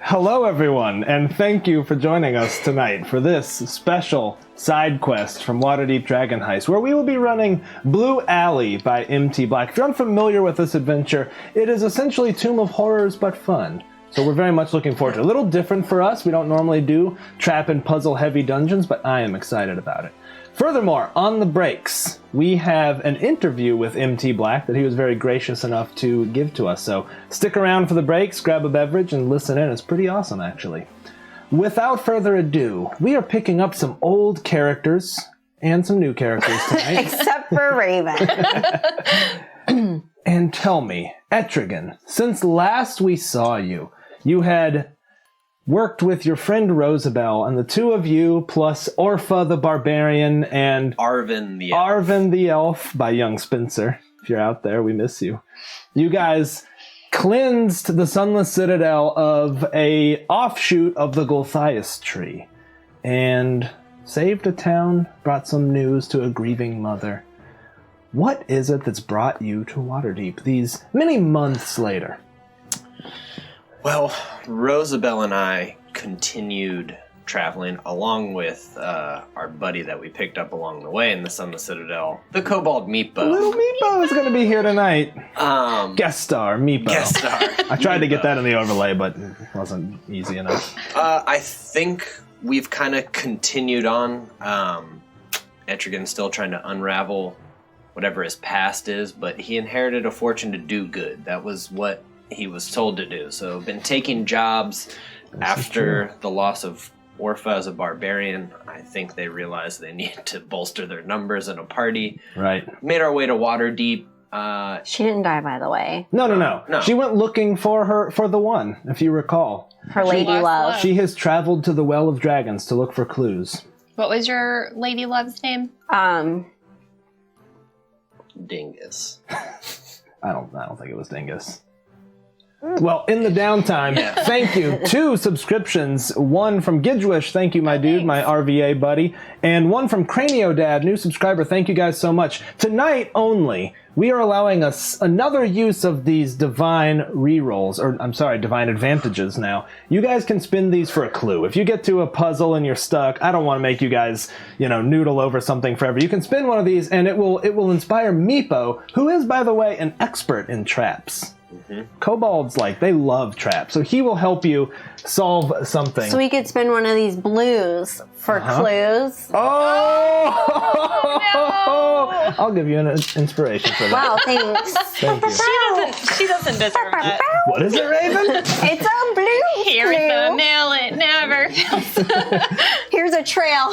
Hello, everyone, and thank you for joining us tonight for this special side quest from Waterdeep Dragon Heist, where we will be running Blue Alley by MT Black. If you're unfamiliar with this adventure, it is essentially Tomb of Horrors, but fun. So we're very much looking forward to it. A little different for us. We don't normally do trap and puzzle-heavy dungeons, but I am excited about it. Furthermore, on the breaks, we have an interview with MT Black that he was very gracious enough to give to us. So stick around for the breaks, grab a beverage, and listen in. It's pretty awesome, actually. Without further ado, we are picking up some old characters and some new characters tonight. Except for Raven. And tell me, Etrigan, since last we saw you, you had worked with your friend Rosabelle, and the two of you, plus Orpha the Barbarian and Arvin the Elf. Arvin the Elf by Young Spencer. If you're out there, we miss you. You guys cleansed the Sunless Citadel of a offshoot of the Gulthias tree, and saved a town, brought some news to a grieving mother. What is it that's brought you to Waterdeep these many months later? Well, Rosabelle and I continued traveling along with our buddy that we picked up along the way in the Sunless Citadel, the Kobold Meepo. Little Meepo is going to be here tonight. Guest star, Meepo. Guest star. I tried to get that in the overlay, but it wasn't easy enough. I think we've kind of continued on. Etrigan's still trying to unravel whatever his past is, but he inherited a fortune to do good. That was what he was told to do. So been taking jobs after the loss of Orpha as a barbarian. I think they realized they need to bolster their numbers in a party. Right. Made our way to Waterdeep. She didn't die, by the way. No. She went looking for the one, if you recall. Her lady love. She has traveled to the Well of Dragons to look for clues. What was your lady love's name? Dingus. I don't think it was Dingus. Well, in the downtime, Thank you. 2 subscriptions. One from Gidgewish, thank you, my dude, my RVA buddy. And one from Craniodad, new subscriber. Thank you guys so much. Tonight only, we are allowing us another use of these divine rerolls, or I'm sorry, divine advantages now. You guys can spin these for a clue. If you get to a puzzle and you're stuck, I don't want to make you guys, noodle over something forever. You can spin one of these and it will inspire Meepo, who is, by the way, an expert in traps. Mm-hmm. Kobolds, they love traps, so he will help you solve something. So we could spend one of these blues for clues. Oh! No! I'll give you an inspiration for that. Wow, thanks. Thank you. She doesn't deserve that. What is it, Raven? It's a blue Here we clue. go. Nail it. Never. Here's a trail.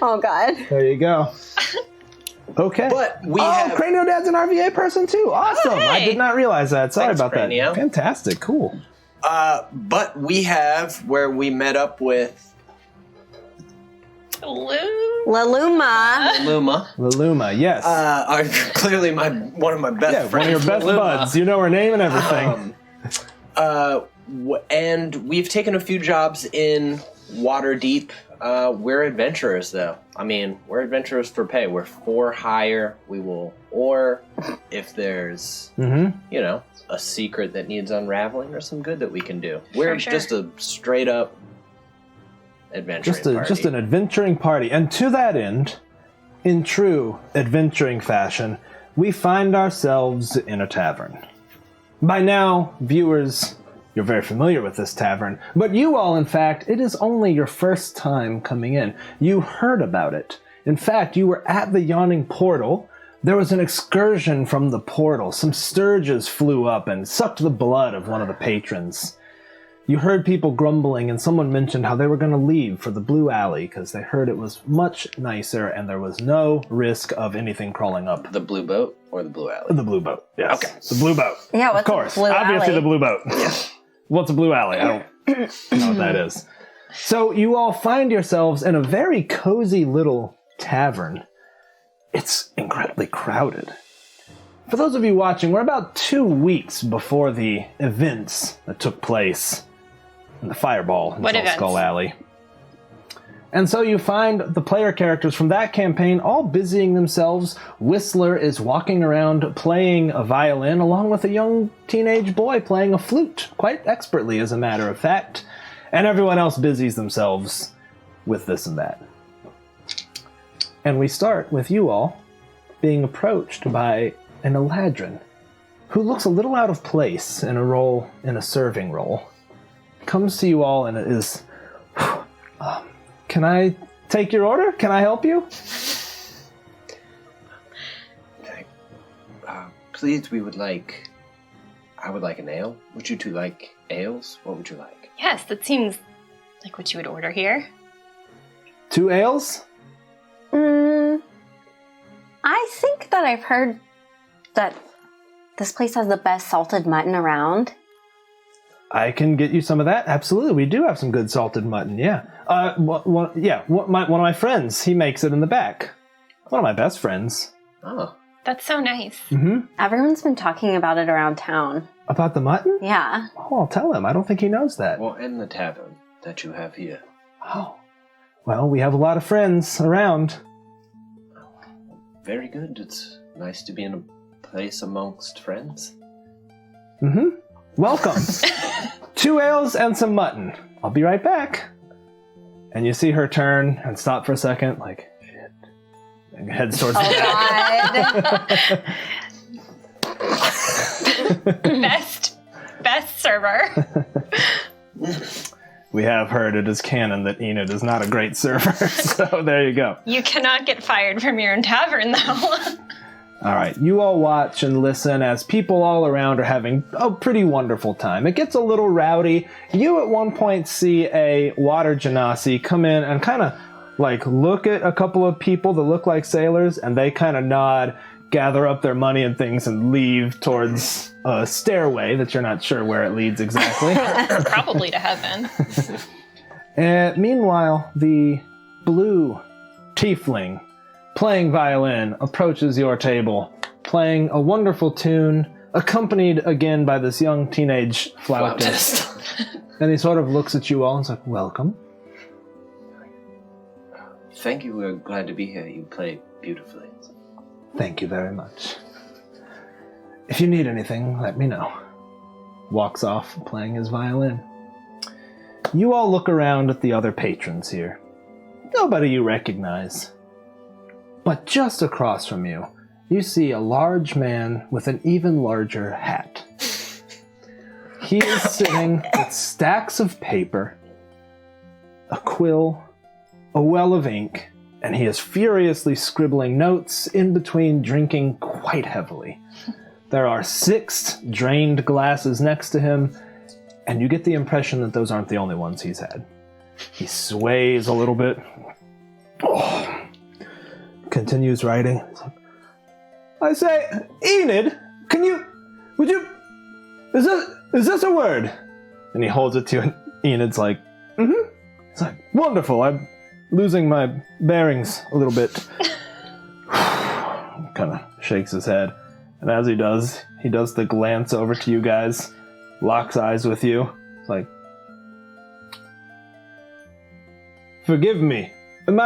Oh, God. There you go. Okay. But we have... Cranio Dad's an RVA person too. Awesome. hey. I did not realize that. Sorry Thanks, about Cranio. that. Fantastic. Cool. But we have where we met up with Laluma. Laluma, yes. clearly one of my best friends. One of your best Laluma. buds. You know her name and everything. And we've taken a few jobs in Waterdeep. We're adventurers, though. I mean, we're adventurers for pay. We're for hire. We will, or if there's, a secret that needs unraveling or some good that we can do. We're just a straight up adventuring party. Just an adventuring party. And to that end, in true adventuring fashion, we find ourselves in a tavern. By now, viewers, you're very familiar with this tavern, but you all, in fact, it is only your first time coming in. You heard about it. In fact, you were at the Yawning Portal. There was an excursion from the portal. Some sturges flew up and sucked the blood of one of the patrons. You heard people grumbling, and someone mentioned how they were going to leave for the Blue Alley because they heard it was much nicer and there was no risk of anything crawling up. The Blue Boat or the Blue Alley? The Blue Boat, yes. Okay. The Blue Boat. Yeah, what's of course. the Blue Obviously Alley? the Blue Boat. What's a Blue Alley? I don't know what that is. So you all find yourselves in a very cozy little tavern. It's incredibly crowded. For those of you watching, we're about 2 weeks before the events that took place in the Fireball in What events? Skull Alley. And so you find the player characters from that campaign all busying themselves. Whistler is walking around playing a violin along with a young teenage boy playing a flute, quite expertly as a matter of fact. And everyone else busies themselves with this and that. And we start with you all being approached by an Eladrin who looks a little out of place in a serving role. Comes to you all and it is... Can I take your order? Can I help you? Please, I would like an ale. Would you two like ales? What would you like? Yes, that seems like what you would order here. 2 ales? I think that I've heard that this place has the best salted mutton around. I can get you some of that. Absolutely, we do have some good salted mutton. Yeah, one of my friends, he makes it in the back. One of my best friends. Oh, That's so nice. Mm-hmm. Everyone's been talking about it around town. About the mutton? Yeah. Oh, I'll tell him. I don't think he knows that. well, and the tavern that you have here. Oh, well, we have a lot of friends around. Very good. It's nice to be in a place amongst friends. Mm-hmm. Welcome. 2 ales and some mutton. I'll be right back. And you see her turn and stop for a second, like, shit. And heads towards the Best server. We have heard it is canon that Enid is not a great server, so there you go. You cannot get fired from your own tavern, though. All right, you all watch and listen as people all around are having a pretty wonderful time. It gets a little rowdy. You at one point see a water genasi come in and kind of like look at a couple of people that look like sailors, and they kind of nod, gather up their money and things, and leave towards a stairway that you're not sure where it leads exactly. Probably to heaven. And meanwhile, the blue tiefling playing violin approaches your table, playing a wonderful tune, accompanied again by this young teenage flautist. And he sort of looks at you all and is like, welcome. Thank you. We're glad to be here. You play beautifully. Thank you very much. If you need anything, let me know. Walks off playing his violin. You all look around at the other patrons here. Nobody you recognize. But just across from you, you see a large man with an even larger hat. He is sitting with stacks of paper, a quill, a well of ink, and he is furiously scribbling notes in between drinking quite heavily. There are 6 drained glasses next to him, and you get the impression that those aren't the only ones he's had. He sways a little bit. Continues writing. I say, Enid, is this a word? And he holds it to you, and Enid's like, mm-hmm. It's like, wonderful, I'm losing my bearings a little bit. Kind of shakes his head. And as he does the glance over to you guys, locks eyes with you. It's like, forgive me. Am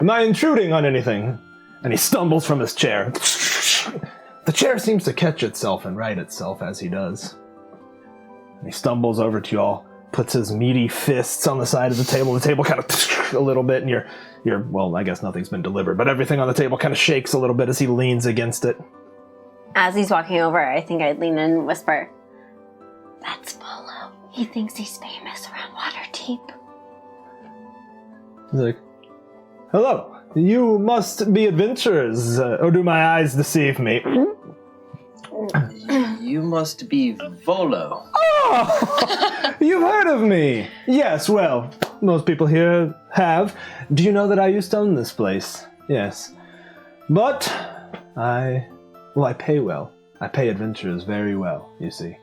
I intruding on anything? And he stumbles from his chair. The chair seems to catch itself and right itself as he does. And he stumbles over to you all, puts his meaty fists on the side of the table. The table kind of a little bit, and you're well, I guess nothing's been delivered, but everything on the table kind of shakes a little bit as he leans against it. As he's walking over, I think I'd lean in and whisper, that's Volo. He thinks he's famous around Waterdeep. He's like, hello, you must be adventurers, or do my eyes deceive me? You must be Volo. Oh, you've heard of me. Yes, well, most people here have. Do you know that I used to own this place? Yes. But I pay well. I pay adventurers very well, you see.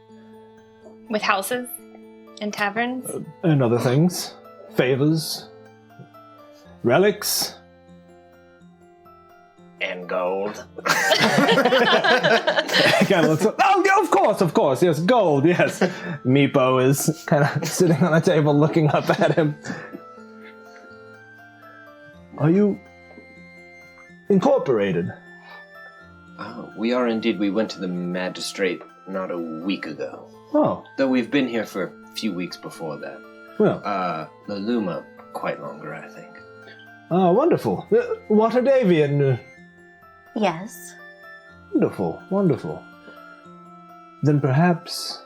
With houses and taverns? And other things. Favors. Relics. And gold. Kind of looks up. Oh, yeah, of course, yes, gold, yes. Meepo is kind of sitting on a table looking up at him. Are you incorporated? We are indeed. We went to the magistrate not a week ago. Oh, Though we've been here for a few weeks before that. well, The Luma, quite longer, I think. wonderful. Waterdavian. Yes. Wonderful, wonderful. Then perhaps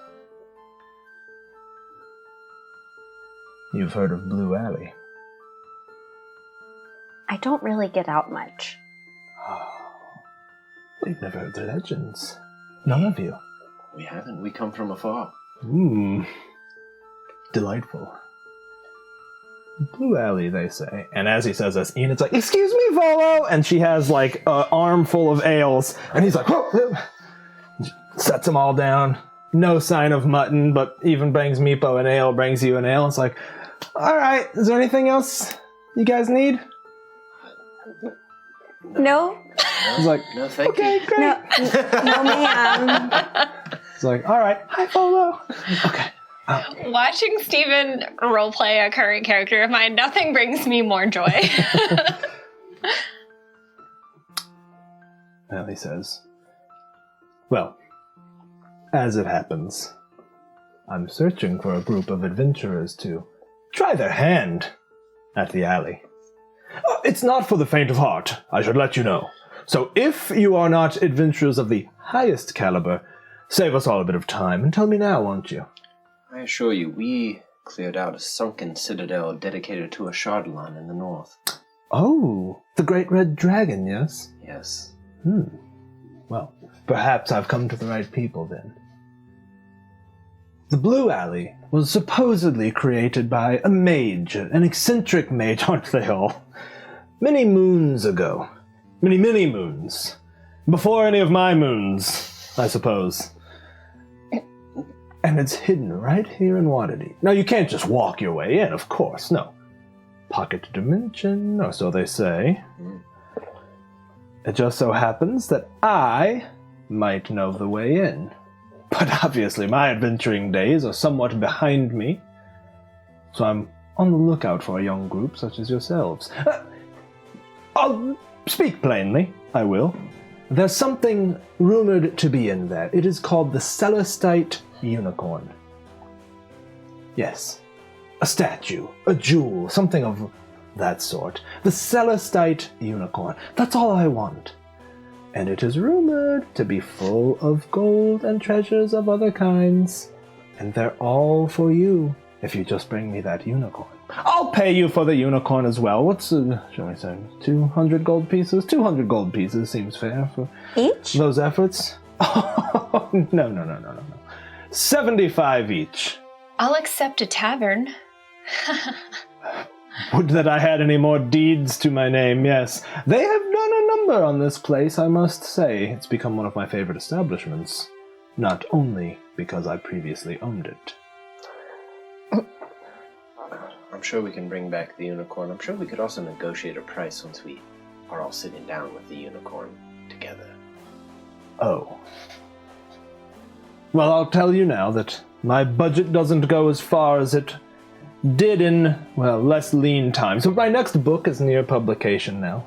you've heard of Blue Alley. I don't really get out much. We've never heard the legends. None of you. We haven't. We come from afar. Delightful. Blue Alley, they say. And as he says this, Enid's like, "Excuse me, Volo!" And she has, like, an arm full of ales. And he's like, "Whoa!" Sets them all down. No sign of mutton, but even brings Meepo an ale, brings you an ale. It's like, all right, is there anything else you guys need? No. He's like, No, thank okay, you. great. No, ma'am. He's like, all right, hi, Volo. Okay. Watching Steven roleplay a current character of mine, nothing brings me more joy. Well, he says, well, as it happens, I'm searching for a group of adventurers to try their hand at the alley. It's not for the faint of heart, I should let you know. So if you are not adventurers of the highest caliber, save us all a bit of time and tell me now, won't you? I assure you, we cleared out a sunken citadel dedicated to a Shardlan in the north. Oh, the great red dragon, yes? Yes. Well, perhaps I've come to the right people then. The Blue Alley was supposedly created by a mage, an eccentric mage, aren't they all? Many moons ago. Many moons. Before any of my moons, I suppose. And it's hidden right here in Waterdeep. Now, you can't just walk your way in, of course, no. Pocket dimension, or so they say. It just so happens that I might know the way in. But obviously my adventuring days are somewhat behind me. So I'm on the lookout for a young group such as yourselves. I'll speak plainly, I will. There's something rumored to be in there. It is called the Celestite Unicorn. Yes, a statue, a jewel, something of that sort. The Celestite Unicorn. That's all I want. And it is rumored to be full of gold and treasures of other kinds. And they're all for you, if you just bring me that unicorn. I'll pay you for the unicorn as well. What's, shall I say, 200 gold pieces? 200 gold pieces seems fair for Each? those efforts. Oh, no. 75 each. I'll accept a tavern. Would that I had any more deeds to my name, yes. They have done a number on this place, I must say. It's become one of my favorite establishments. Not only because I previously owned it. I'm sure we can bring back the unicorn. I'm sure we could also negotiate a price once we are all sitting down with the unicorn together. Oh. Well, I'll tell you now that my budget doesn't go as far as it did in, well, less lean times. So my next book is near publication now.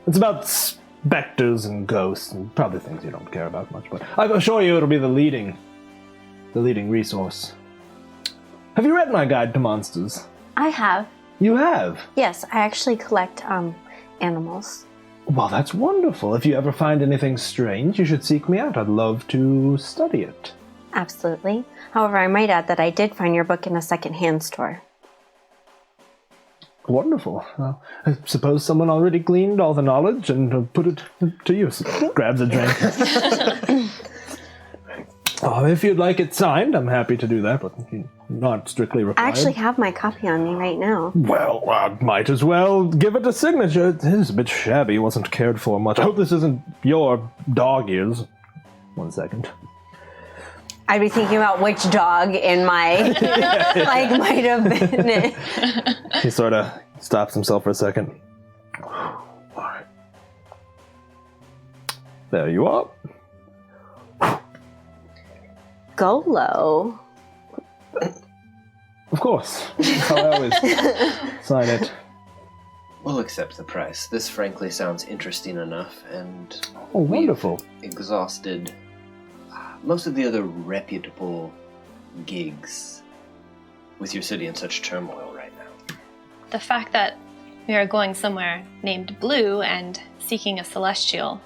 It's about specters and ghosts and probably things you don't care about much, but I assure you it'll be the leading resource. Have you read my guide to monsters? I have. You have? Yes, I actually collect animals. Well, that's wonderful. If you ever find anything strange, you should seek me out. I'd love to study it. Absolutely. However, I might add that I did find your book in a second-hand store. Wonderful. Well, I suppose someone already gleaned all the knowledge and put it to use. Grabs a drink. If you'd like it signed, I'm happy to do that, but not strictly required. I actually have my copy on me right now. Well, I might as well give it a signature. It is a bit shabby, wasn't cared for much. I hope this isn't your dog ears. 1 second. I'd be thinking about which dog in my, might have been it. He sort of stops himself for a second. All right. There you are. Golo. Of course. That's how I always sign it. Well, accept the price. This frankly sounds interesting enough, and Oh, wonderful. we've exhausted most of the other reputable gigs with your city in such turmoil right now. The fact that we are going somewhere named Blue and seeking a celestial,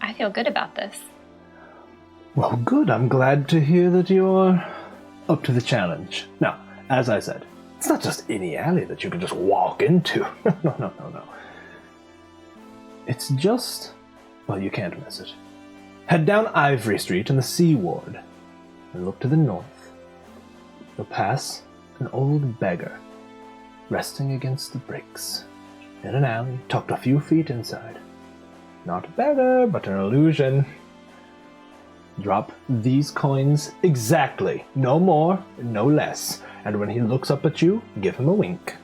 I feel good about this. Well, good. I'm glad to hear that you're up to the challenge. Now, as I said, it's not just any alley that you can just walk into. No. It's just... well, you can't miss it. Head down Ivory Street in the Sea Ward and look to the north. You'll pass an old beggar resting against the bricks in an alley tucked a few feet inside. Not a beggar, but an illusion. Drop these coins exactly. No more, no less. And when he looks up at you, give him a wink.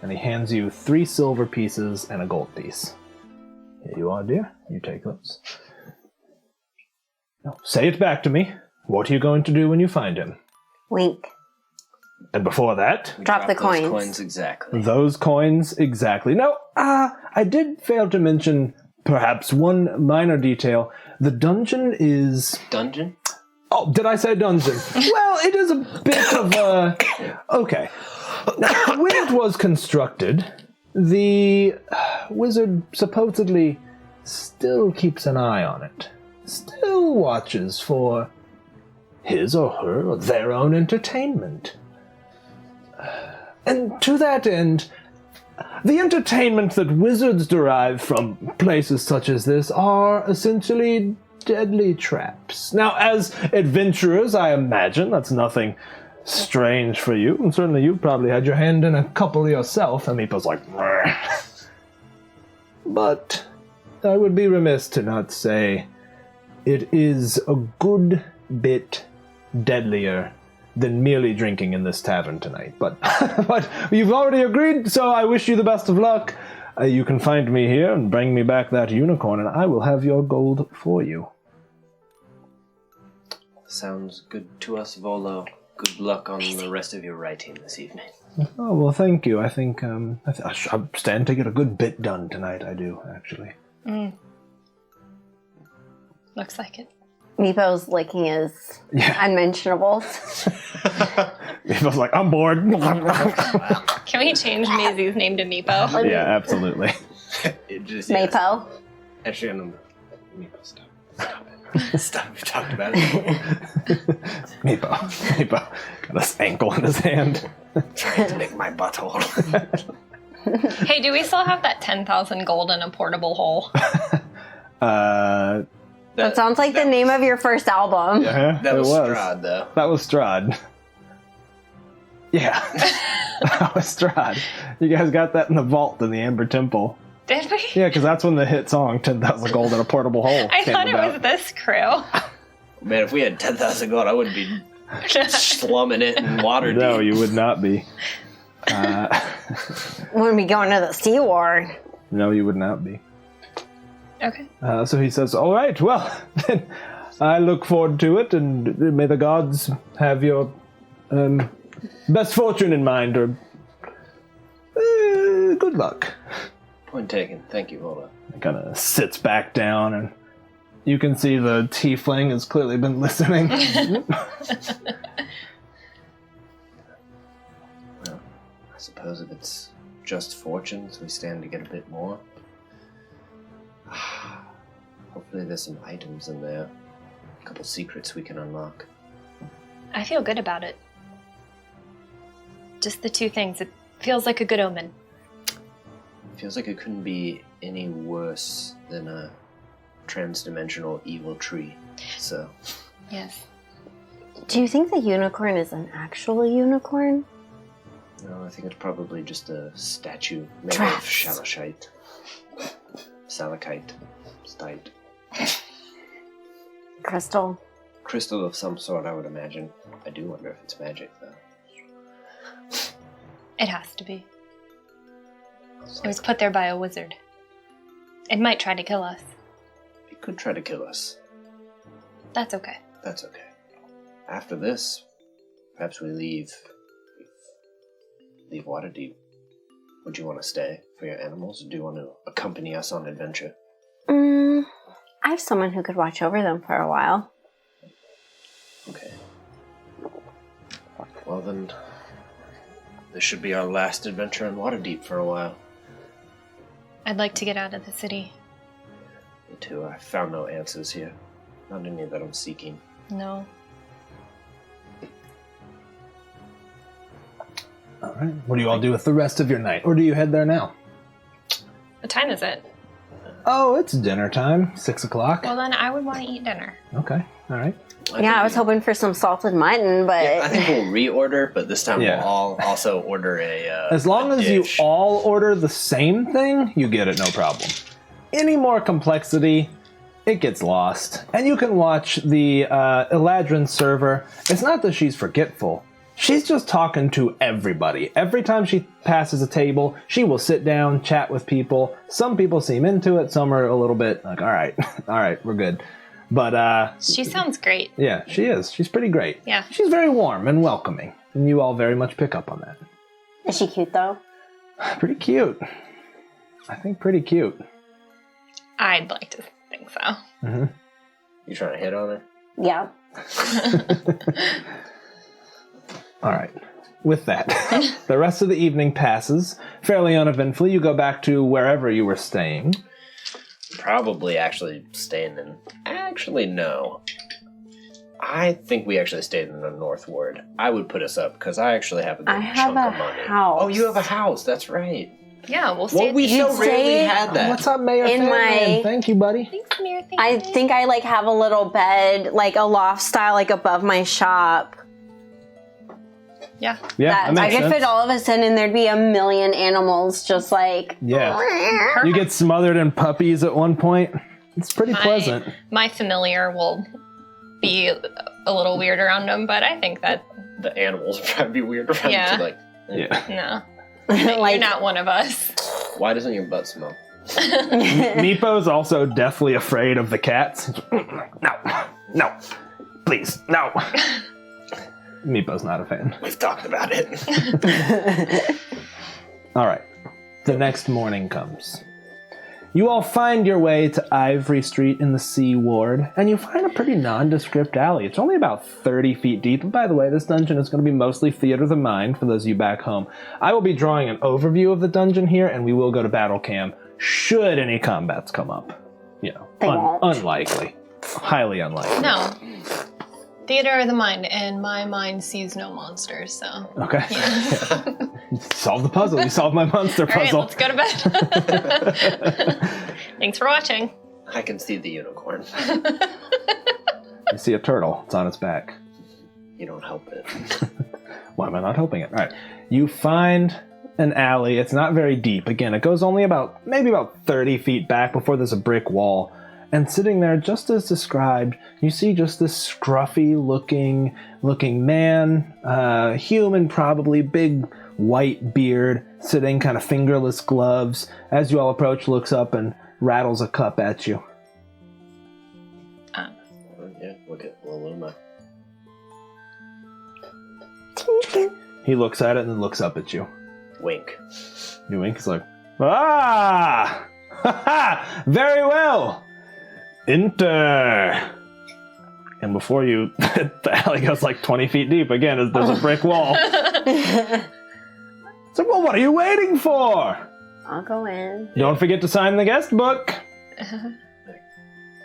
And he hands you 3 silver pieces and a gold piece. Here you are, dear. You take those. Now, say it back to me. What are you going to do when you find him? Wink. And before that? Drop the those coins. coins exactly. Those coins exactly. Now, I did fail to mention perhaps one minor detail. The dungeon is... Dungeon? Oh, did I say dungeon? Well, it is a bit of a... Okay. Now, when it was constructed, the wizard supposedly still keeps an eye on it. Still watches for his or her or their own entertainment. And to that end, the entertainment that wizards derive from places such as this are essentially deadly traps. Now, as adventurers, I imagine that's nothing strange for you, and certainly you probably had your hand in a couple yourself, and Meepo's like, "Meh." But I would be remiss to not say it is a good bit deadlier than merely drinking in this tavern tonight. But but you've already agreed, so I wish you the best of luck. You can find me here and bring me back that unicorn, and I will have your gold for you. Sounds good to us, Volo. Good luck on the rest of your writing this evening. Oh, well, thank you. I think I stand to get a good bit done tonight. I do, actually. Looks like it. Meepo's licking his unmentionables. Meepo's like, I'm bored. Can we change Maisie's name to Meepo? Yeah, absolutely. It just, Meepo. Actually, I'm Meepo, stop. Stop it. Stop. We talked about it. Meepo got his ankle in his hand. Trying to make my butthole. Hey, do we still have that 10,000 gold in a portable hole? That sounds like the name of your first album. Yeah, That was it Strahd, though. That was Strahd. Yeah, that was Strahd. You guys got that in the vault in the Amber Temple. Did we? Yeah, because that's when the hit song 10,000 Gold in a Portable Hole I came thought it about. was this crew. Man, if we had 10,000 gold, I wouldn't be slumming it in Waterdeep. No, you would not be. When we go into the Sea Ward. No, you would not be. Okay. So he says, all right, well, then I look forward to it, and may the gods have your best fortune in mind, or good luck. Point taken. Thank you, Volo. He kind of sits back down, and you can see the tiefling has clearly been listening. Well, I suppose if it's just fortunes, we stand to get a bit more. Hopefully there's some items in there. A couple secrets we can unlock. I feel good about it. Just the 2 things. It feels like a good omen. Feels like it couldn't be any worse than a trans-dimensional evil tree. So, Yes. Do you think the unicorn is an actual unicorn? no, I think it's probably just a statue made Traps. of shalashite. Salakite. Stite. Crystal. Crystal of some sort, I would imagine. I do wonder if it's magic, though. It has to be. It was put there by a wizard. It might try to kill us. It could try to kill us. That's okay. That's okay. After this, perhaps we leave Waterdeep. Would you want to stay for your animals, or do you want to accompany us on adventure? I have someone who could watch over them for a while. Okay. Well then, this should be our last adventure in Waterdeep for a while. I'd like to get out of the city. Me too. I found no answers here. Not any that I'm seeking. No. All right. What do you all do with the rest of your night? Or do you head there now? What time is it? Oh, it's dinner time. 6 o'clock. Well, then I would want to eat dinner. Okay. All right. I was hoping for some salted mutton, but... Yeah, I think we'll reorder, but this time Yeah. we'll all also order a As long a as you dish. all order the same thing, you get it no problem. Any more complexity, it gets lost. And you can watch the Eladrin server. It's not that she's forgetful. She's just talking to everybody. Every time she passes a table, she will sit down, chat with people. Some people seem into it. Some are a little bit like, all right, we're good. But, She sounds great. yeah, she is. She's pretty great. Yeah. She's very warm and welcoming. And you all very much pick up on that. Is she cute, though? Pretty cute. I think pretty cute. I'd like to think so. Mm-hmm. You trying to hit on her? Yeah. All right. With that, the rest of the evening passes fairly uneventfully. You go back to wherever you were staying. Probably actually staying in... Actually, no. I think we actually stayed in the North Ward. I would put us up, because I actually have a good I have chunk a of money. house. Oh, you have a house. That's right. Yeah, we'll stay. Well, we You so rarely stay- had that. What's up, Mayor In Fanman? my- Thank you, buddy. Thanks, Amir. Thank I you. think I, have a little bed, a loft style, above my shop. Yeah. Yeah, That that I makes could sense. fit all of us in, and there'd be a million animals just Yeah. You get smothered in puppies at one point. It's pretty pleasant. My familiar will be a little weird around him, but I think that, The animals would probably be weird around Yeah. you. Like, Yeah. no, you're not one of us. why doesn't your butt smell? Meepo's also deathly afraid of the cats. No, please, no. Meepo's not a fan. We've talked about it. All right. The next morning comes. You all find your way to Ivory Street in the Sea Ward, and you find a pretty nondescript alley. It's only about 30 feet deep. And by the way, this dungeon is going to be mostly theater of the mind for those of you back home. I will be drawing an overview of the dungeon here, and we will go to battle cam should any combats come up. They won't. Unlikely. Highly unlikely. No. Theater of the mind, and my mind sees no monsters, so. Okay. Solve the puzzle. You solved my monster All right, puzzle. let's go to bed. Thanks for watching. I can see the unicorn. You see a turtle. It's on its back. You don't help it. Why am I not helping it? All right. You find an alley. It's not very deep. Again, it goes only maybe about 30 feet back before there's a brick wall. And sitting there, just as described, you see just this scruffy looking man, human probably, big white beard, sitting kind of fingerless gloves. As you all approach, looks up and rattles a cup at you. Yeah, look at Laluma. He looks at it and then looks up at you. Wink. You wink. He's like, ah! Ha ha! Very well! Enter! And before you, the alley goes 20 feet deep. Again, there's a brick wall. So, well, what are you waiting for? I'll go in. Don't forget to sign the guest book.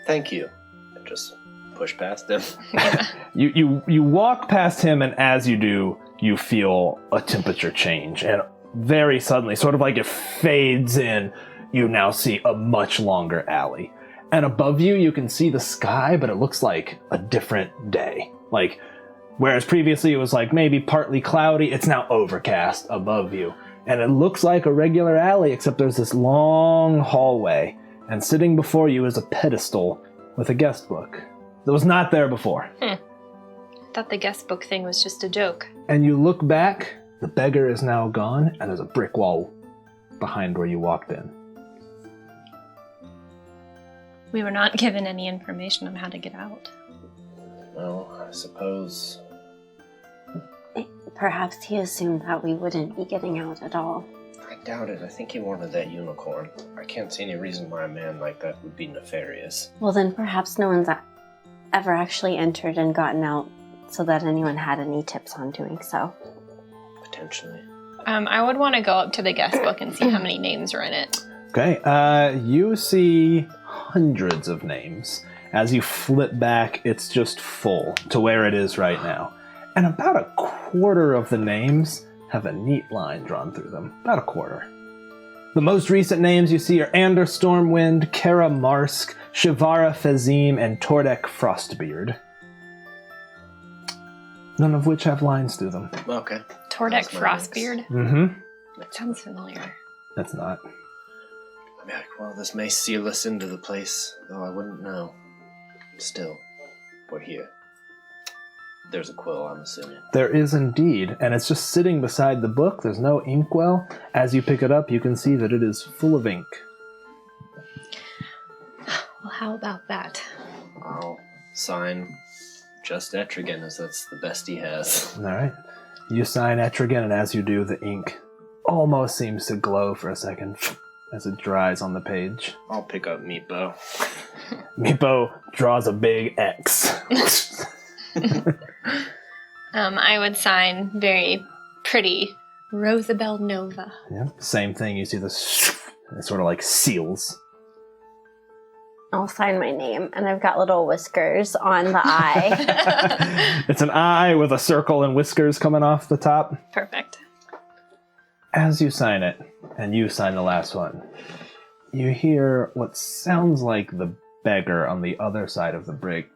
Thank you. And just push past him. You walk past him, and as you do, you feel a temperature change. And very suddenly, sort of like it fades in, you now see a much longer alley. And above you, you can see the sky, but it looks like a different day. Whereas previously it was maybe partly cloudy, it's now overcast above you. And it looks like a regular alley, except there's this long hallway. And sitting before you is a pedestal with a guest book that was not there before. Thought the guest book thing was just a joke. And you look back, the beggar is now gone, and there's a brick wall behind where you walked in. We were not given any information on how to get out. Well, I suppose... Perhaps he assumed that we wouldn't be getting out at all. doubt it. I think he wanted that unicorn. I can't see any reason why a man like that would be nefarious. Well, then perhaps no one's ever actually entered and gotten out so that anyone had any tips on doing so. Potentially. I would want to go up to the guest book and see how many names are in it. Okay, you see hundreds of names. As you flip back, it's just full to where it is right now. And about a quarter of the names have a neat line drawn through them. About a quarter. The most recent names you see are Ander Stormwind, Kara Marsk, Shivara Fezim, and Tordek Frostbeard. None of which have lines through them. Okay. Tordek Frostbeard? Mm-hmm. That sounds familiar. That's not. I'd be like, well, this may seal us into the place, though I wouldn't know. Still, we're here. There's a quill, I'm assuming. There is indeed, and it's just sitting beside the book. There's no inkwell. As you pick it up, you can see that it is full of ink. Well, how about that? I'll sign just Etrigan, as that's the best he has. All right. You sign Etrigan, and as you do, the ink almost seems to glow for a second as it dries on the page. I'll pick up Meepo. Meepo draws a big X. I would sign very pretty Rosabelle Nova. Yeah. Same thing. You see this. It sort of like seals. I'll sign my name, and I've got little whiskers on the eye. It's an eye with a circle and whiskers coming off the top. Perfect. As you sign it, and you sign the last one, you hear what sounds like the beggar on the other side of the brig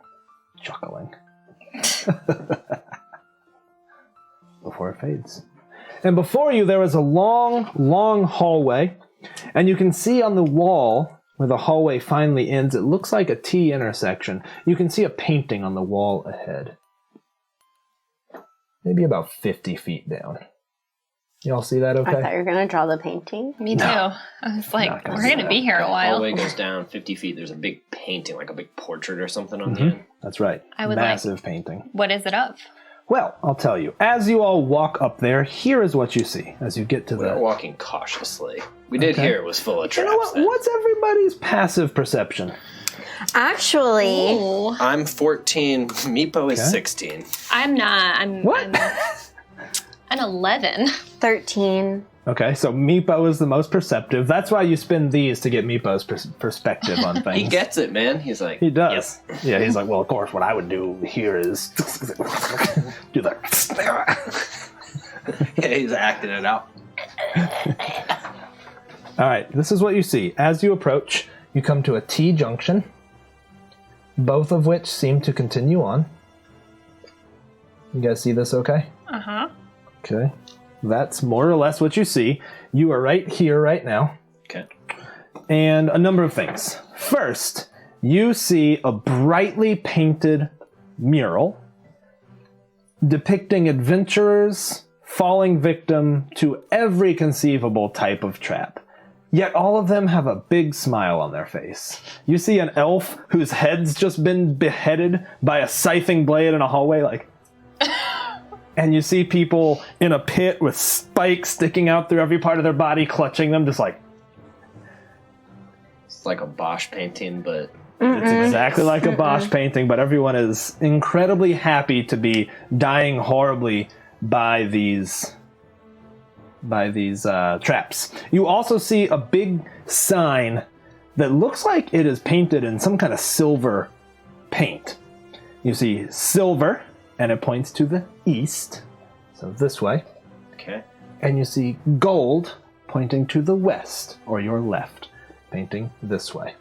chuckling. Before it fades. And before you, there is a long, long hallway, and you can see on the wall where the hallway finally ends, it looks like a T intersection. You can see a painting on the wall ahead. Maybe about 50 feet down. Y'all see that okay? I thought you were going to draw the painting. Me too. No. I was like, Not gonna we're do going to that. be here a while. Hallway goes down 50 feet. There's a big painting, like a big portrait or something on the end. That's right. I would Massive painting. What is it of? Well, I'll tell you. As you all walk up there, here is what you see as you get to We're the... walking cautiously. We did Okay. hear it was full of You traps. know what? then. What's everybody's passive perception? Actually, Ooh. I'm 14. Meepo is Okay. 16. I'm not. I'm What? I'm an 11. 13. Okay, so Meepo is the most perceptive. That's why you spin these to get Meepo's perspective on things. He gets it, man. He's like, He does. Yeah, he's like, well, of course, what I would do here is do that. yeah, he's acting it out. All right, this is what you see. As you approach, you come to a T junction, both of which seem to continue on. You guys see this okay? Uh-huh. Okay. That's more or less what you see. You are right here right now. Okay. And a number of things. First, you see a brightly painted mural depicting adventurers falling victim to every conceivable type of trap. Yet all of them have a big smile on their face. You see an elf whose head's just been beheaded by a scything blade in a hallway, like... And you see people in a pit with spikes sticking out through every part of their body, clutching them, just like... It's like a Bosch painting, but It's exactly like a Bosch painting, but everyone is incredibly happy to be dying horribly by these traps. You also see a big sign that looks like it is painted in some kind of silver paint. You see silver, and it points to the east, so this way. okay. And you see gold pointing to the west, or your left, painting this way.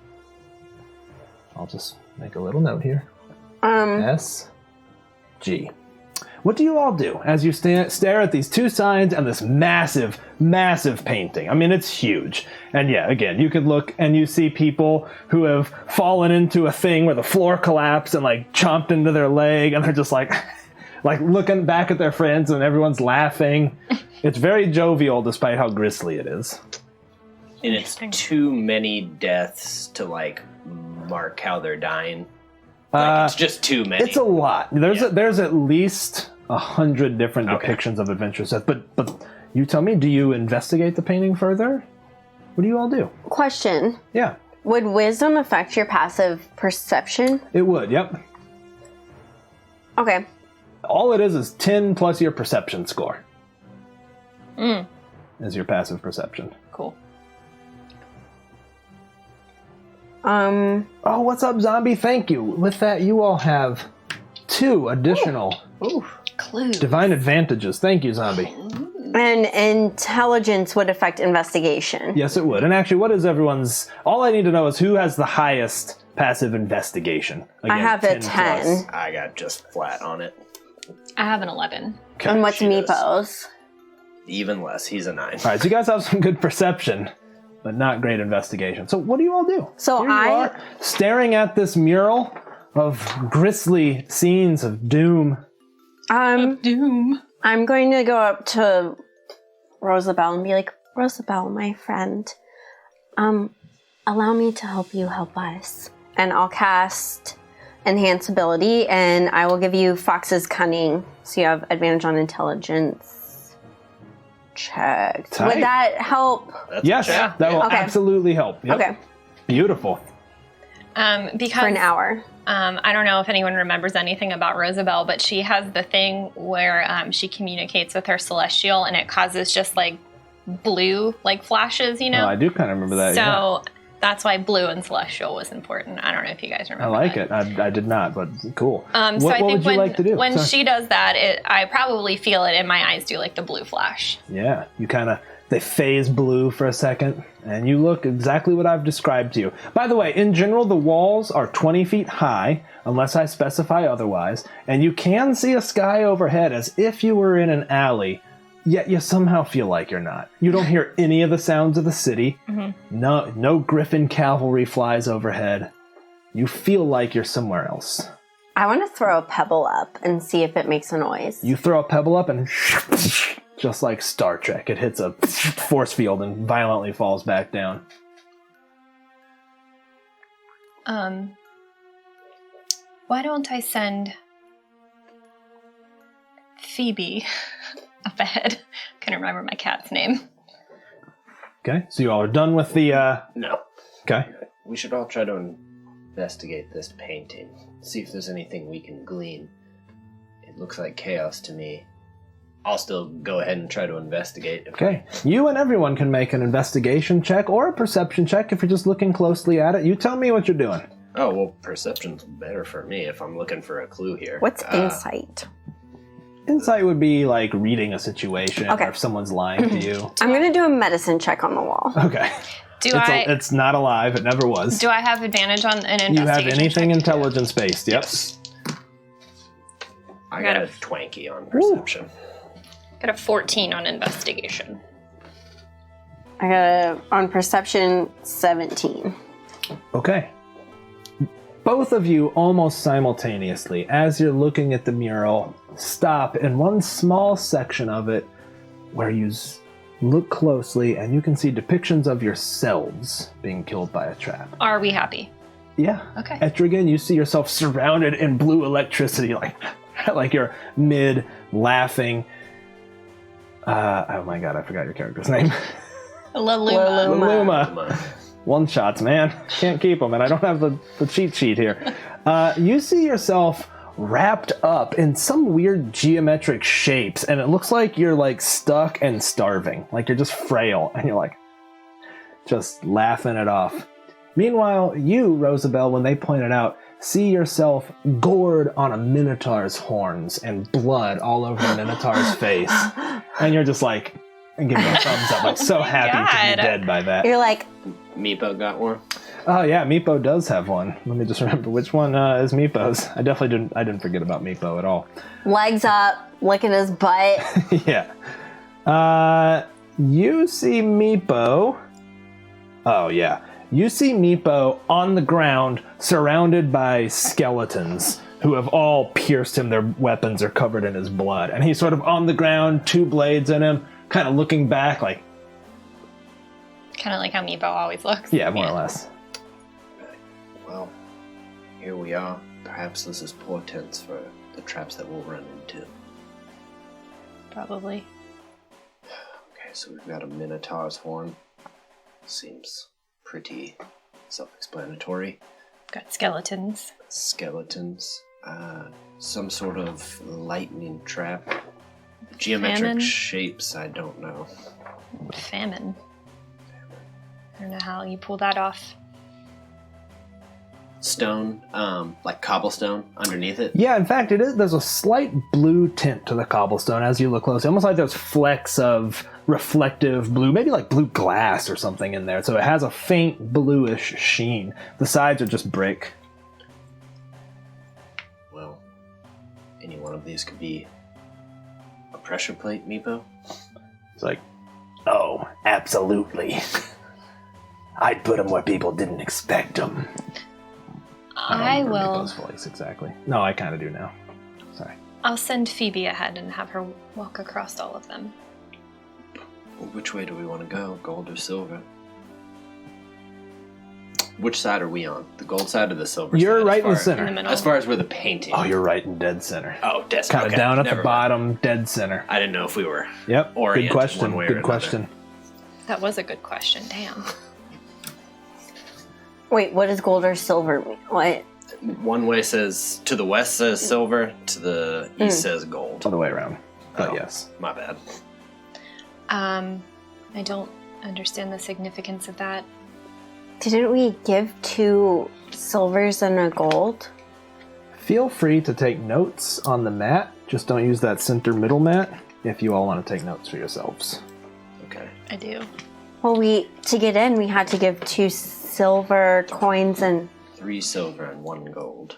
I'll just make a little note here. S, G. What do you all do as you stare at these two signs and this massive, massive painting? I mean, it's huge. And yeah, again, you could look and you see people who have fallen into a thing where the floor collapsed and like chomped into their leg, and they're just like looking back at their friends and everyone's laughing. It's very jovial despite how grisly it is. And it's too many deaths to like mark how they're dying. Like, it's just too many. It's a lot. There's Yeah. there's at least 100 different depictions of adventure stuff, but you tell me, do you investigate the painting further? What do you all do? Question. Yeah. Would wisdom affect your passive perception? It would, yep. Okay. All it is 10 plus your perception score. Is your passive perception. Cool. Oh, what's up, zombie? Thank you. With that, you all have 2 additional Clues. divine advantages. Thank you, zombie. And intelligence would affect investigation. Yes, it would. And actually, what is everyone's... All I need to know is who has the highest passive investigation. Again, I have a 10. plus. I got just flat on it. I have an 11. Okay. And what's She does. Meepo's? Even less. He's a 9. All right, so you guys have some good perception, but not great investigation. So what do you all do? So Here you are, staring at this mural of grisly scenes of doom. Doom. I'm going to go up to Rosabelle and be like, Rosabelle, my friend, allow me to help you help us. And I'll cast Enhance Ability, and I will give you Fox's Cunning, so you have advantage on intelligence check. Tight. Would that help? That's Yes, a check. that will Okay. absolutely help. Yep. Okay, Beautiful. Because for an hour. I don't know if anyone remembers anything about Rosabelle, but she has the thing where she communicates with her celestial, and it causes just like blue like flashes, you know. Oh, I do kind of remember that. So that's why blue and celestial was important. I don't know if you guys I remember. like that. it. I did not, but cool. So I what think would you like to do? when Sorry. she does that, I probably feel it in my eyes do like the blue flash. Yeah, you kind of, they phase blue for a second, and you look exactly what I've described to you. By the way, in general, the walls are 20 feet high, unless I specify otherwise, and you can see a sky overhead as if you were in an alley, yet you somehow feel like you're not. You don't hear any of the sounds of the city. No griffin cavalry flies overhead. You feel like you're somewhere else. I want to throw a pebble up and see if it makes a noise. You throw a pebble up and just like Star Trek, it hits a force field and violently falls back down. Why don't I send Phoebe up ahead? Couldn't remember my cat's name. Okay, so you all are done with the, No. okay. We should all try to investigate this painting. See if there's anything we can glean. It looks like chaos to me. I'll still go ahead and try to investigate. Okay, you and everyone can make an investigation check or a perception check if you're just looking closely at it. You tell me what you're doing. Oh, well, perception's better for me if I'm looking for a clue here. What's insight? Insight would be like reading a situation Okay. or if someone's lying to you. I'm going to do a medicine check on the wall. Okay. It's not alive. It never was. Do I have advantage on an investigation? You have anything check? intelligence based, yep. I got a twanky on perception. Got a 14 on investigation. I got on perception 17. Okay. Both of you almost simultaneously, as you're looking at the mural, stop in one small section of it where you look closely and you can see depictions of yourselves being killed by a trap. Are we happy? Yeah. Okay. Etrigan, you see yourself surrounded in blue electricity, like you're mid laughing. Oh my god, I forgot your character's name. Luma. One shots, man. Can't keep them, and I don't have the cheat sheet here. You see yourself wrapped up in some weird geometric shapes, and it looks like you're like stuck and starving. Like you're just frail, and you're like just laughing it off. Meanwhile, you, Rosabelle, when they point it out, see yourself gored on a Minotaur's horns and blood all over the Minotaur's face. And you're just like, and giving a thumbs up, like so happy to be dead by that. You're like, Meepo got one. Oh yeah, Meepo does have one. Let me just remember which one is Meepo's. I didn't forget about Meepo at all. legs up, licking his butt. Yeah. You see Meepo. Oh yeah. You see Meepo on the ground, surrounded by skeletons who have all pierced him. Their weapons are covered in his blood. And he's sort of on the ground, 2 blades in him, kind of looking back like... Kind of like how Meepo always looks. Yeah, more or less. Well, here we are. Perhaps this is portents for the traps that we'll run into. Probably. so we've got a Minotaur's horn. Seems pretty self-explanatory. Got skeletons. Skeletons. Some sort of lightning trap. Geometric Famine. shapes, I don't know. Famine. I don't know how you pull that off. Stone, like cobblestone underneath it. Yeah, in fact, it is. There's a slight blue tint to the cobblestone as you look close. Almost like there's flecks of reflective blue, maybe like blue glass or something in there. So it has a faint bluish sheen. The sides are just brick. Well, any one of these could be a pressure plate, Meepo. It's like, oh, absolutely. I'd put them where people didn't expect them. I don't remember will. Meepo's voice exactly. No, I kind of do now. Sorry. I'll send Phoebe ahead and have her walk across all of them. Well, which way do we want to go? Gold or silver? Which side are we on? The gold side or the silver side? You're as right in far- the center. In the middle. As far as where the painting. Oh, you're right in dead center. Oh, dead Kind of okay, down at the never mind. bottom, dead center. I didn't know if we were. Yep. Oriented Good question. one way or Good another. question. That was a good question. Damn. Wait, what does gold or silver mean? What? One way says to the west says silver, to the east says gold. Other way around. But Oh. yes. My bad. I don't understand the significance of that. Didn't we give 2 silvers and a gold? Feel free to take notes on the mat. Just don't use that center middle mat if you all want to take notes for yourselves. Okay. I do. Well, to get in, we had to give 2 silver coins and... 3 silver and 1 gold.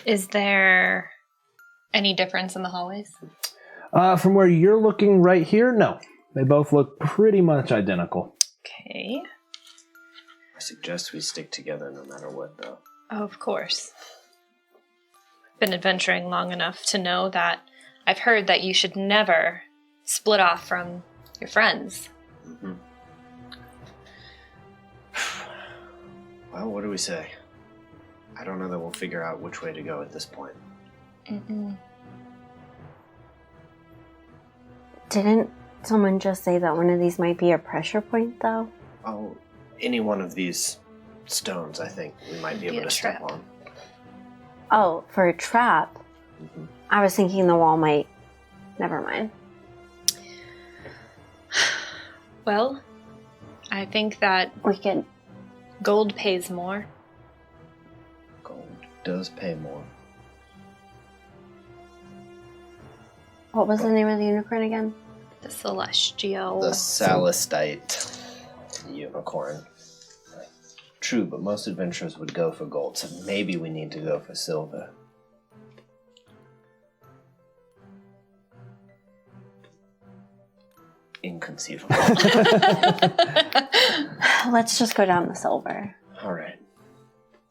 Is there any difference in the hallways? From where you're looking right here, no. They both look pretty much identical. Okay. I suggest we stick together no matter what, though. Oh, of course. Been adventuring long enough to know that I've heard that you should never split off from your friends. Mm-hmm. Well, what do we say? I don't know that we'll figure out which way to go at this point. Mm-mm. Didn't someone just say that one of these might be a pressure point, though? Oh, any one of these stones, I think we might be Be able a to step trap. on. Oh, for a trap? Mhm. I was thinking the wall might... Never mind. Well, I think that We could... gold pays more. Gold does pay more. What was the name of the unicorn again? The celestial. The Salistite unicorn. True, but most adventurers would go for gold, so maybe we need to go for silver. Inconceivable. Let's just go down the silver. All right.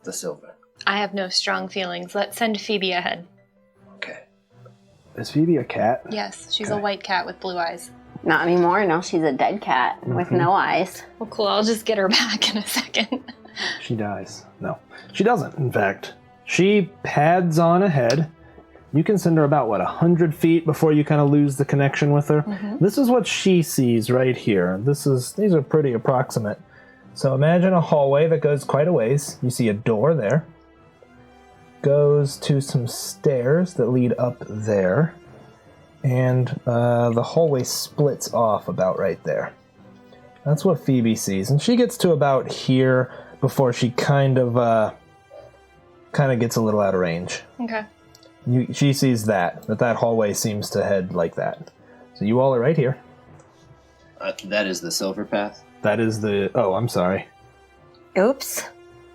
The silver. I have no strong feelings. Let's send Phoebe ahead. Okay. Is Phoebe a cat? Yes, she's a Okay. white cat with blue eyes. Not anymore. Now she's a dead cat with no eyes. Well, cool. I'll just get her back in a second. She dies. No. She doesn't, in fact. She pads on ahead. You can send her about, 100 feet before you kind of lose the connection with her? This is what she sees right here. These are pretty approximate. So imagine a hallway that goes quite a ways. You see a door there. Goes to some stairs that lead up there. And the hallway splits off about right there. That's what Phoebe sees. And she gets to about here before she kind of gets a little out of range. Okay. She sees that hallway seems to head like that. So you all are right here. That is the silver path. That is the... Oh, I'm sorry. Oops.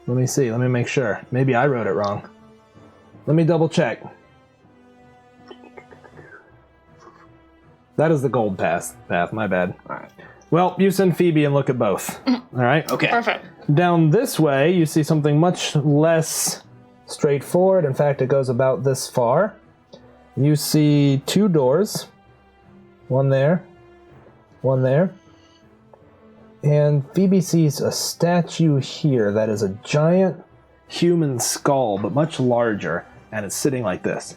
Let me see. Let me make sure. Maybe I wrote it wrong. Let me double check. That is the gold path. My bad. All right. Well, you send Phoebe and look at both. All right? Okay. Perfect. Down this way, you see something much less straightforward. In fact, it goes about this far. You see 2 doors. One there. One there. And Phoebe sees a statue here that is a giant human skull, but much larger, and it's sitting like this.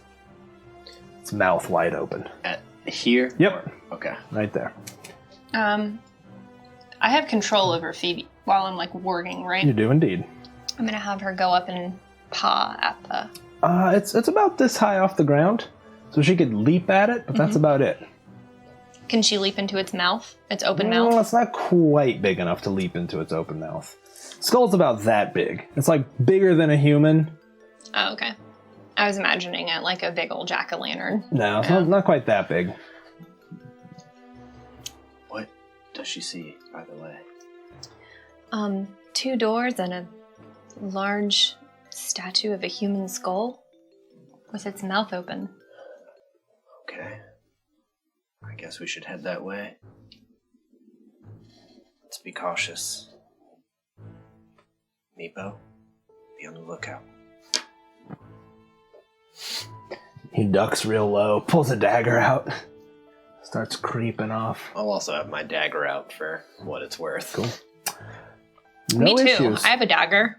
its mouth wide open. At here? Yep. Okay. Right there. I have control over Phoebe while I'm like working, right? You do indeed. I'm gonna have her go up and paw at the. It's about this high off the ground, so she could leap at it, but that's about it. Can she leap into its mouth? Its open Well, mouth? it's not quite big enough to leap into its open mouth. Skull's about that big. It's like bigger than a human. Oh, okay. I was imagining it like a big old jack-o'-lantern. No, it's not quite that big. What does she see, by the way? 2 doors and a large statue of a human skull with its mouth open. Okay. I guess we should head that way. Let's be cautious. Meepo, be on the lookout. He ducks real low, pulls a dagger out, starts creeping off. I'll also have my dagger out for what it's worth. Cool. No Me too. issues. I have a dagger.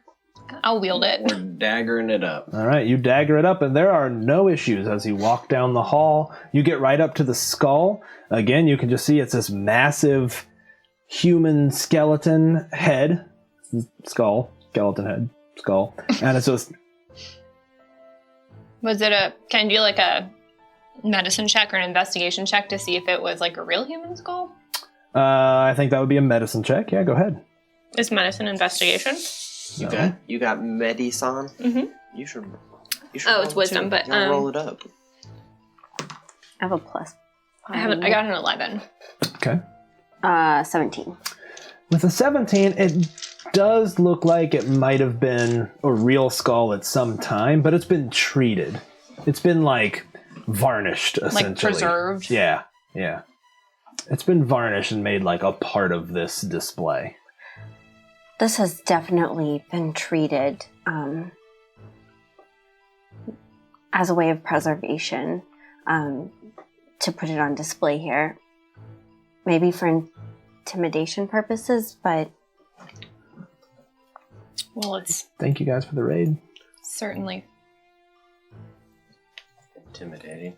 I'll wield it. We're daggering it up. All right, you dagger it up, and there are no issues as you walk down the hall. You get right up to the skull. Again, you can just see it's this massive human skeleton head. Skull. Skeleton head. Skull. And it's just... Can I do like a medicine check or an investigation check to see if it was like a real human skull? I think that would be a medicine check. Yeah, go ahead. Is medicine investigation? You got medicine? Mm-hmm. You should Oh, it's wisdom, but Now roll it up. I have a plus. I got an 11. Okay. 17. With a 17, it does look like it might have been a real skull at some time, but it's been treated. It's been, like, varnished, essentially. Like preserved? Yeah. It's been varnished and made, like, a part of this display. This has definitely been treated as a way of preservation to put it on display here. Maybe for intimidation purposes, but... Well, it's Thank you guys for the raid. certainly, Intimidating.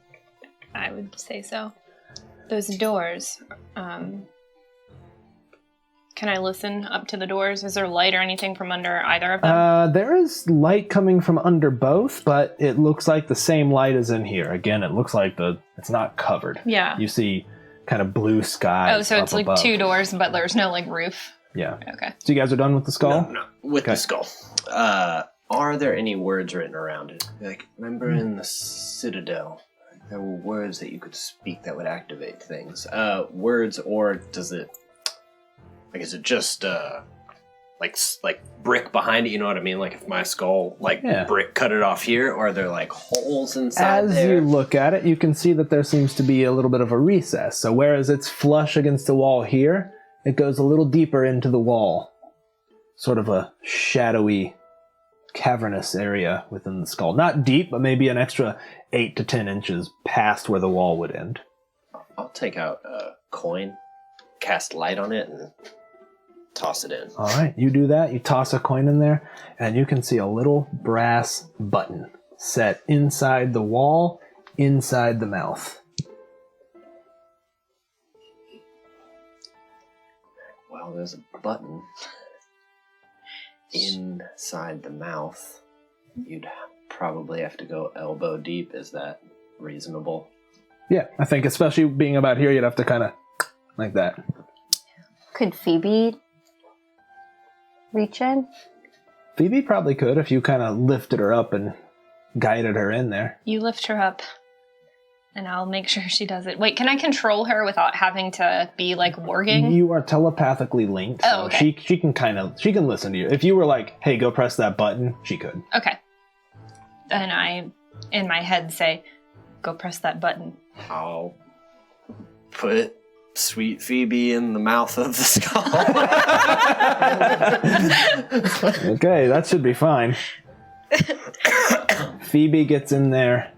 I would say so. Those doors, can I listen up to the doors? Is there light or anything from under either of them? There is light coming from under both, but it looks like the same light is in here. Again, it looks like it's not covered. Yeah. You see kind of blue sky. Oh, so it's like above. 2 doors, but there's no like roof. Yeah. Okay. So you guys are done with the skull? No, with the skull. Are there any words written around it? Like, remember in the Citadel, there were words that you could speak that would activate things. Words, or does it... Like, is it just, like brick behind it, you know what I mean? Like, if my skull, brick cut it off here, or are there, like, holes inside As there? you look at it, you can see that there seems to be a little bit of a recess. So whereas it's flush against the wall here, it goes a little deeper into the wall. Sort of a shadowy, cavernous area within the skull. Not deep, but maybe an extra 8 to 10 inches past where the wall would end. I'll take out a coin, cast light on it, and toss it in. All right, you do that. You toss a coin in there, and you can see a little brass button set inside the wall, inside the mouth. Well, there's a button inside the mouth. You'd probably have to go elbow deep. Is that reasonable? Yeah, I think especially being about here, you'd have to kind of like that. Could Phoebe reach in? Phoebe probably could if you kind of lifted her up and guided her in there. You lift her up, and I'll make sure she does it. Wait, can I control her without having to be like warging? You are telepathically linked, so Oh, okay. she can listen to you. If you were like, "Hey, go press that button," she could. Okay. And I, in my head, say, "Go press that button." I'll put sweet Phoebe in the mouth of the skull. Okay, that should be fine. Phoebe gets in there.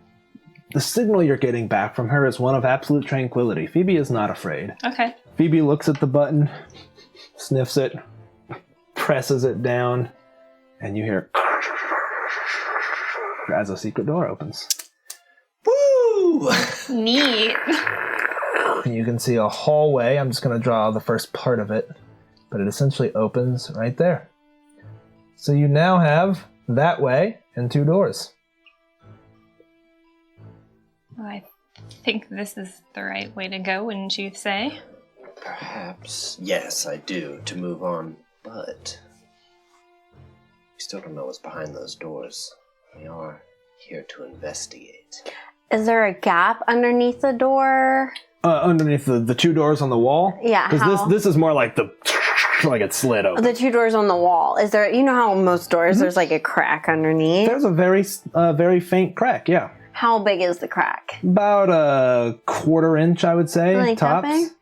The signal you're getting back from her is one of absolute tranquility. Phoebe is not afraid. Okay. Phoebe looks at the button, sniffs it, presses it down, and you hear as a secret door opens. Woo! Ooh. Neat. And you can see a hallway. I'm just going to draw the first part of it, but it essentially opens right there. So you now have that way and 2 doors. Well, I think this is the right way to go, wouldn't you say? Perhaps. Yes, I do, to move on. But we still don't know what's behind those doors. We are here to investigate. Is there a gap underneath the door? Underneath the 2 doors on the wall? Yeah, Because this is more like like it slid open. The 2 doors on the wall. Is there, you know how most doors, there's like a crack underneath? There's a very faint crack, yeah. How big is the crack? About a 1/4 inch, I would say, Like that tops. big?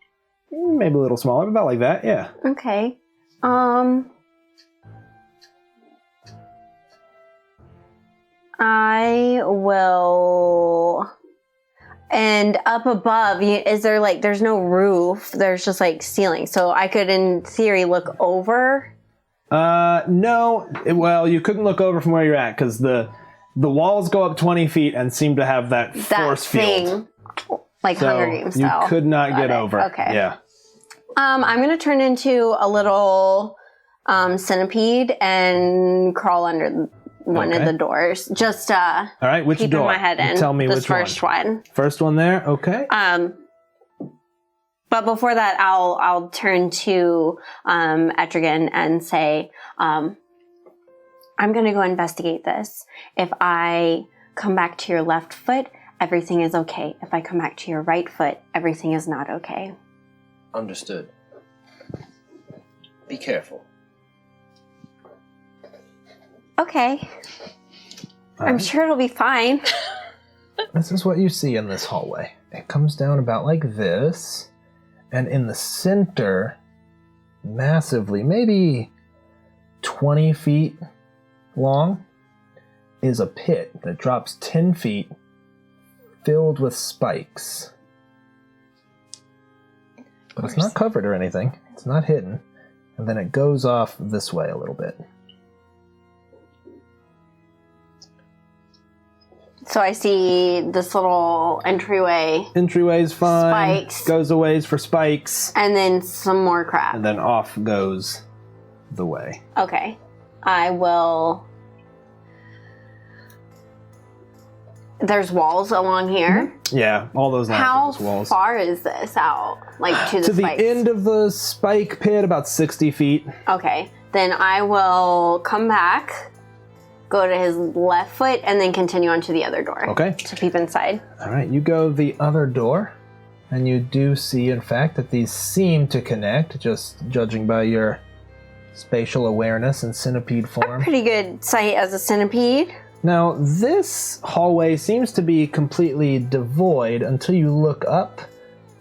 Maybe a little smaller, about like that, yeah. Okay. I will. And up above, is there like, there's no roof, there's just like ceiling. So I could, in theory, look over? No. Well, you couldn't look over from where you're at, because the walls go up 20 feet and seem to have that force field. Like So Hunger Games you style. could not get over. Okay. Yeah. I'm going to turn into a little centipede and crawl under one of Okay. the doors. Just All right, which keeping door? my head in. Tell me this which first one. First one there, okay. But before that, I'll turn to Etrigan and say, I'm going to go investigate this. If I come back to your left foot, everything is okay. If I come back to your right foot, everything is not okay. Understood. Be careful. Okay. All I'm right. sure it'll be fine. This is what you see in this hallway. It comes down about like this, and in the center, massively, maybe 20 feet long, is a pit that drops 10 feet, filled with spikes. But it's not covered or anything. It's not hidden. And then it goes off this way a little bit. So I see this little entryway Entryway's fine. Spikes. Goes a ways for spikes. and then some more crap. And then off goes the way. Okay. I will. There's walls along here. Yeah, all those lines How are just walls. far is this out? Like to the To the spikes? end of the spike pit, about 60 feet. Okay. Then I will come back, go to his left foot, and then continue on to the other door. Okay. To peep inside. All right, you go the other door, and you do see, in fact, that these seem to connect, just judging by your spatial awareness and centipede form. Pretty good sight as a centipede. Now, this hallway seems to be completely devoid until you look up.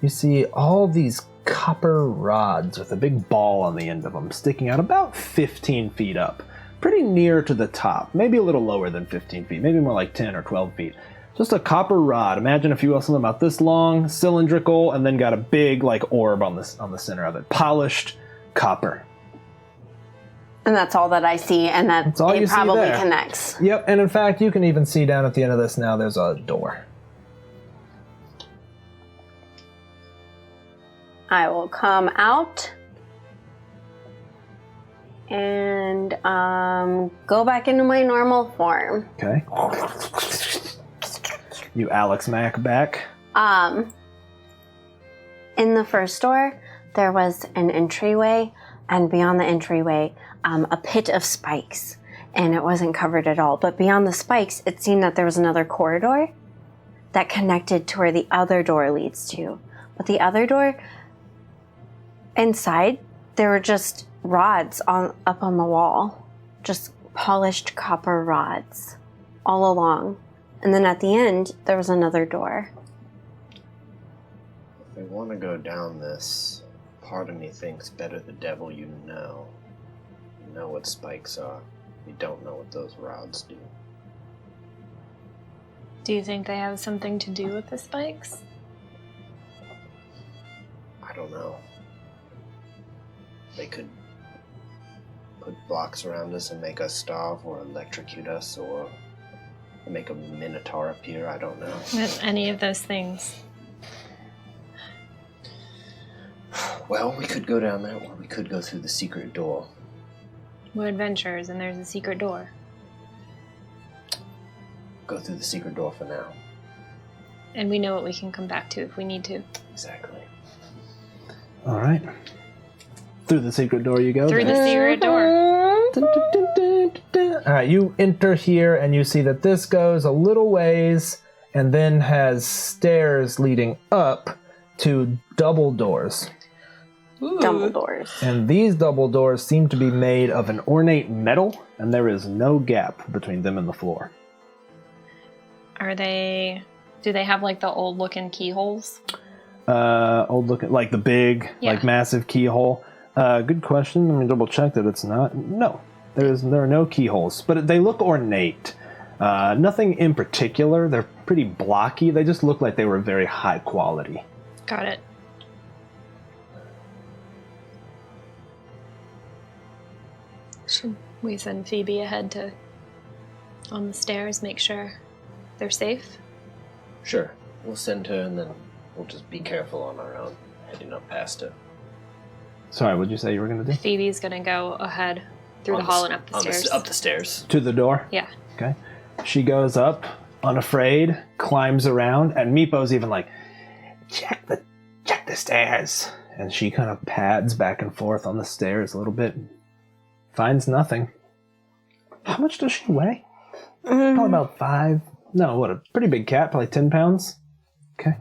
You see all these copper rods with a big ball on the end of them sticking out about 15 feet up. Pretty near to the top, maybe a little lower than 15 feet, maybe more like 10 or 12 feet. Just a copper rod. Imagine, if you will, something about this long, cylindrical, and then got a big like orb on the center of it. Polished copper. And that's all that I see, and that That's all you it see probably there. connects. Yep, and in fact, you can even see down at the end of this now there's a door. I will come out and go back into my normal form. Okay. You Alex Mack back. In the first door, there was an entryway, and beyond the entryway, a pit of spikes, and it wasn't covered at all. But beyond the spikes, it seemed that there was another corridor that connected to where the other door leads to. But the other door, inside, there were just rods up on the wall, just polished copper rods all along. And then at the end, there was another door. If we want to go down this, part of me thinks better the devil you know. You know what spikes are. You don't know what those rods do. Do you think they have something to do with the spikes? I don't know. They could put blocks around us and make us starve, or electrocute us, or Make a Minotaur appear, I don't know. With any of those things. Well, we could go down there, or we could go through the secret door. We're adventurers, and there's a secret door. Go through the secret door for now. And we know what we can come back to if we need to. Exactly. All right. Through the secret door you go. Through then. the secret door. Dun, dun, dun, dun, dun, dun. All right, you enter here, and you see that this goes a little ways, and then has stairs leading up to double doors. Double doors. And these double doors seem to be made of an ornate metal, and there is no gap between them and the floor. Do they have like the old looking keyholes? Old looking, like the big, like massive keyhole. Good question. Let me double check that it's not. No, there are no keyholes, but they look ornate. Nothing in particular. They're pretty blocky. They just look like they were very high quality. Got it. Should we send Phoebe ahead on the stairs, make sure they're safe? Sure. We'll send her, and then we'll just be careful on our own, heading up past her. Sorry, what'd you say you were going to do? Phoebe's gonna go ahead through the hall and up the stairs. Up the stairs. To the door? Yeah. Okay. She goes up, unafraid, climbs around, and Meepo's even like, check the stairs. And she kind of pads back and forth on the stairs a little bit. Finds nothing. How much does she weigh? Probably about 5. No, what, a pretty big cat, probably 10 pounds. Okay.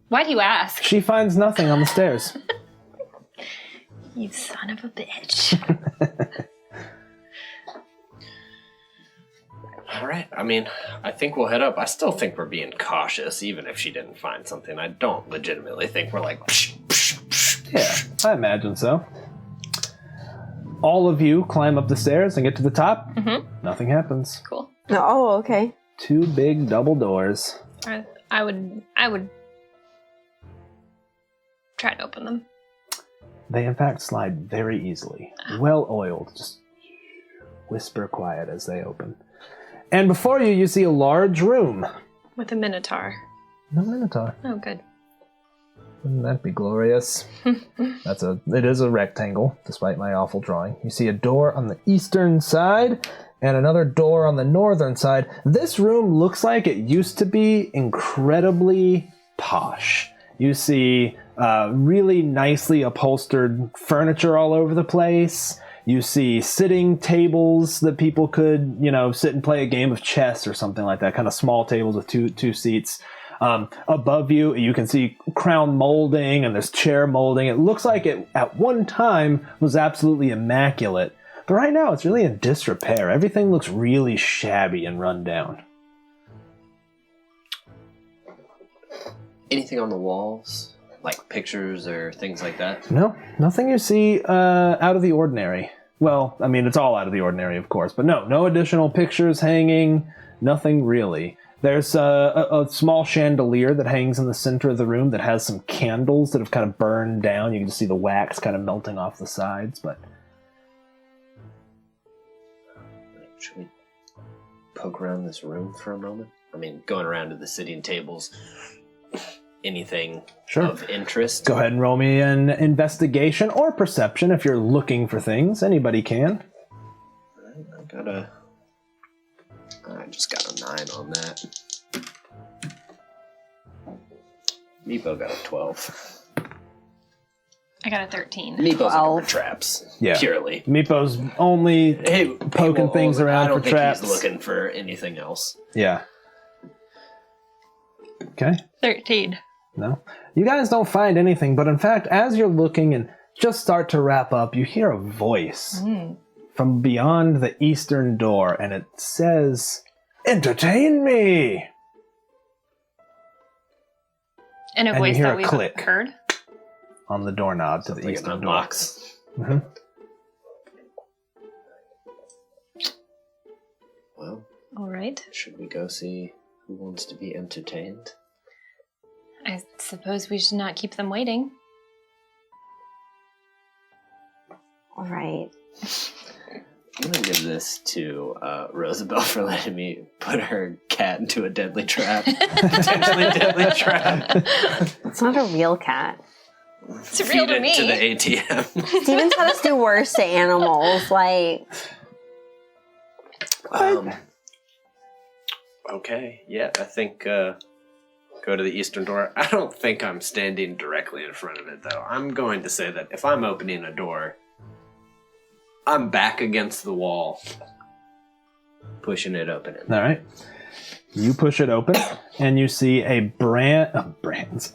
Why'd you ask? She finds nothing on the stairs. You son of a bitch. All right. I mean, I think we'll head up. I still think we're being cautious, even if she didn't find something. I don't legitimately think we're like... Psh, psh, psh, Yeah, I imagine so. All of you climb up the stairs and get to the top. Nothing happens. Cool. Oh, okay. 2 big double doors. I would try to open them. They in fact slide very easily. Well oiled. Just whisper quiet as they open. And before you see a large room. With a Minotaur. No Minotaur. Oh, good. Wouldn't that be glorious? It is a rectangle, despite my awful drawing. You see a door on the eastern side and another door on the northern side. This room looks like it used to be incredibly posh. You see really nicely upholstered furniture all over the place. You see sitting tables that people could, sit and play a game of chess or something like that. Kind of small tables with two seats. Above you, you can see crown molding and there's chair molding. It looks like it at one time was absolutely immaculate. But right now it's really in disrepair. Everything looks really shabby and run down. Anything on the walls? Like pictures or things like that? No, nothing you see out of the ordinary. Well, I mean, it's all out of the ordinary, of course. But no additional pictures hanging. Nothing really. There's a small chandelier that hangs in the center of the room that has some candles that have kind of burned down. You can just see the wax kind of melting off the sides, but... Should we poke around this room for a moment? I mean, going around to the sitting tables, anything of interest? Go ahead and roll me an investigation or perception if you're looking for things. Anybody can. I just got a 9 on that. Meepo got a 12. I got a 13. Meepo's looking for traps. Yeah. Purely. Meepo's only poking things around for traps. I don't think he's looking for anything else. Yeah. Okay. 13. No. You guys don't find anything, but in fact, as you're looking and just start to wrap up, you hear a voice from beyond the eastern door, and it says, "Entertain me!" In a voice you hear that a we've click heard. On the doorknob to the eastern door. Mm-hmm. Well, all right. Should we go see who wants to be entertained? I suppose we should not keep them waiting. All right. I'm gonna give this to Rosabelle for letting me put her cat into a deadly trap. Potentially deadly trap. It's not a real cat. It's real to me. To the ATM. Steven's had us do worse to animals. Like, Okay, yeah, I think go to the eastern door. I don't think I'm standing directly in front of it, though. I'm going to say that if I'm opening a door, I'm back against the wall, pushing it open. All right. You push it open, and you see a bronze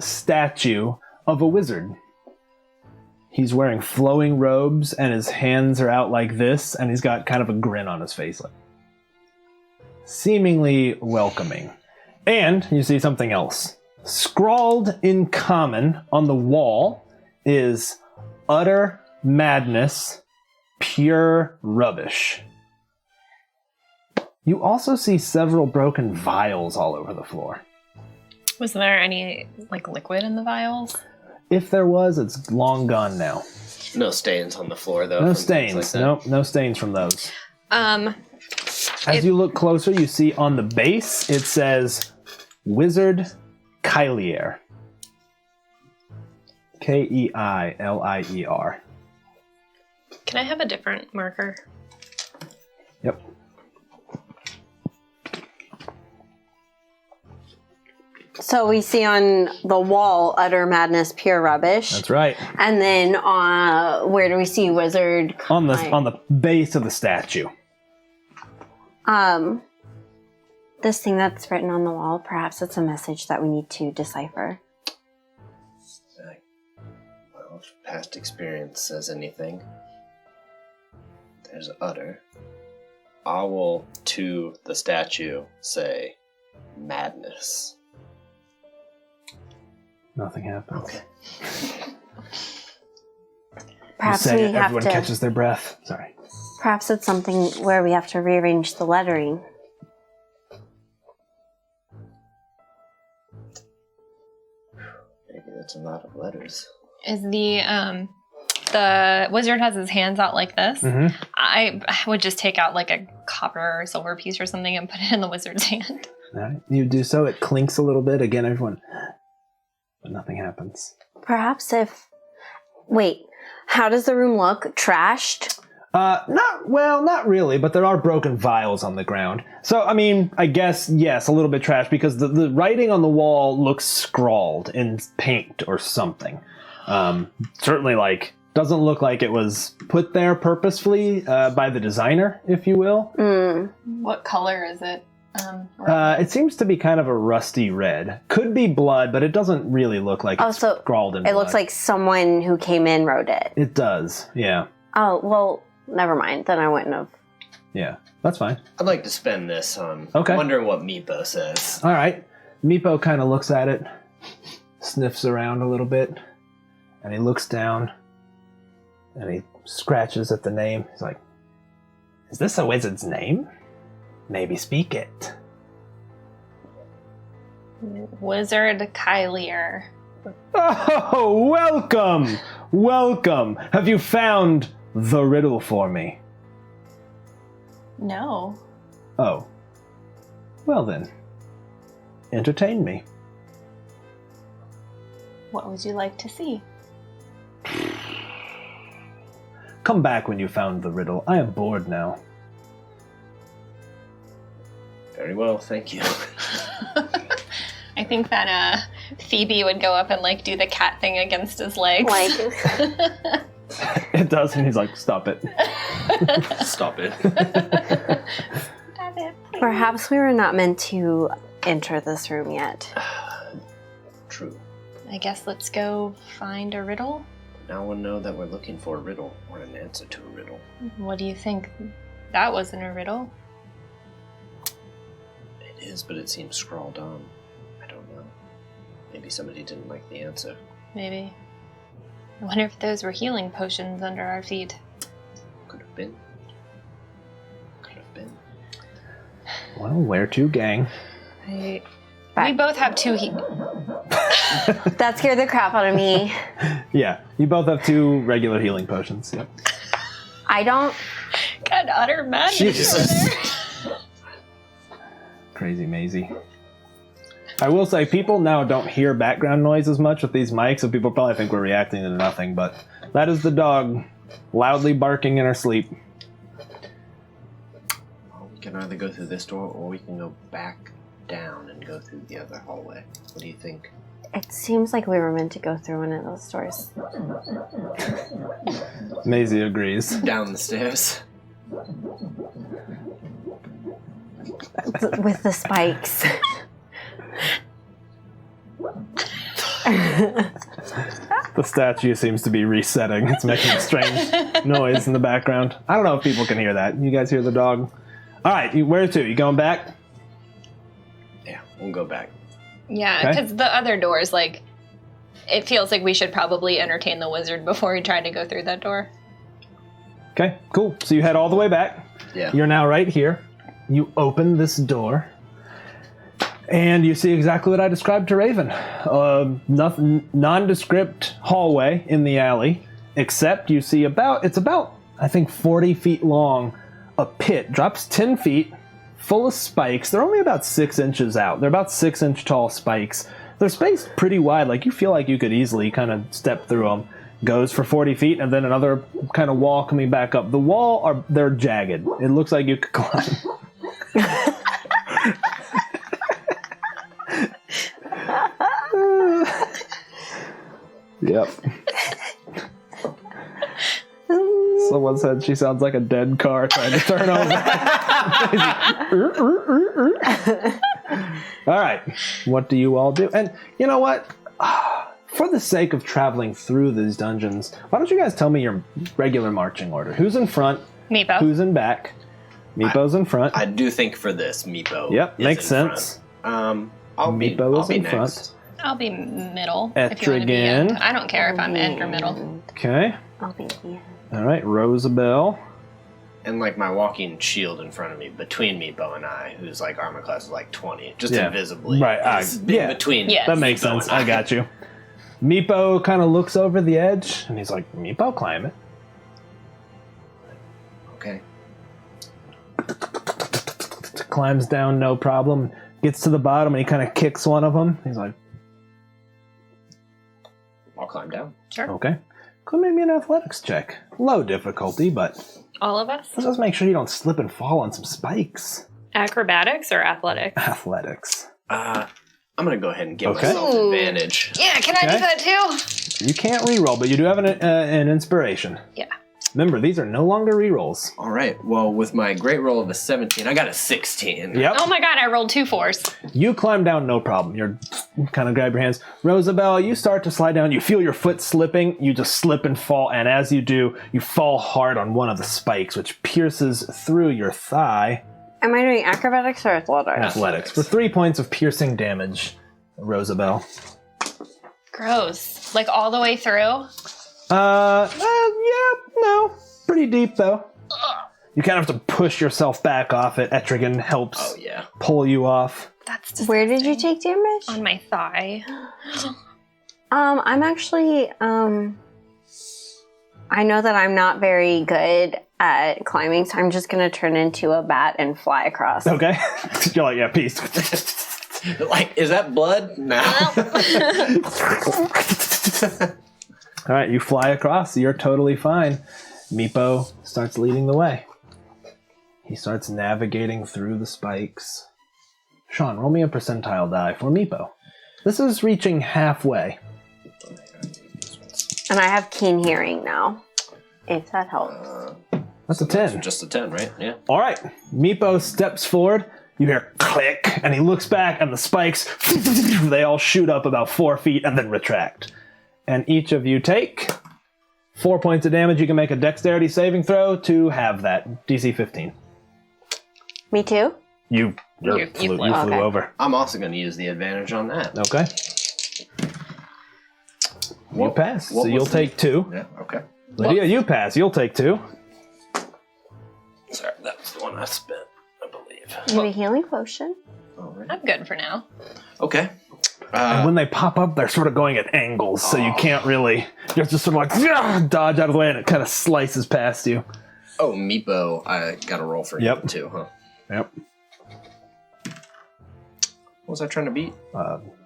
statue of a wizard. He's wearing flowing robes, and his hands are out like this, and he's got kind of a grin on his face, like seemingly welcoming. And you see something else. Scrawled in common on the wall is utter madness, pure rubbish. You also see several broken vials all over the floor. Was there any liquid in the vials? If there was, it's long gone now. No stains on the floor, though. No from stains. things like Nope, no stains from those. As you look closer, you see on the base, it says Wizard Keilier. Keilier. Can I have a different marker? Yep. so we see on the wall, utter madness, pure rubbish. That's right. And then where do we see wizard? On the base of the statue. This thing that's written on the wall, perhaps it's a message that we need to decipher. Well, if past experience says anything, there's utter. I will, to the statue, say madness. Nothing happens. Okay. Perhaps you say we it, have everyone to. catches their breath. Sorry. Perhaps it's something where we have to rearrange the lettering. Maybe that's a lot of letters. Is the wizard has his hands out like this? Mm-hmm. I would just take out a copper or silver piece or something and put it in the wizard's hand. All right. You do so. It clinks a little bit. Again, everyone. But nothing happens. Perhaps if... Wait, how does the room look? Trashed? Not really, but there are broken vials on the ground. So, I mean, I guess, yes, a little bit trash because the writing on the wall looks scrawled in paint or something. Certainly, doesn't look like it was put there purposefully by the designer, if you will. What color is it? It seems to be kind of a rusty red. Could be blood, but it doesn't really look like it's scrawled in blood. It looks like someone who came in wrote it. It does, yeah. Oh, well, never mind. Then I wouldn't have. Yeah, that's fine. I'd like to spend this on wondering what Meepo says. All right. Meepo kind of looks at it, sniffs around a little bit, and he looks down, and he scratches at the name. He's like, is this a wizard's name? Maybe speak it. Wizard Keilier. Oh, welcome! Welcome! Have you found the riddle for me? No. Oh. Well then, entertain me. What would you like to see? Come back when you found the riddle. I am bored now. Very well, thank you. I think that Phoebe would go up and do the cat thing against his legs. It does, and he's like, stop it. Stop it. Stop it, please. Perhaps we were not meant to enter this room yet. True. I guess let's go find a riddle. Now we'll know that we're looking for a riddle or an answer to a riddle. What do you think? That wasn't a riddle. It is, but it seems scrawled on. I don't know. Maybe somebody didn't like the answer. Maybe. I wonder if those were healing potions under our feet. Could have been. Could have been. Well, where to, gang? We both have two That scared the crap out of me. Yeah, you both have 2 regular healing potions. Yep. I don't. God, utter madness Jesus. over there. Crazy Maisie. I will say, people now don't hear background noise as much with these mics, so people probably think we're reacting to nothing, but that is the dog loudly barking in her sleep. Well, we can either go through this door or we can go back down and go through the other hallway. What do you think? It seems like we were meant to go through one of those doors. Maisie agrees. Down the stairs. With the spikes. The statue seems to be resetting. It's making a strange noise in the background. I don't know if people can hear that. You guys hear the dog? All right, where to? You going back? Yeah, we'll go back. Yeah, Okay. because the other doors, like, it feels like we should probably entertain the wizard before we try to go through that door. Okay, cool. So you head all the way back. Yeah. You're now right here. You open this door, and you see exactly what I described to Raven. Nondescript hallway in the alley, except you see it's about, I think, 40 feet long. A pit drops 10 feet, full of spikes. They're only about 6 inches out. They're about 6-inch tall spikes. They're spaced pretty wide. Like, you feel like you could easily kind of step through them. Goes for 40 feet, and then another kind of wall coming back up. The wall, they're jagged. It looks like you could climb. Yep. Someone said she sounds like a dead car trying to turn over. All right. What do you all do? And you know what? For the sake of traveling through these dungeons, why don't you guys tell me your regular marching order? Who's in front? Meepo. Who's in back? Meepo's in front. I do think for this, Meepo. Yep, is makes in sense. front. I'll be in next. front. I'll be middle. If you want to be Etrigan. end. I don't care if I'm end or middle. Okay. I'll be here. All right, Rosabelle. And like my walking shield in front of me, between Meepo and I, who's like armor class is like 20, just Yeah. invisibly. Right, It's yeah. between. Yes. That makes Meepo sense. and I got you. Meepo kind of looks over the edge, and he's like, Meepo, climb it. Okay. Climbs down, no problem. Gets to the bottom, and he kind of kicks one of them. He's like, I'll climb down. Sure. okay. Could maybe an athletics check. Low difficulty, but All of us? let's just make sure you don't slip and fall on some spikes. Acrobatics or athletics? Athletics. I'm gonna go ahead and give Okay. myself advantage. Yeah, can I Okay. do that too? You can't reroll, but you do have an inspiration. Yeah. Remember, these are no longer rerolls. All right. Well, with my great roll of a 17, I got a 16. Yep. Oh my god, I rolled 2 4s. You climb down, no problem. You're kind of grab your hands. Rosabelle, you start to slide down. You feel your foot slipping. You just slip and fall. And as you do, you fall hard on one of the spikes, which pierces through your thigh. Am I doing acrobatics or athletics? Athletics. For 3 points of piercing damage, Rosabelle. Gross. Like all the way through? Yeah, no. Pretty deep, though. You kind of have to push yourself back off it. Etrigan helps Oh, yeah. pull you off. That's disgusting. Where did you take damage? On my thigh. I'm actually, I know that I'm not very good at climbing, so I'm just gonna turn into a bat and fly across. Okay. You're like, yeah, peace. Like, is that blood? No. All right, you fly across. You're totally fine. Meepo starts leading the way. He starts navigating through the spikes. Sean, roll me a percentile die for Meepo. This is reaching halfway. And I have keen hearing now, if that helps. That's a 10. Just a 10, right? Yeah. All right, Meepo steps forward. You hear click, and he looks back, and the spikes, they all shoot up about 4 feet and then retract. And each of you take 4 points of damage. You can make a dexterity saving throw to have that. DC 15. Me too? You You flew flew. Okay. over. I'm also going to use the advantage on that. Okay. You pass, so what you'll was the- take 2. Yeah, okay. Lydia, you pass. You'll take 2. Sorry, that was the one I spent, I believe. You have a healing potion. All right. I'm good for now. Okay. And when they pop up, they're sort of going at angles, so you can't really... You're just sort of like, "Yeah," dodge out of the way, and it kind of slices past you. Oh, Meepo, I got to roll for him too, huh? Yep. What was I trying to beat?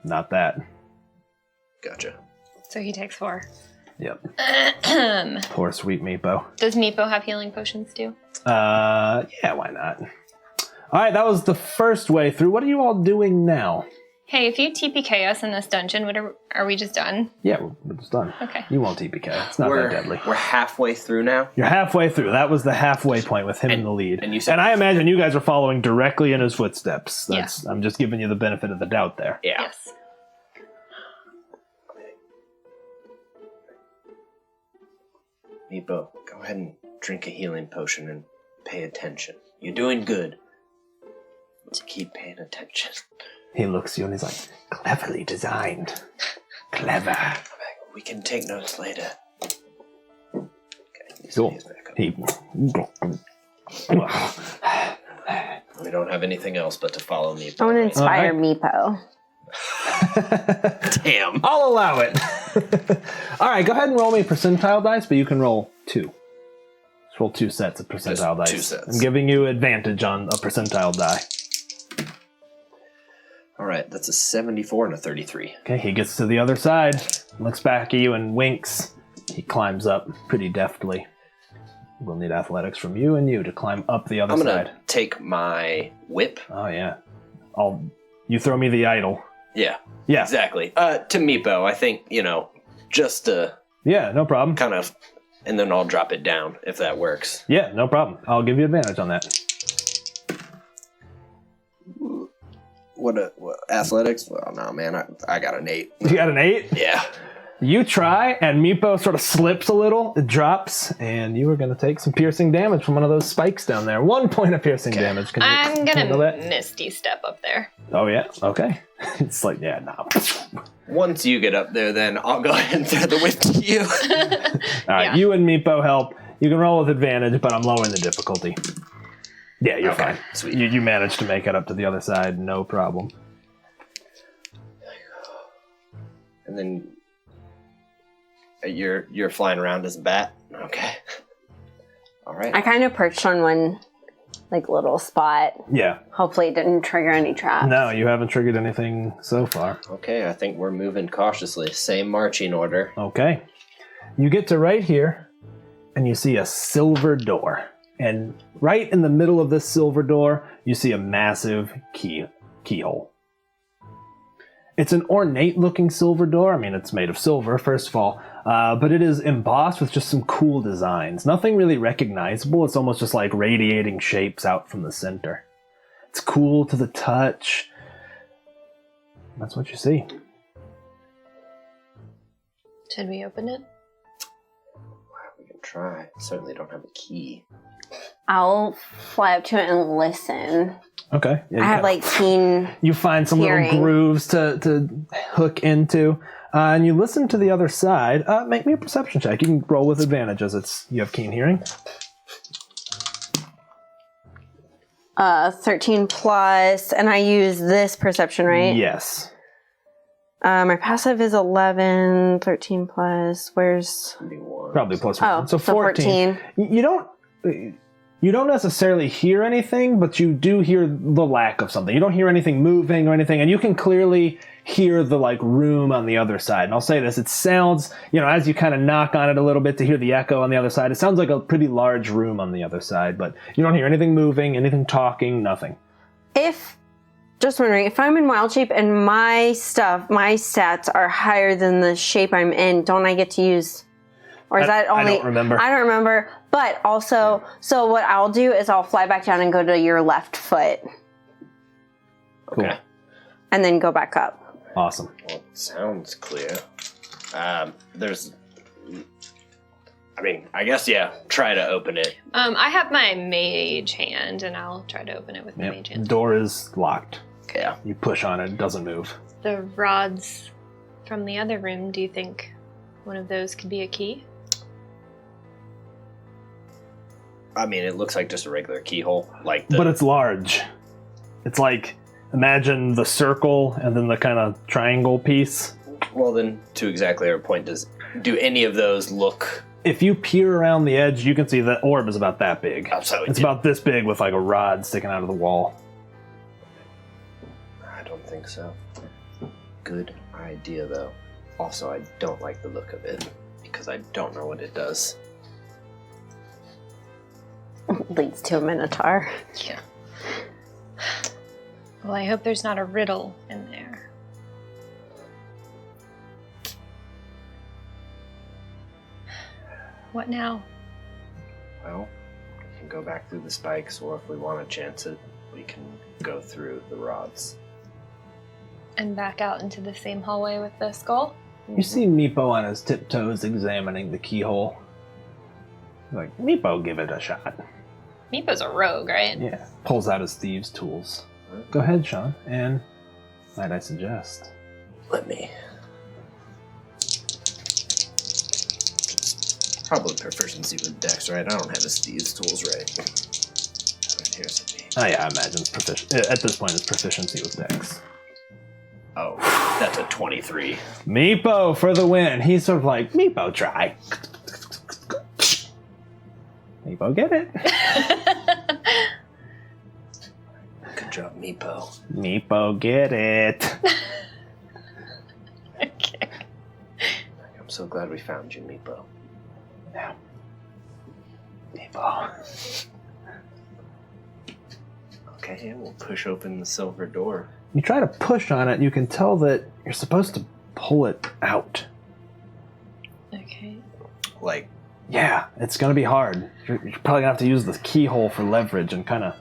Not that. Gotcha. So he takes 4. Yep. Poor sweet Meepo. Does Meepo have healing potions too? Yeah, why not? All right, that was the first way through. What are you all doing now? Hey, if you TPK us in this dungeon, are we just done? Yeah, we're just done. Okay. You won't TPK. It's not that deadly. We're halfway through now. You're halfway through. That was the halfway point with him in the lead. And you said I imagine you guys are following directly in his footsteps. Yeah. I'm just giving you the benefit of the doubt there. Yeah. Yes. Meepo, go ahead and drink a healing potion and pay attention. You're doing good. Let's keep paying attention. He looks at you and he's like, cleverly designed. Clever. We can take notes later. Okay, Cool. he's back up. We don't have anything else but to follow Meepo. I want to inspire Alright. Meepo. Damn. I'll allow it. All right, go ahead and roll me a percentile dice, but you can roll 2. Just roll 2 sets of percentile Just dice. 2 sets. I'm giving you advantage on a percentile die. All right, that's a 74 and a 33. Okay, he gets to the other side, looks back at you and winks. He climbs up pretty deftly. We'll need athletics from you and you to climb up the other I'm side. gonna take my whip. Oh yeah. You throw me the idol. Yeah, Yeah. exactly. To Meepo, I think, just to Yeah, no problem. kind of, and then I'll drop it down if that works. Yeah, no problem. I'll give you advantage on that. What athletics? Well, no, man, I got an 8. You got an 8? Yeah. You try, and Meepo sort of slips a little. It drops, and you are going to take some piercing damage from one of those spikes down there. 1 point of piercing damage. Can you I'm handle gonna that? Misty step up there. Oh, yeah? Okay. It's like, yeah, no. Once you get up there, then I'll go ahead and throw the whip to you. All right, Yeah. you and Meepo help. You can roll with advantage, but I'm lowering the difficulty. Yeah, you're Okay, fine. sweet. You managed to make it up to the other side, no problem. And then you're flying around as a bat. Okay. All right. I kind of perched on one, little spot. Yeah. Hopefully it didn't trigger any traps. No, you haven't triggered anything so far. Okay, I think we're moving cautiously. Same marching order. Okay. You get to right here, and you see a silver door. And right in the middle of this silver door, you see a massive keyhole. It's an ornate-looking silver door. I mean, it's made of silver, first of all, but it is embossed with just some cool designs. Nothing really recognizable. It's almost just like radiating shapes out from the center. It's cool to the touch. That's what you see. Should we open it? We can try. Certainly don't have a key. I'll fly up to it and listen. Okay. Yeah, I have keen. you find some hearing. little grooves to hook into, and you listen to the other side. Make me a perception check. You can roll with advantage as you have keen hearing. 13 plus, and I use this perception, right? Yes. My passive is 11, 13 plus. Where's... Probably plus Oh, one. so 14. You don't necessarily hear anything, but you do hear the lack of something. You don't hear anything moving or anything, and you can clearly hear the room on the other side. And I'll say this, it sounds, as you kind of knock on it a little bit to hear the echo on the other side, it sounds like a pretty large room on the other side, but you don't hear anything moving, anything talking, nothing. Just wondering, if I'm in wild shape and my stats are higher than the shape I'm in, don't I get to use... Or is that only... I don't remember. I don't remember. But also, so what I'll do is I'll fly back down and go to your left foot. Cool. Okay. And then go back up. Awesome. Well, it sounds clear. There's... I mean, I guess, yeah, try to open it. I have my mage hand, and I'll try to open it with my Yep. mage The hand. door is locked. Yeah. You push on it, it doesn't move. The rods from the other room, do you think one of those could be a key? I mean, it looks like just a regular keyhole. But it's large. It's imagine the circle and then the kind of triangle piece. Well, then, to exactly our point, do any of those look if you peer around the edge, you can see the orb is about that big. Oh, so it's about this big with like a rod sticking out of the wall. I don't think so. Good idea, though. Also, I don't like the look of it because I don't know what it does. Leads to a Minotaur. Yeah. Well, I hope there's not a riddle in there. What now? Well, we can go back through the spikes, or if we want to chance it, we can go through the rods. And back out into the same hallway with the skull? You see Meepo on his tiptoes examining the keyhole. Like, Meepo, give it a shot. Meepo's a rogue, right? Yeah. Pulls out his thieves' tools. Go ahead, Sean, and might I suggest? Let me. Probably proficiency with Dex, right? I don't have his thieves' tools right. Right, here's me. Oh yeah, I imagine at this point it's proficiency with Dex. Oh, that's a 23. Meepo for the win. He's sort of like, Meepo, try. Meepo, get it. Good job, Meepo. Meepo, get it. Okay. I'm so glad we found you, Meepo. Yeah. Meepo. Okay, we'll push open the silver door. You try to push on it, you can tell that you're supposed to pull it out. Okay. Like, Yeah, it's going to be hard. You're probably going to have to use the keyhole for leverage and kind of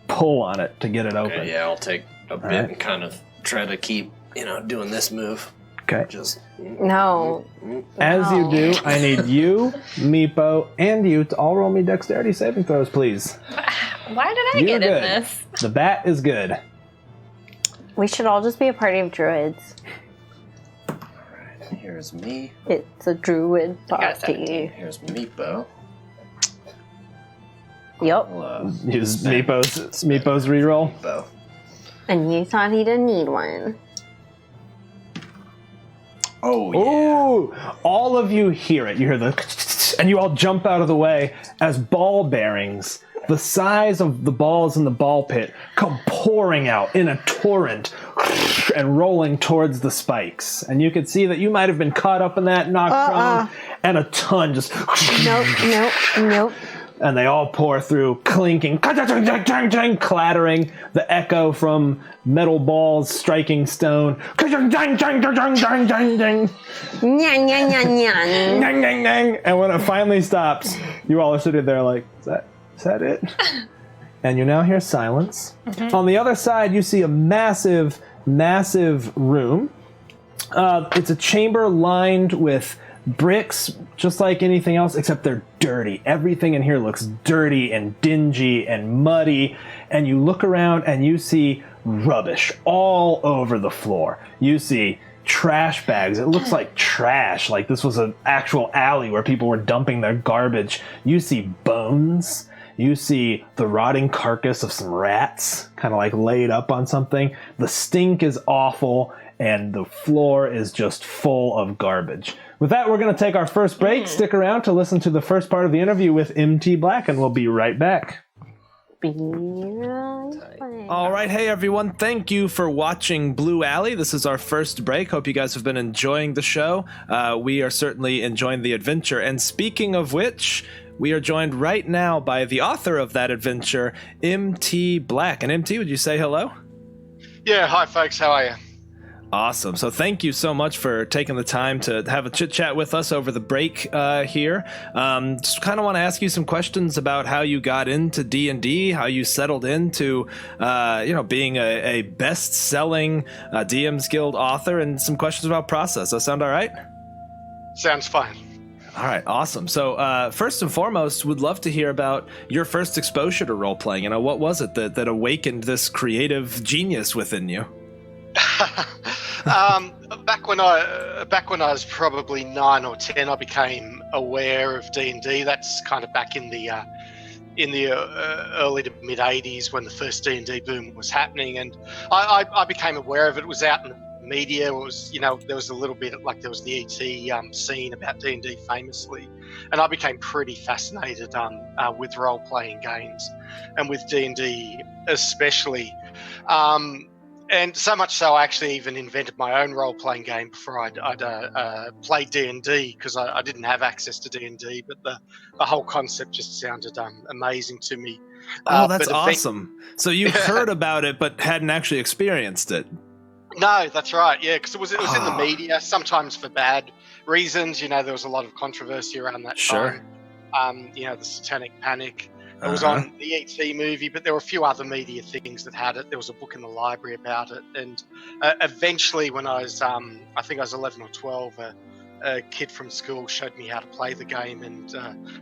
pull on it to get it open. okay, yeah, I'll take a bit right. and kind of try to keep, doing this move. Okay. Just. No. As you No. do, I need you, Meepo, and you to all roll me dexterity saving throws, please. Why did I You're get in good. this? The bat is good. We should all just be a party of druids. Alright, here's me. It's a druid I got a party. Here's Meepo. Yup. I'll, Use spend Meepo's reroll. Meepo. And you thought he didn't need one. Oh, yeah. Ooh! All of you hear it. You hear the... And you all jump out of the way as ball bearings, the size of the balls in the ball pit, come pouring out in a torrent and rolling towards the spikes. And you can see that you might have been caught up in that, knocked prone, and a ton just... Nope. And they all pour through, clinking, clattering, the echo from metal balls striking stone. Nyan, nyan, nyan, nyan. And when it finally stops, you all are sitting there like, is that it? And you now hear silence. On the other side, you see a massive room. It's a chamber lined with bricks, just like anything else, except they're dirty. Everything in here looks dirty and dingy and muddy. And you look around and you see rubbish all over the floor. You see trash bags. It looks like trash, like this was an actual alley where people were dumping their garbage. You see bones. You see the rotting carcass of some rats, kind of like laid up on something. The stink is awful, and the floor is just full of garbage. With that, we're going to take our first break. Stick around to listen to the first part of the interview with MT Black, and we'll be right back. Be right back. All right, hey everyone, thank you for watching Blue Alley. This is our first break. Hope you guys have been enjoying the show. We are certainly enjoying the adventure. And speaking of which, we are joined right now by the author of that adventure, MT Black. And MT, would you say hello? Yeah, hi folks, how are you? Awesome. So thank you so much for taking the time to have a chit chat with us over the break here. Just kind of want to ask you some questions about how you got into D&D, how you settled into, being a best-selling DM's Guild author, and some questions about process. Does that sound all right? Sounds fine. All right, awesome. So first and foremost, would love to hear about your first exposure to role-playing. What was it that awakened this creative genius within you? Back when I was probably 9 or 10, I became aware of D&D. That's kind of back in the early to mid 80s when the first D&D boom was happening, and I became aware of it. It was out in media was, there was a little bit like there was the ET scene about D&D famously, and I became pretty fascinated with role-playing games and with D&D especially. And so much so, I actually even invented my own role-playing game before I'd played D&D, because I didn't have access to D&D, but the whole concept just sounded amazing to me. Oh, that's but awesome. So you heard about it, but hadn't actually experienced it. No, that's right. Yeah, because it was in the media, sometimes for bad reasons. There was a lot of controversy around that Sure. time. The Satanic Panic. It was on the ET movie, but there were a few other media things that had it. There was a book in the library about it, and eventually, when I was, I think I was 11 or 12, a kid from school showed me how to play the game, and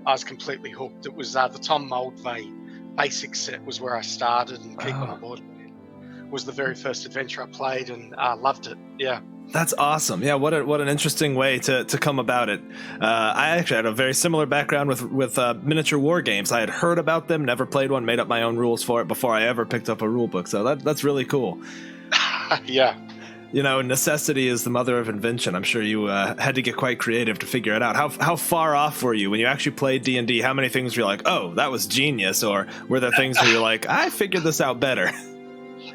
I was completely hooked. It was the Tom Moldvay basic set was where I started, and Keep on the Board was the very first adventure I played, and loved it. Yeah. That's awesome. Yeah, what an interesting way to come about it. I actually had a very similar background with miniature war games. I had heard about them, never played one, made up my own rules for it before I ever picked up a rule book. So that's really cool. Yeah. Necessity is the mother of invention. I'm sure you had to get quite creative to figure it out. How far off were you when you actually played D&D? How many things were you like, oh, that was genius? Or were there things where you're like, I figured this out better?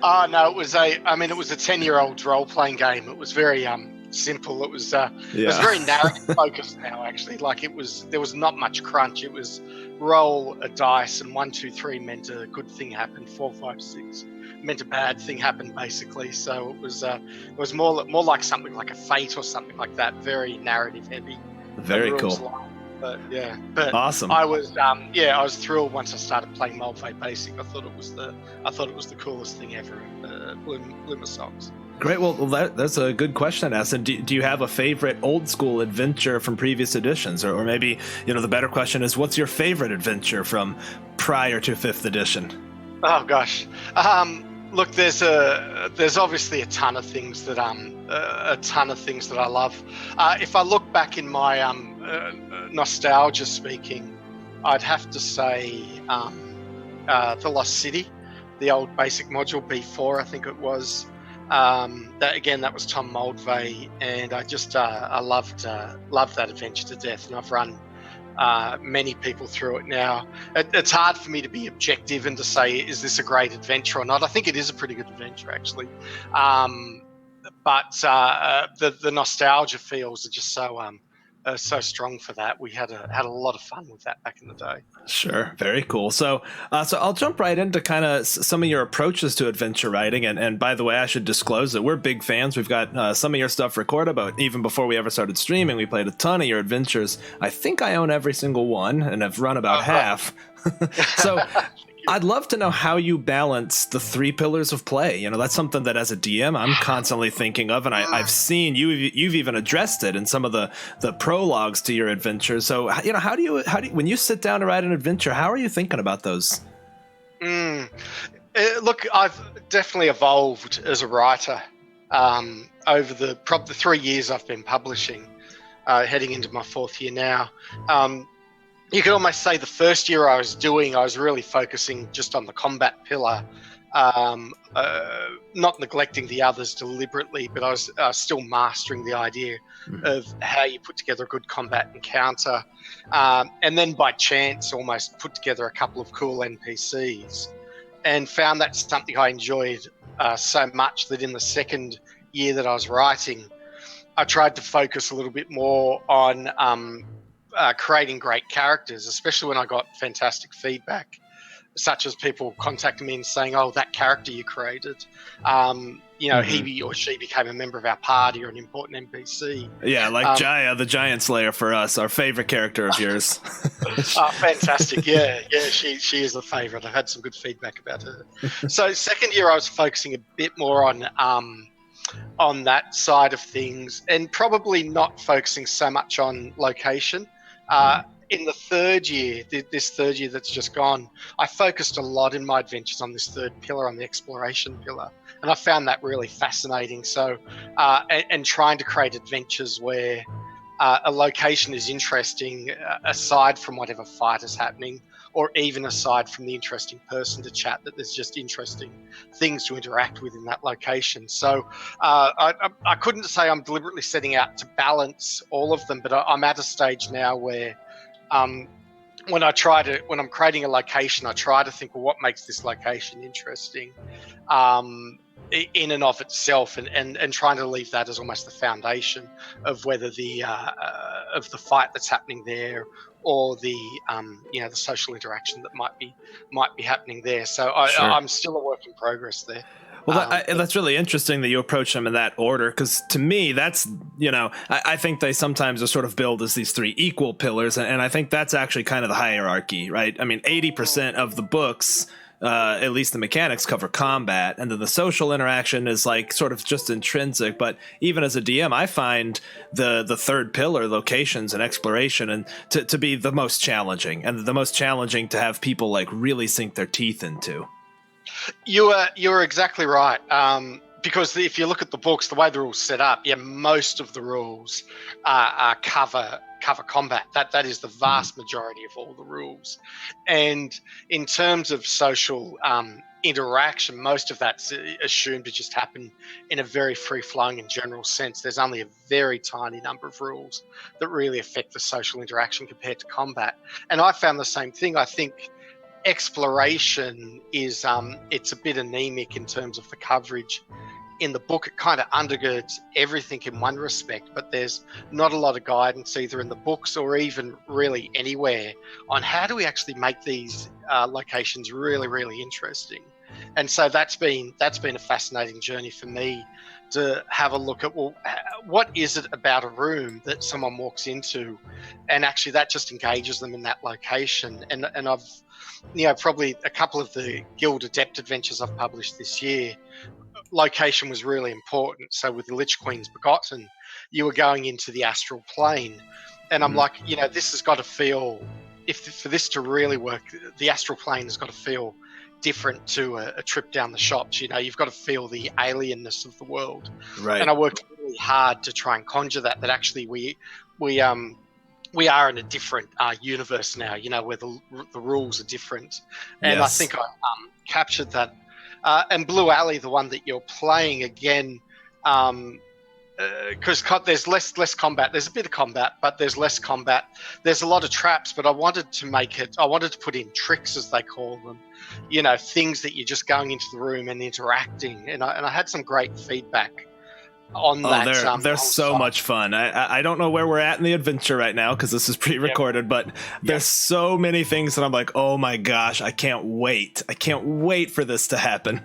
Oh, no, it was a 10-year-old's role-playing game. It was very simple. It was very narrative focused now, actually. Like there was not much crunch. It was roll a dice, and 1, 2, 3 meant a good thing happened. 4, 5, 6 meant a bad thing happened, basically. So it was more like something like a Fate or something like that. Very narrative heavy. Very cool. But awesome. I was I was thrilled once I started playing Moldvay Basic. I thought it was the coolest thing ever. Blew my socks. Great. Well, that's a good question to ask. And do you have a favorite old school adventure from previous editions, or maybe the better question is, what's your favorite adventure from prior to 5th edition? Oh gosh. Look, there's obviously a ton of things that I love. If I look back in my nostalgia speaking, I'd have to say the Lost City, the old basic module B4, I think it was. That was Tom Moldvay, and I just I loved that adventure to death, and I've run many people through it now. It's hard for me to be objective and to say, is this a great adventure or not? I think it is a pretty good adventure, actually. But the nostalgia feels are just so strong for that. We had a lot of fun with that back in the day. Sure, very cool. So I'll jump right into kind of some of your approaches to adventure writing. And by the way, I should disclose that we're big fans. We've got some of your stuff recorded, but even before we ever started streaming, we played a ton of your adventures. I think I own every single one, and have run about half. So I'd love to know how you balance the 3 pillars of play. That's something that as a DM I'm constantly thinking of, and I've seen you've even addressed it in some of the prologues to your adventures. So how do you when you sit down to write an adventure, how are you thinking about those? Look, I've definitely evolved as a writer over the 3 years I've been publishing, heading into my 4th year now. You could almost say the first year I was really focusing just on the combat pillar, not neglecting the others deliberately, but I was still mastering the idea of how you put together a good combat encounter. And then by chance, almost put together a couple of cool NPCs, and found that something I enjoyed so much that in the second year that I was writing, I tried to focus a little bit more on creating great characters, especially when I got fantastic feedback, such as people contacting me and saying, oh, that character you created, he or she became a member of our party or an important NPC. Yeah, like Jaya, the Giant Slayer for us, our favorite character of yours. Oh, fantastic. Yeah, she is a favorite. I've had some good feedback about her. So second year I was focusing a bit more on that side of things, and probably not focusing so much on location. In the third year, this third year that's just gone, I focused a lot in my adventures on this third pillar, on the exploration pillar, and I found that really fascinating. So, and trying to create adventures where a location is interesting aside from whatever fight is happening, or even aside from the interesting person to chat, that there's just interesting things to interact with in that location. So I couldn't say I'm deliberately setting out to balance all of them, but I'm at a stage now where when I'm creating a location, I try to think, well, what makes this location interesting in and of itself, and trying to leave that as almost the foundation of whether the fight that's happening there, or the the social interaction that might be happening there. So I'm still a work in progress there. Well, that's really interesting that you approach them in that order, because to me, that's, I think they sometimes are sort of billed as these three equal pillars, and I think that's actually kind of the hierarchy, right? I mean, 80% of the books, at least the mechanics, cover combat, and then the social interaction is like sort of just intrinsic. But even as a DM, I find the third pillar, locations and exploration, and to be the most challenging, and the most challenging to have people like really sink their teeth into. You're exactly right. Because if you look at the books, the way they're all set up, most of the rules cover combat. That is the vast majority of all the rules. And in terms of social interaction, most of that's assumed to just happen in a very free-flowing and general sense. There's only a very tiny number of rules that really affect the social interaction compared to combat. And I found the same thing. I think exploration is it's a bit anemic in terms of the coverage in the book. It kind of undergirds everything in one respect, but there's not a lot of guidance either in the books or even really anywhere on how do we actually make these locations really, really interesting. And so that's been a fascinating journey for me to have a look at, well, what is it about a room that someone walks into, and actually that just engages them in that location. And I've probably a couple of the Guild Adept adventures I've published this year, location was really important. So with the Lich Queen's Begotten, you were going into the astral plane, and I'm like, this has got to feel, for this to really work, the astral plane has got to feel different to a trip down the shops. You've got to feel the alienness of the world, right? And I worked really hard to try and conjure that actually we are in a different universe now, where the rules are different. And yes. I think I captured that. And Blue Alley, the one that you're playing again, because there's less combat. There's a bit of combat, but there's less combat. There's a lot of traps, but I wanted to put in tricks, as they call them, things that you're just going into the room and interacting. And I had some great feedback on that. They're so much fun. I don't know where we're at in the adventure right now, because this is pre-recorded, but there's so many things that I'm like, oh my gosh, I can't wait for this to happen.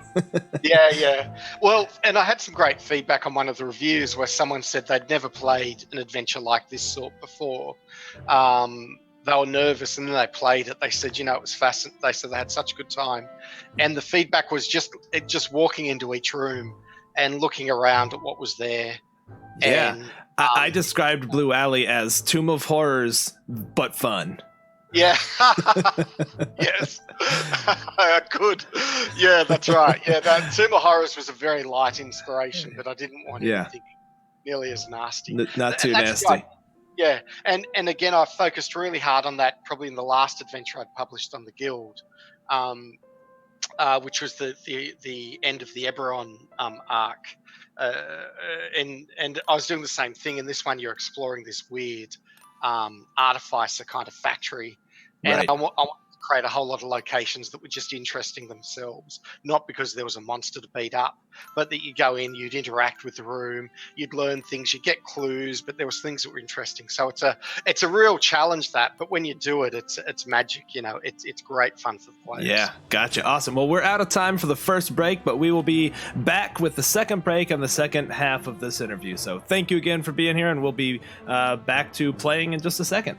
yeah Well, and I had some great feedback on one of the reviews where someone said they'd never played an adventure like this sort before. They were nervous, and then they played it. They said, it was fascinating. They said they had such a good time, and the feedback was just walking into each room and looking around at what was there. Yeah. And, I described Blue Alley as Tomb of Horrors, but fun. Yeah. Yes. I could. Yeah, that's right. Yeah, that Tomb of Horrors was a very light inspiration, but I didn't want anything nearly as nasty. Not too nasty. Right. Yeah. And again, I focused really hard on that probably in the last adventure I'd published on the Guild. Which was the end of the Eberron arc, and I was doing the same thing. In this one, you're exploring this weird artificer kind of factory, and right. I wanted to create a whole lot of locations that were just interesting themselves, not because there was a monster to beat up, but that you go in, you'd interact with the room, you'd learn things, you'd get clues, but there was things that were interesting. So it's a real challenge, that, but when you do it, it's magic. It's great fun for the players. Yeah, gotcha. Awesome. Well, we're out of time for the first break, but we will be back with the second break and the second half of this interview. So thank you again for being here, and we'll be back to playing in just a second.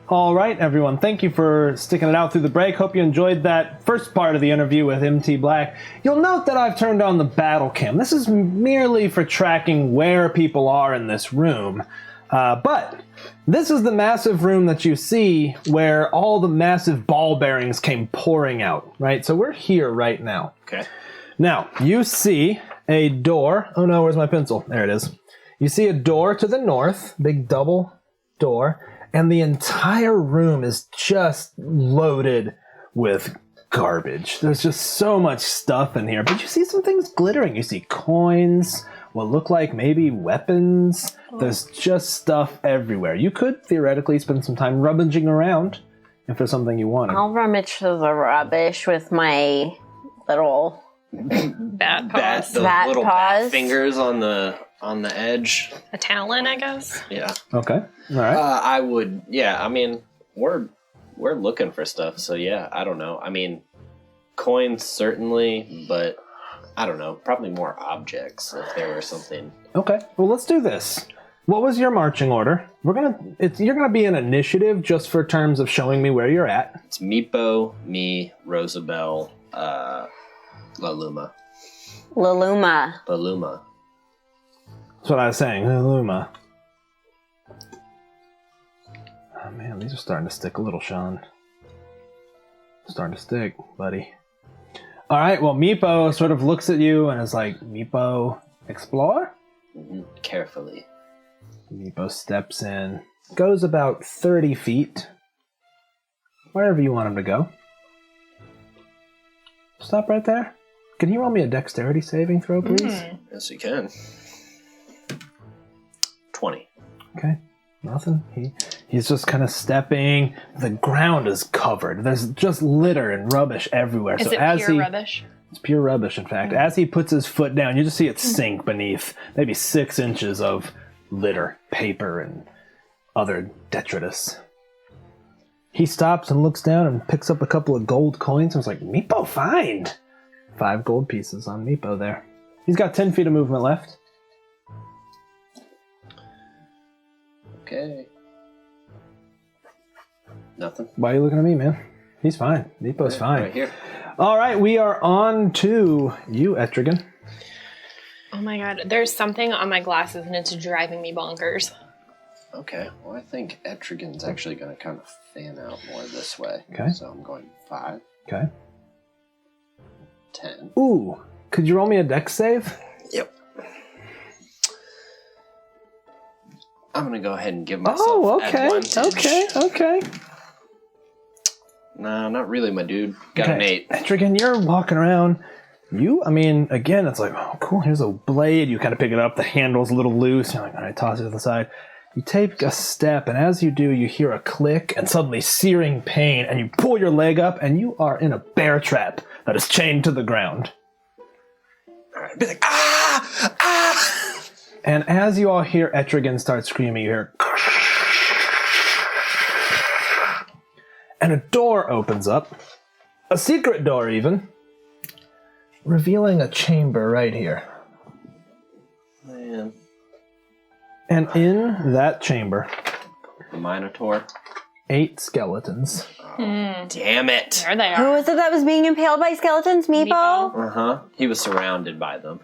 All right, everyone. Thank you for sticking it out through the break. Hope you enjoyed that first part of the interview with MT Black. You'll note that I've turned on the battle cam. This is merely for tracking where people are in this room. But this is the massive room that you see where all the massive ball bearings came pouring out, right? So we're here right now. Okay. Now, you see a door. Oh no, where's my pencil? There it is. You see a door to the north, big double door, and the entire room is just loaded with garbage. There's just so much stuff in here. But you see some things glittering. You see coins, what look like maybe weapons. There's just stuff everywhere. You could theoretically spend some time rummaging around if there's something you wanted. I'll rummage through the rubbish with my little Bat paws. The Bat little paws. bat fingers on the edge. A talon, I guess. Yeah. Okay. All right. I would. Yeah. I mean, we're looking for stuff. So yeah. I don't know. I mean, coins certainly, but I don't know. Probably more objects if there were something. Okay. Well, let's do this. What was your marching order? You're gonna be an initiative just for terms of showing me where you're at. It's Meepo, me, Rosabelle, Laluma. Laluma. That's what I was saying. Luma. Oh man, these are starting to stick a little, Sean. Starting to stick, buddy. All right. Well, Meepo sort of looks at you and is like, "Meepo, explore." Carefully. Meepo steps in, goes about 30 feet, wherever you want him to go. Stop right there. Can you roll me a dexterity saving throw, please? Yes, you can. 20. Okay. Nothing. He's just kind of stepping. The ground is covered. There's just litter and rubbish everywhere. Is it pure rubbish? It's pure rubbish, in fact. As he puts his foot down, you just see it sink beneath maybe 6 inches of litter, paper, and other detritus. He stops and looks down and picks up a couple of gold coins and was like, "Meepo, find!" 5 gold pieces on Meepo there. He's got 10 feet of movement left. Okay. Nothing. Why are you looking at me, man? He's fine. Meepo's fine. Right here. All right, we are on to you, Etrigan. Oh my god, there's something on my glasses and it's driving me bonkers. Okay. Well, I think Etrigan's actually going to kind of fan out more this way. Okay. So I'm going 5, Okay. 10. Ooh, could you roll me a dex save? Yep. I'm going to go ahead and give myself Oh, okay, advantage. okay. Nah, not really, my dude. Got an 8. Etrigan, you're walking around. Again, it's like, oh, cool, here's a blade. You kind of pick it up. The handle's a little loose. You're like, all right, toss it to the side. You take a step, and as you do, you hear a click and suddenly searing pain, and you pull your leg up, and you are in a bear trap that is chained to the ground. All right, be like, ah! Ah! And as you all hear Etrigan start screaming, you hear... And a door opens up. A secret door, even. Revealing a chamber right here. Man. And in that chamber, The Minotaur. 8 skeletons. Damn it. There they Who are. was it that was being impaled by skeletons? Meepo? Uh-huh. He was surrounded by them.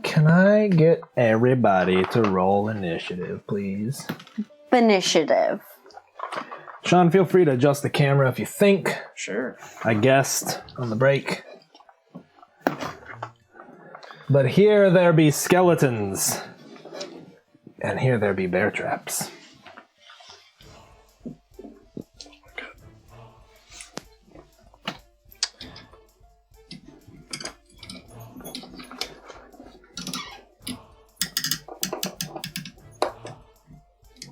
Can I get everybody to roll initiative, please? Initiative. Sean, feel free to adjust the camera if you think Sure. I guessed on the break. But here there be skeletons. And here there be bear traps.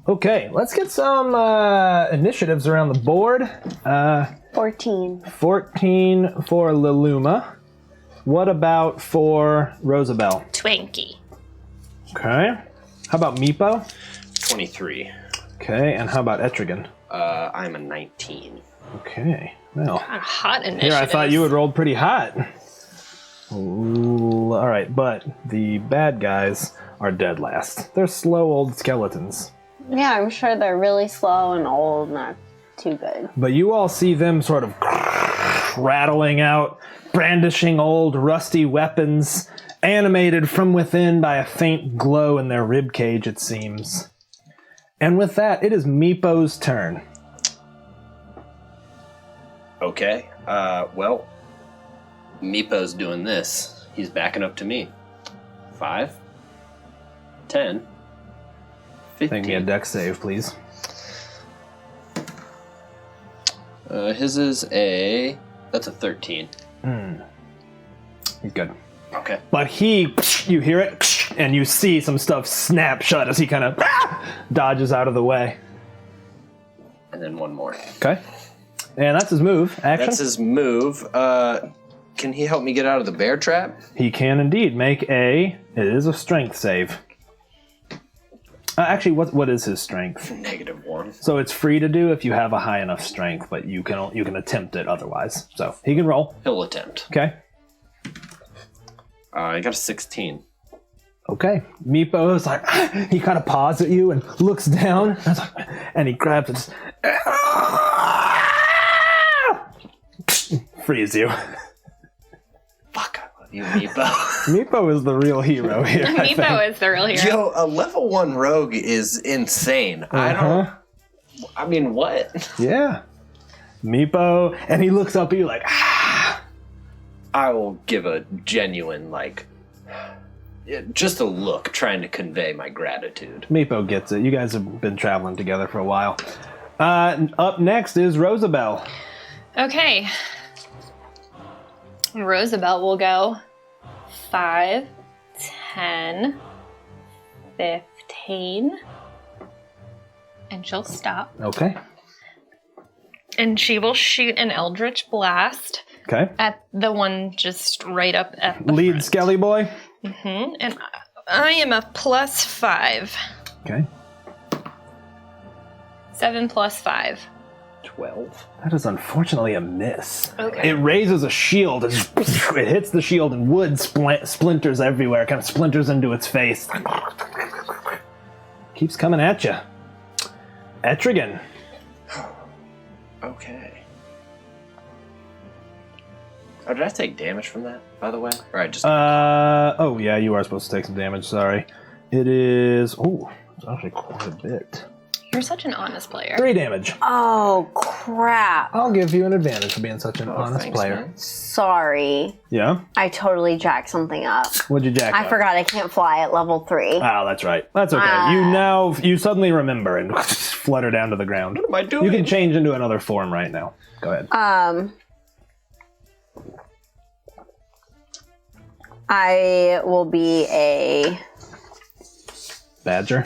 Okay, let's get some initiatives around the board. 14. 14 for Laluma. What about for Rosabelle? Twinkie. Okay. How about Meepo? 23. Okay, and how about Etrigan? I'm a 19. Okay, well, Kind of hot initiative. here I thought you had rolled pretty hot. Ooh, all right, but the bad guys are dead last. They're slow old skeletons. Yeah, I'm sure they're really slow and old, not too good. But you all see them sort of rattling out, brandishing old rusty weapons, animated from within by a faint glow in their ribcage, it seems. And with that, it is Meepo's turn. Okay. Well, Meepo's doing this. He's backing up to me. 5, 10, 15. Make me a dex save, please. His is that's a 13. He's good. Okay. But you hear it, and you see some stuff snap shut as he kind of dodges out of the way. And then one more. Okay. And that's his move. Action. That's his move. Can he help me get out of the bear trap? He can indeed make it is a strength save. Actually, what is his strength? -1. So it's free to do if you have a high enough strength, but you can attempt it otherwise. So he can roll. He'll attempt. Okay. I got a 16. Okay. Meepo is like, he kind of paws at you and looks down, and he grabs it. Frees you. Fuck, I love you, Meepo. Meepo is the real hero here. Meepo is the real hero. Yo, a level 1 rogue is insane. I mean, what? Yeah. Meepo, and he looks up at you like, I will give a genuine, just a look, trying to convey my gratitude. Meepo gets it. You guys have been traveling together for a while. Up next is Rosabelle. Okay. Rosabelle will go 5, 10, 15, and she'll stop. Okay. And she will shoot an Eldritch Blast Okay. at the one just right up at the Lead front. Skelly boy. And I am a +5. Okay. 7 + 5. 12. That is unfortunately a miss. Okay. It raises a shield. It hits the shield and wood splinters everywhere. Kind of splinters into its face. Keeps coming at you. Etrigan. Okay. Oh, did I take damage from that, by the way? Or I just... Oh, yeah, you are supposed to take some damage. Sorry. It is... Oh, it's actually quite a bit. You're such an honest player. 3 damage. Oh, crap. I'll give you an advantage for being such an honest thanks, player. man. Sorry. Yeah? I totally jacked something up. What'd you jack I up? forgot I can't fly at level 3. Oh, that's right. That's okay. You suddenly remember and flutter down to the ground. What am I doing? You can change into another form right now. Go ahead. I will be a... Badger.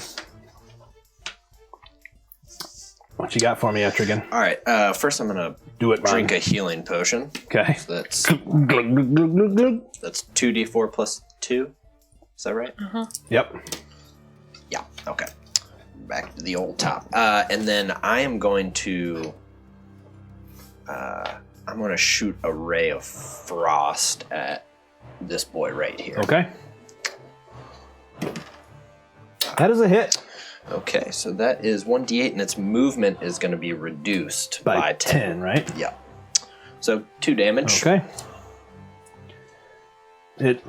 What you got for me, Etrigan? All right, first I'm going to Do it, Ron. drink a healing potion. Okay. So that's Glug, glug, glug, glug, glug. 2d4 plus 2. Is that right? Yep. Yeah, okay. Back to the old top. And then I am going to... I'm going to shoot a ray of frost at this boy right here. Okay. That is a hit. Okay, so that is 1d8, and its movement is going to be reduced by 10. right? Yeah. So 2 damage. Okay. It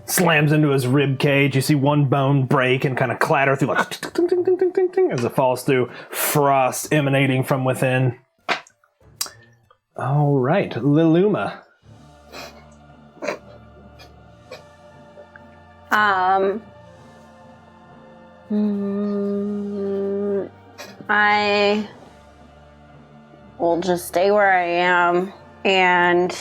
slams into his rib cage. You see one bone break and kind of clatter through like ting, ting, ting, ting, ting, ting, as it falls through. Frost emanating from within. All right, Liluma. I will just stay where I am and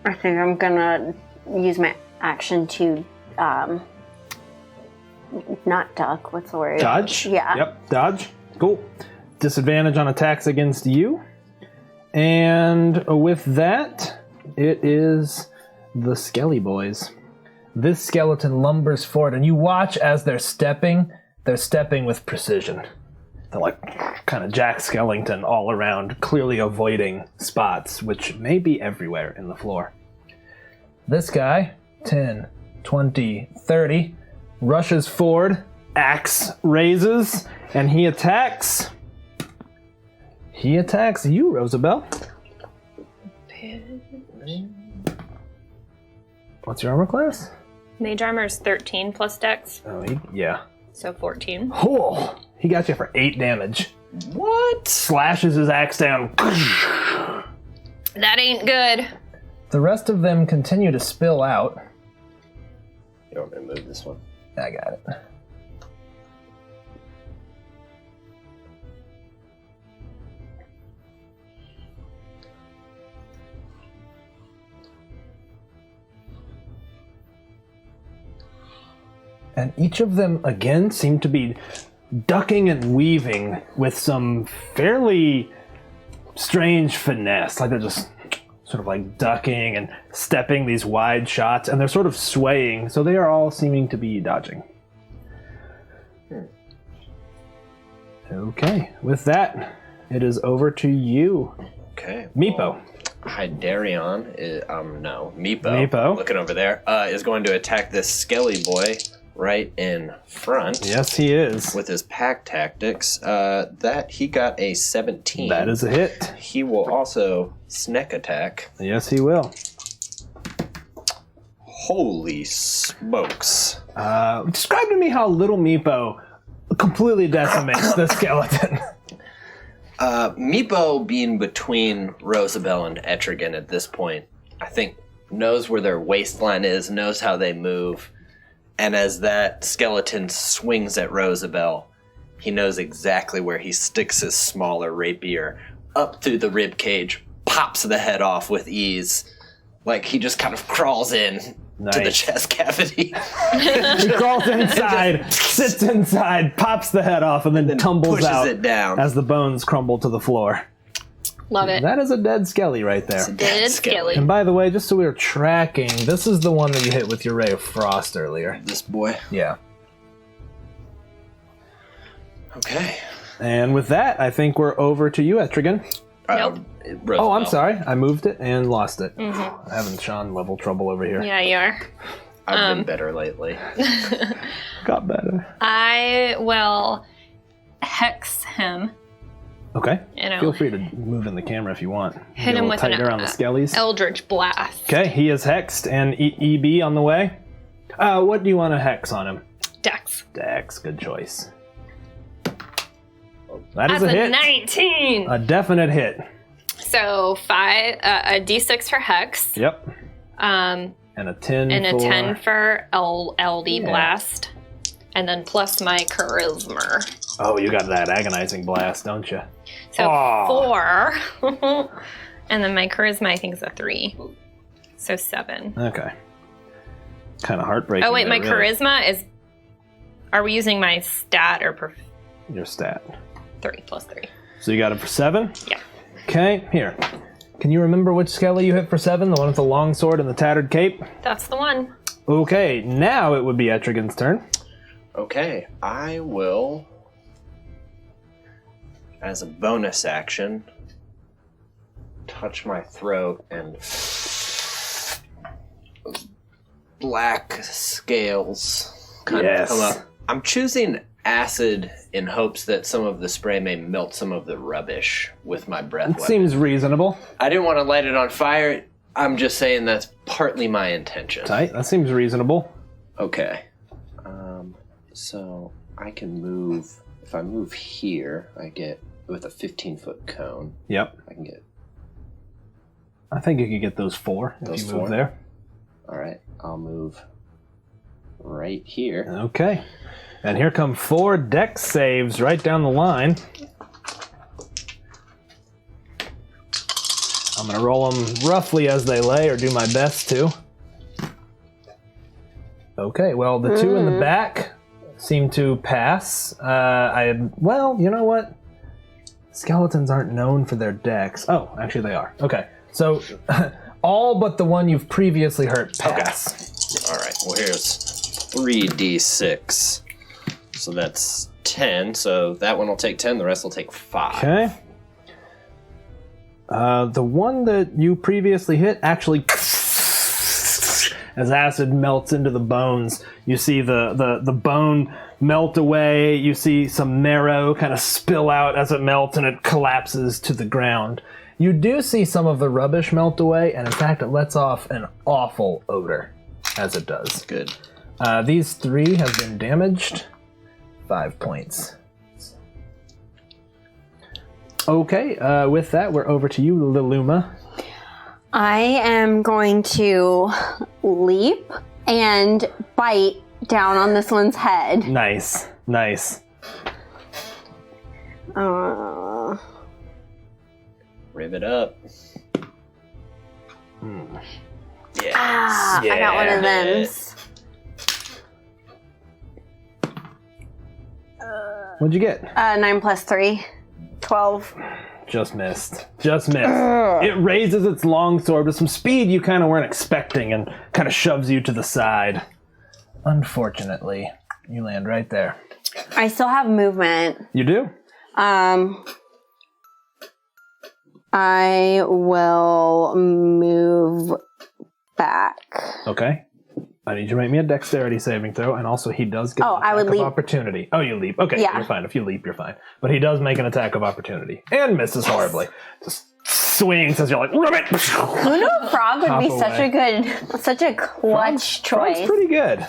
I think I'm gonna use my action to not duck. What's the word? Dodge? Yeah. Yep, dodge. Cool. Disadvantage on attacks against you. And with that, it is the Skelly Boys. This skeleton lumbers forward, and you watch as they're stepping with precision. They're like kind of Jack Skellington all around, clearly avoiding spots, which may be everywhere in the floor. This guy, 10, 20, 30, rushes forward, axe raises, and he attacks. He attacks you, Rosabelle. What's your armor class? Mage armor is 13 plus dex, Oh, yeah. so 14. Oh, he got you for 8 damage. What? Slashes his axe down. That ain't good. The rest of them continue to spill out. You want me to move this one? I got it. And each of them, again, seem to be ducking and weaving with some fairly strange finesse. Like they're just sort of like ducking and stepping these wide shots, and they're sort of swaying, so they are all seeming to be dodging. Okay, with that, it is over to you. Okay. Meepo. Hydarion is, Meepo. Meepo. Looking over there, is going to attack this Skelly boy right in front. Yes, he is. With his pack tactics. That he got a 17. That is a hit. He will also sneak attack. Yes, he will. Holy smokes. Describe to me how little Meepo completely decimates the skeleton. Meepo being between Rosabelle and Etrigan at this point, I think knows where their waistline is, knows how they move. And as that skeleton swings at Rosabelle, he knows exactly where he sticks his smaller rapier up through the rib cage, pops the head off with ease. Like he just kind of crawls in to the chest cavity. He crawls inside, sits inside, pops the head off, and then tumbles pushes out it down. as the bones crumble to the floor. Love it. That is a dead skelly right there. Dead Skelly. And by the way, just so we were tracking, this is the one that you hit with your Ray of Frost earlier. This boy. Yeah. Okay. And with that, I think we're over to you, Etrigan. Nope. Oh, I'm sorry. I moved it and lost it. I'm having Sean level trouble over here. Yeah, you are. I've been better lately. Got better. I will hex him. Okay. You know, Feel free to move in the camera if you want. hit Get a him little with tighter an on the skellies. Eldritch Blast. Okay, he is hexed, and EB on the way. What do you want to hex on him? Dex. Dex, good choice. That That's is a hit. 19. A definite hit. So a D6 for hex. Yep. And And a 10 a for... 10 for LD Yeah. Blast. And then plus my charisma. Oh, you got that agonizing blast, don't you? So Aw. 4. And then my charisma, I think, is a 3. So 7. Okay. Kind of heartbreaking. Oh, wait, my there, really. charisma is... Are we using my stat or... Your stat. 3 plus 3. So you got it for 7? Yeah. Okay, here. Can you remember which skelly you hit for 7? The one with the long sword and the tattered cape? That's the one. Okay, now it would be Etrigan's turn. Okay, I will, as a bonus action, touch my throat and black scales kind of come up. I'm choosing acid in hopes that some of the spray may melt some of the rubbish with my breath It weapon. seems reasonable. I didn't want to light it on fire. I'm just saying that's partly my intention. Tight, that seems reasonable. Okay. So I can move. If I move here, I get with a 15-foot cone. Yep. I can get. I think you could get those 4 Those if you 4? move there. All right. I'll move right here. Okay. And here come 4 dex saves right down the line. I'm going to roll them roughly as they lay, or do my best to. Okay, well, the 2 in the back seem to pass. Well, you know what? Skeletons aren't known for their dex. Oh, actually they are. Okay, so all but the one you've previously hurt pass. All right. Well, here's 3d6. So that's 10. So that one will take 10. The rest will take 5. Okay. The one that you previously hit actually, as acid melts into the bones, you see the bone melt away. You see some marrow kind of spill out as it melts, and it collapses to the ground. You do see some of the rubbish melt away, and in fact, it lets off an awful odor as it does. Good. These 3 have been damaged. 5 points. Okay, with that, we're over to you, Liluma. I am going to leap and bite down on this one's head. Nice. Rivet up. Yes. I got one of them. What'd you get? 9 plus 3. 12. Just missed. It raises its long sword with some speed you kind of weren't expecting and kind of shoves you to the side. Unfortunately, you land right there. I still have movement. You do? I will move back. Okay. I need you to make me a dexterity saving throw, and also he does get an I would attack leap. of opportunity. Oh, you leap. Okay, Yeah. You're fine. If you leap, you're fine. But he does make an attack of opportunity. And misses horribly. Just swings as you're like, ribbit! Who knew a frog would be Hop such a clutch choice? That's pretty good.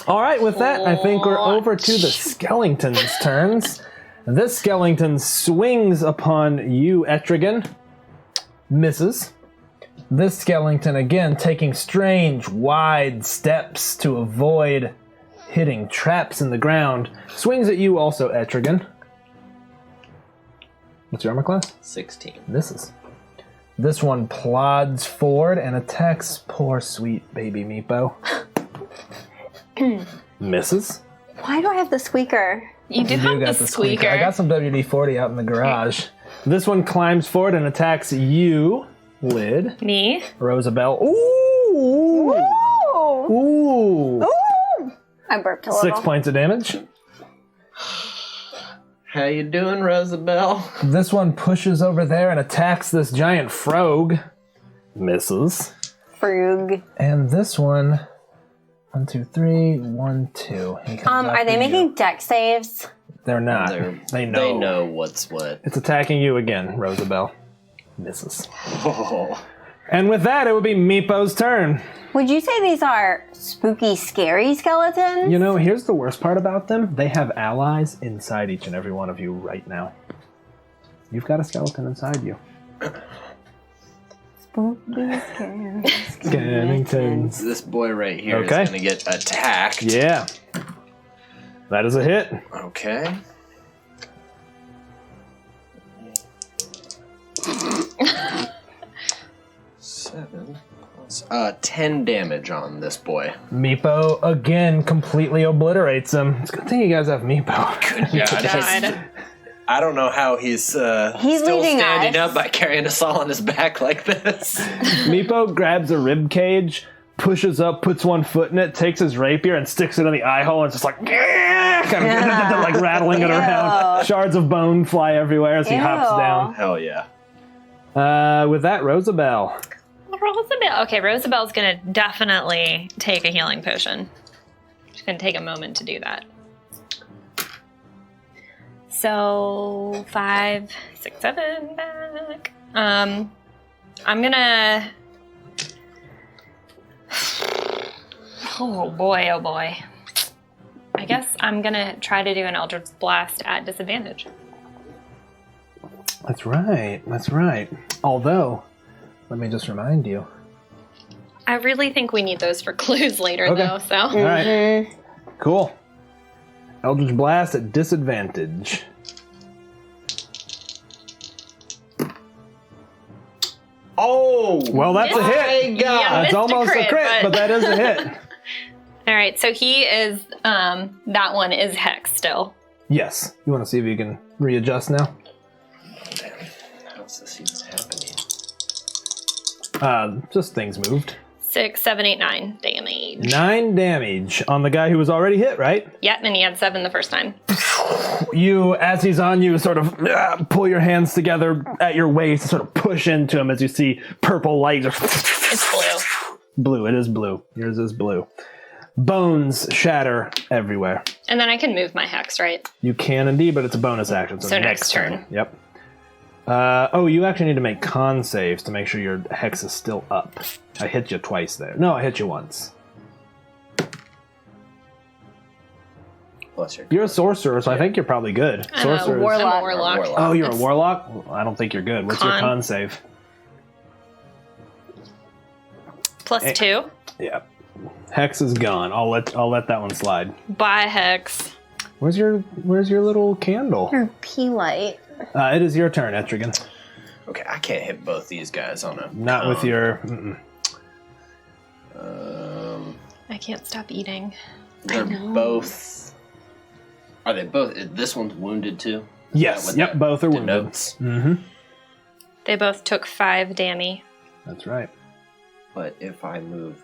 All right, with that, I think we're over to the skeleton's turns. This skeleton swings upon you, Etrigan. Misses. This skeleton, again, taking strange, wide steps to avoid hitting traps in the ground, swings at you also, Etrigan. What's your armor class? 16. Misses. This one plods forward and attacks poor sweet baby Meepo. Misses. Why do I have the squeaker? You do have the squeaker. I got some WD-40 out in the garage. This one climbs forward and attacks you, Lid. Me? Rosabelle. Ooh! Ooh! Ooh! Ooh! I burped a little. 6 points of damage. How you doing, Rosabelle? This one pushes over there and attacks this giant frog. Misses. Frog. And this one... 1, 2, 3, 1, 2. He comes Are they after making you. deck saves? They're not. They know. They know what's what. It's attacking you again, Rosabelle. Misses. Oh. And with that, it would be Meepo's turn. Would you say these are spooky, scary skeletons? You know, here's the worst part about them. They have allies inside each and every one of you right now. You've got a skeleton inside you. Spooky, scary Skeletons. This boy right here is Okay. going to get attacked. Yeah. That is a hit. Okay. Seven plus 10 damage on this boy. Meepo again completely obliterates him. It's a good thing you guys have Meepo. Good God. I don't know how he's still leading standing us. up by carrying us all on his back like this. Meepo grabs a rib cage, pushes up, puts one foot in it, takes his rapier and sticks it in the eye hole and just like, kind of like rattling it around. Shards of bone fly everywhere as he hops down. Hell yeah. With that, Rosabelle. Rosabelle. Okay, Rosabelle's gonna definitely take a healing potion. She's gonna take a moment to do that. So 5, 6, 7 back. I'm gonna. Oh boy, oh boy. I guess I'm gonna try to do an Eldritch Blast at disadvantage. That's right. That's right. Although, let me just remind you. I really think we need those for clues later, Okay. though. So All right. Cool. Eldritch Blast at disadvantage. Oh! Well, that's a hit. Yeah, That's missed a almost a crit, but that is a hit. all right, so he is. That one is hex still. Yes. You want to see if you can readjust now? How's this even happening? Just things moved. 6, 7, 8, 9 damage. 9 damage on the guy who was already hit, right? Yep, and he had 7 the first time. You, as he's on you, sort of pull your hands together at your waist and sort of push into him as you see purple light. It's blue. Blue, it is blue. Yours is blue. Bones shatter everywhere. And then I can move my hex, right? You can indeed, but it's a bonus action. So next turn. Yep. You actually need to make con saves to make sure your hex is still up. I hit you twice there. No, I hit you once. plus your. You're a sorcerer, so I think you're probably good. Sorcerer. warlock. I'm a warlock. Oh, you're a It's warlock? Well, I don't think you're good. What's your Con. con save? +2. Yeah. Hex is gone. I'll let that one slide. Bye, Hex. Where's your little candle? Your pea light. It is your turn, Etrigan. Okay, I can't hit both these guys on a. Not with your. I can't stop eating. They're both. Are they both? This one's wounded too? Yes. With Yep. that Both are wounded. denotes? Mm-hmm. They both took 5 damage. That's right. But if I move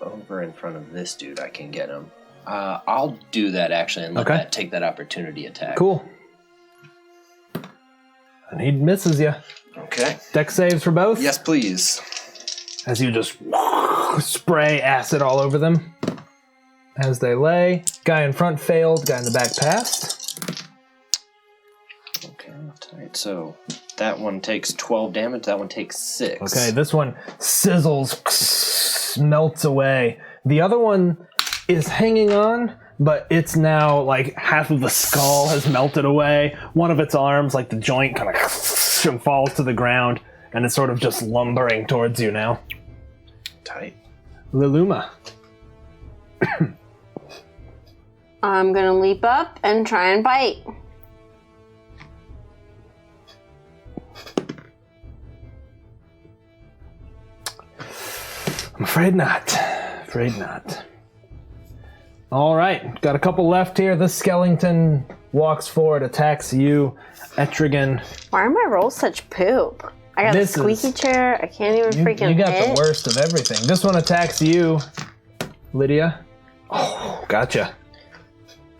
over in front of this dude, I can get him. I'll do that actually and let Okay. that take that opportunity attack. Cool. And he misses you. Okay. Dex saves for both. Yes, please. As you just spray acid all over them. As they lay. Guy in front failed. Guy in the back passed. Okay, tight. So that one takes 12 damage. That one takes 6. Okay, this one sizzles, melts away. The other one is hanging on, but it's now like half of the skull has melted away. One of its arms, like the joint, kind of falls to the ground, and it's sort of just lumbering towards you now. Tight. Liluma. I'm gonna leap up and try and bite. I'm afraid not. Afraid not. All right, got a couple left here. This skeleton walks forward, attacks you, Etrigan. Why are my rolls such poop? I got This a squeaky is- chair. I can't even freaking You got hit. the worst of everything. This one attacks you, Lydia. Oh, gotcha.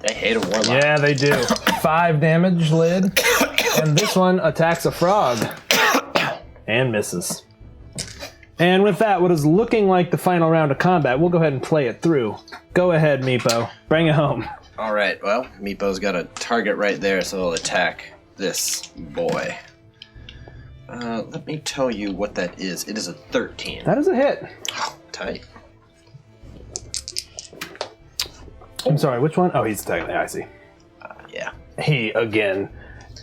They hate a warlock. Yeah, they do. 5 damage, Lid. And this one attacks a frog. And misses. And with that, what is looking like the final round of combat, we'll go ahead and play it through. Go ahead, Meepo. Bring it home. All right, well, Meepo's got a target right there, so he'll attack this boy. Let me tell you what that is. It is a 13. That is a hit. Oh, tight. I'm sorry, which one? Oh, he's attacking. I see. Yeah. He, again,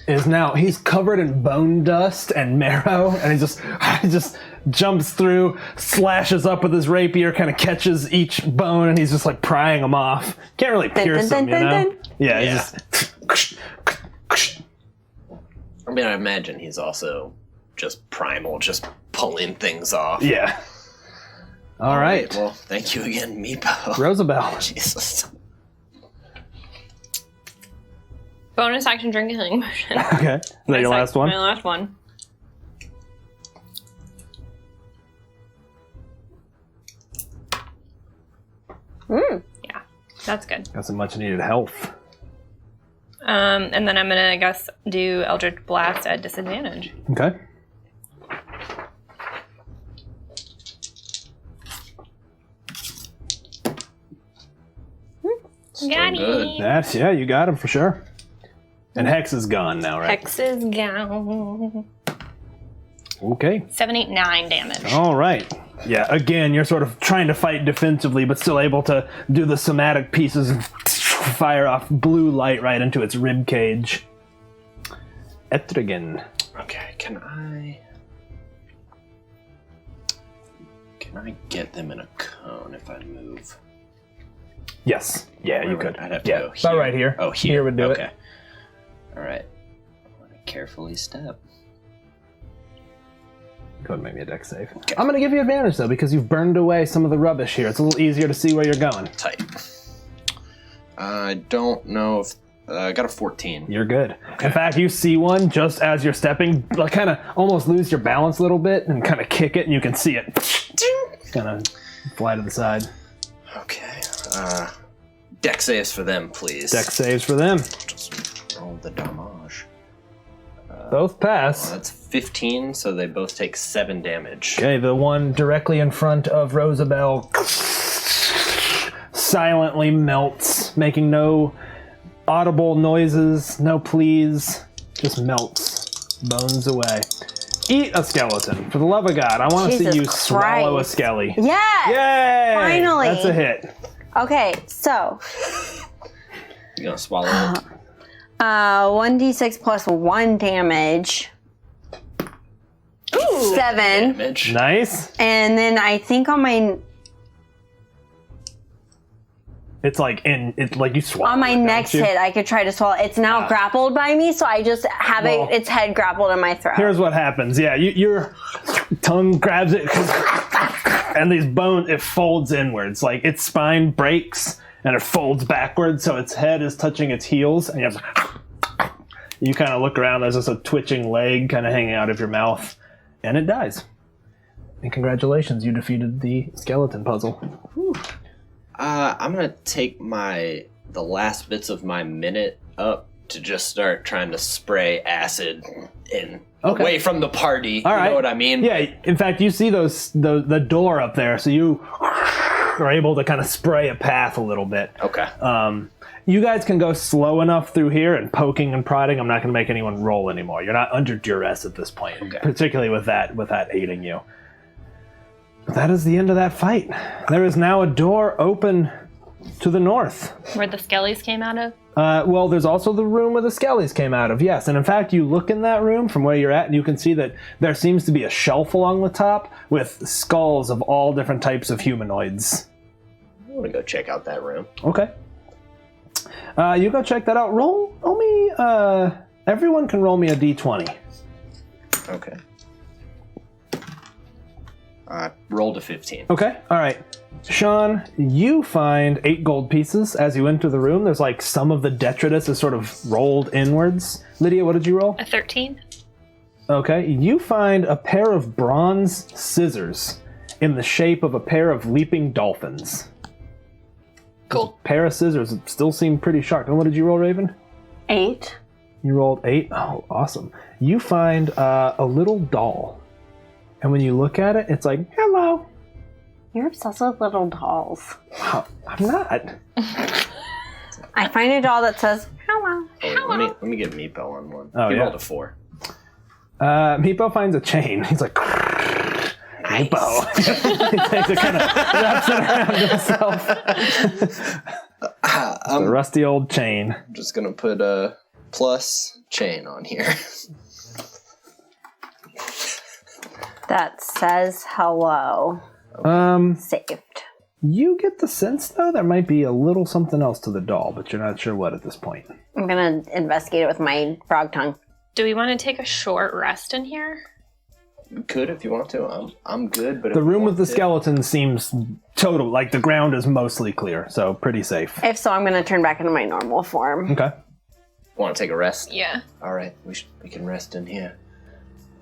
he's covered in bone dust and marrow, and he just jumps through, slashes up with his rapier, kind of catches each bone, and he's just like prying them off. Can't really pierce them, you know? Yeah, Yeah. he's just... I mean, I imagine he's also just primal, just pulling things off. Yeah. All right. Well, thank you again, Meepo. Rosabelle. Jesus. Bonus action drink healing potion. Okay. Is that your last one? My last one. Yeah, that's good. Got some much needed health. And then I'm gonna, I guess, do Eldritch Blast at disadvantage. Okay. Got good. it. Yeah, you got him for sure. And Hex is gone now, right? Hex is gone. Okay. 7, 8, 9 damage. All right. Yeah, again, you're sort of trying to fight defensively, but still able to do the somatic pieces and fire off blue light right into its rib cage. Etrigan. Okay, can I get them in a cone if I move? Yes. Yeah, you Where could. would- I'd have to Yeah, go about here. right here. Oh, here. Here would do okay. it. All right. I want to carefully step. Go ahead and make me a dex save. I'm going to give you advantage, though, because you've burned away some of the rubbish here. It's a little easier to see where you're going. Tight. I don't know if... I got a 14. You're good. In fact, you see one just as you're stepping, like kind of almost lose your balance a little bit and kind of kick it, and you can see it kind of fly to the side. Okay. Dex saves for them, please. Dex saves for them. Just roll the damage. Both pass. That's 15, so they both take 7 damage. Okay, the one directly in front of Rosabelle silently melts, making no audible noises, no pleas, just melts, bones away. Eat a skeleton. For the love of God, I want to see Jesus you swallow a Christ. skelly. Yes! Yay! Finally. That's a hit. Okay, so You gonna swallow it? 1d6 plus 1 damage. Ooh. 7. Damage. Nice. And then I think on my It's like you swallow. on my it, don't next you? hit, I could try to swallow. It's now grappled by me, so I just have Well, its head grappled in my throat. Here's what happens. Yeah, your tongue grabs it, and these bones, it folds inwards. Like its spine breaks, and it folds backwards, so its head is touching its heels, and you kind of look around. There's just a twitching leg kind of hanging out of your mouth, and it dies. And congratulations, you defeated the skeleton puzzle. Whew. I'm gonna take the last bits of my minute up to just start trying to spray acid away from the party. All right. You know what I mean? Yeah. In fact, you see the door up there, so you are able to kind of spray a path a little bit. Okay. You guys can go slow enough through here and poking and prodding. I'm not going to make anyone roll anymore. You're not under duress at this point, particularly with that aiding you. But that is the end of that fight. There is now a door open to the north. Where the skellies came out of? Well, there's also the room where the skellies came out of, yes. And in fact, you look in that room from where you're at, and you can see that there seems to be a shelf along the top with skulls of all different types of humanoids. I want to go check out that room. Okay. You go check that out. Roll me, everyone can roll me a d20. Okay. Rolled a 15. Okay, all right. Sean, you find 8 gold pieces as you enter the room. There's like some of the detritus is sort of rolled inwards. Lydia, what did you roll? A 13. Okay, you find a pair of bronze scissors in the shape of a pair of leaping dolphins. Cool. A pair of scissors that still seem pretty sharp. And what did you roll, Raven? 8. You rolled 8? Oh, awesome. You find a little doll. And when you look at it, it's like, hello. You're obsessed with little dolls. I'm not. I find a doll that says, hello. Oh, let me get Meepo on one. Oh, he yeah. rolled a 4. Meepo finds a chain. He's like, Meepo. He takes it, kind of wraps it around himself. The rusty old chain. I'm just going to put a plus chain on here. That says hello. Saved. You get the sense, though, there might be a little something else to the doll, but you're not sure what at this point. I'm gonna investigate it with my frog tongue. Do we want to take a short rest in here? You could if you want to. I'm good, but The if you room with want the to- skeleton seems total, like the ground is mostly clear, so pretty safe. If so, I'm gonna turn back into my normal form. Okay. Want to take a rest? Yeah. All right, we can rest in here.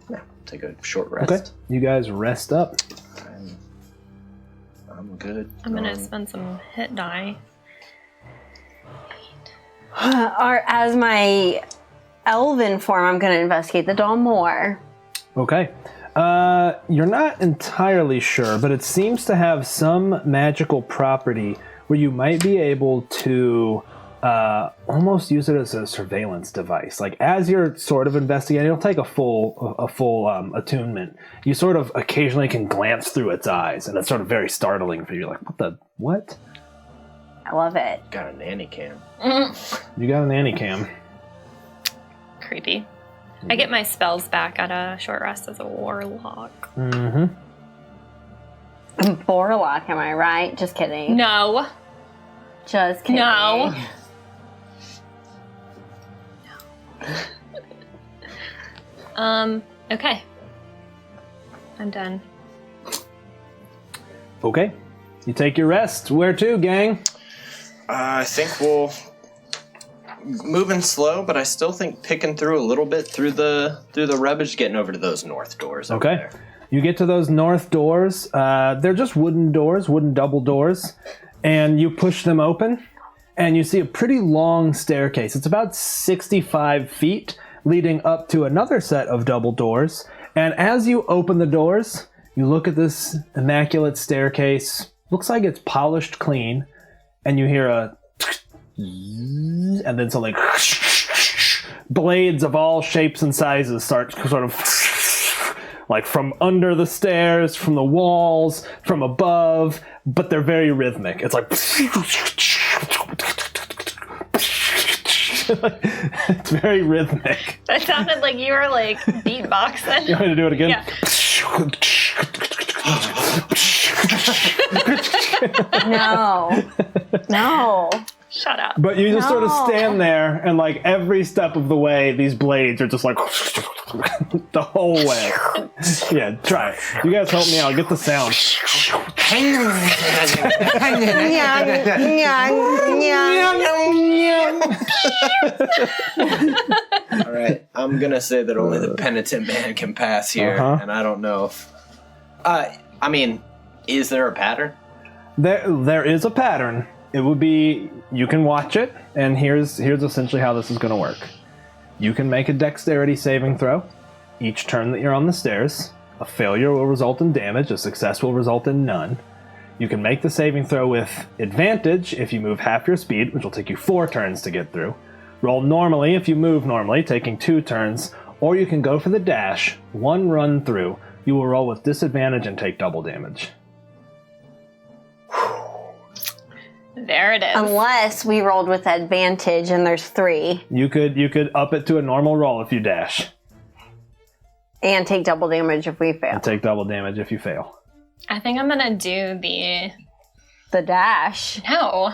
Yeah, take a short rest. Okay. You guys rest up. I'm good. I'm going to spend some hit die. Or as my elven form, I'm gonna investigate the doll more. Okay. You're not entirely sure, but it seems to have some magical property where you might be able to almost use it as a surveillance device. Like as you're sort of investigating, it'll take a full attunement. You sort of occasionally can glance through its eyes, and it's sort of very startling for you. Like, what? I love it. Got a nanny cam. You got an nanny cam. Creepy. I get my spells back at a short rest as a warlock. Mm-hmm. Borlock, am I right? Just kidding. No. Just kidding. No. Okay. I'm done. Okay. You take your rest. Where to, gang? I think we'll moving slow, but I still think picking through a little bit through the rubbish, getting over to those north doors. Over Okay. there. You get to those north doors. They're just wooden doors, wooden double doors, and you push them open, and you see a pretty long staircase. It's about 65 feet, leading up to another set of double doors. And as you open the doors, you look at this immaculate staircase. Looks like it's polished clean, and you hear a and then something blades of all shapes and sizes start sort of like from under the stairs, from the walls, from above, but they're very rhythmic. It's like It's very rhythmic. That sounded like you were like beatboxing. You want me to do it again? Yeah. No. Shut up. But you just sort of No. stand there, and like every step of the way, these blades are just like the whole way. Yeah, try it. You guys help me out. Get the sound. All right, I'm gonna say that only the penitent man can pass here, and I don't know if. I mean, is there a pattern? There is a pattern. It would be, you can watch it, and here's essentially how this is going to work. You can make a dexterity saving throw each turn that you're on the stairs. A failure will result in damage, a success will result in none. You can make the saving throw with advantage if you move half your speed, which will take you 4 turns to get through. Roll normally if you move normally, taking 2 turns, or you can go for the dash, 1 run through. You will roll with disadvantage and take double damage. There it is. Unless we rolled with advantage and there's 3. You could up it to a normal roll if you dash. And take double damage if we fail. And take double damage if you fail. I think I'm gonna do the dash. no.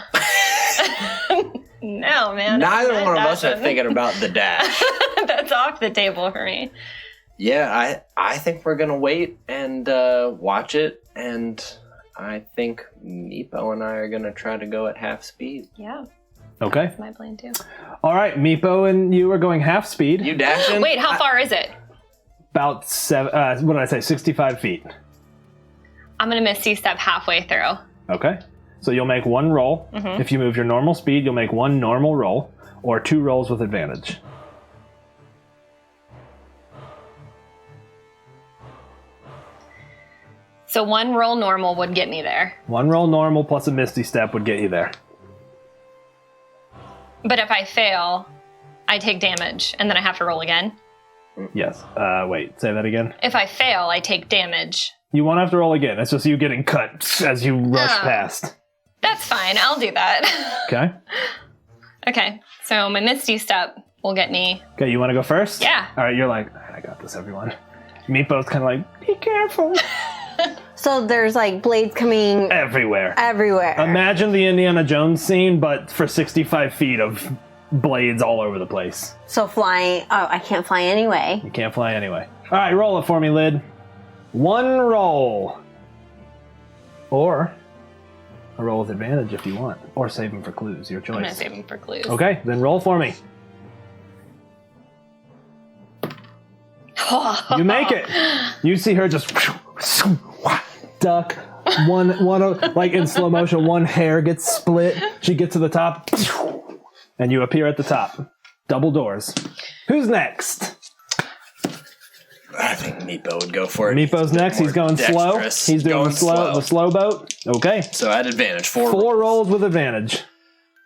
No, man. Neither I'm one not of us are dashing. thinking about the dash. That's off the table for me. Yeah, I think we're gonna wait and watch it, and I think Meepo and I are gonna try to go at half speed. Yeah, Okay. that's my plan too. All right, Meepo and you are going half speed. You dashing? Wait, how far is it? About 65 feet. I'm gonna Misty Step halfway through. Okay. So you'll make 1 roll. Mm-hmm. If you move your normal speed, you'll make 1 normal roll, or 2 rolls with advantage. So 1 roll normal would get me there. 1 roll normal plus a Misty Step would get you there. But if I fail, I take damage, and then I have to roll again. Yes. Wait, say that again. If I fail, I take damage. You won't have to roll again. It's just you getting cut as you rush Oh. past. That's fine. I'll do that. Okay. Okay. So my Misty Step will get me. Okay, you want to go first? Yeah. All right, you're like, all right, I got this, everyone. Meepo's kind of like, be careful. So there's like blades coming Everywhere. everywhere. Imagine the Indiana Jones scene, but for 65 feet of blades all over the place. So flying. Oh, I can't fly anyway. You can't fly anyway. All right, roll it for me, Lid. 1 roll. Or a roll with advantage if you want. Or save them for clues, your I'm gonna choice. save him for clues. Okay, then roll for me. You make it. You see her just duck. One, like in slow motion, one hair gets split. She gets to the top, and you appear at the top. Double doors. Who's next? I think Meepo would go for it. Meepo's next. He's going slow. Dexterous. He's doing Going the slow boat. Okay. So at advantage, 4 4 rolls with advantage.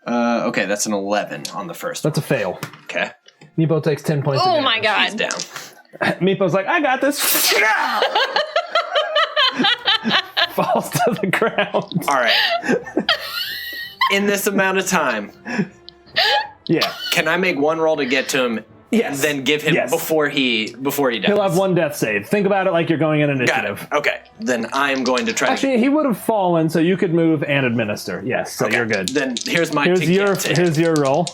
Okay, that's an 11 on the first That's a one. fail. Okay. Meepo takes 10 points. Oh of my damage. He's god. down. Meepo's like, I got this. Falls to the ground. All right. In this amount of time, Yeah. can I make 1 roll to get to him? Yes. And then give him Yes. before he dies. He'll have 1 death save. Think about it like you're going in Got initiative. it. Okay. Then I am going to try. Actually, he would have fallen, so you could move and administer. Yes, so Okay. you're good. Then here's my Here's to your get to him. here's your roll.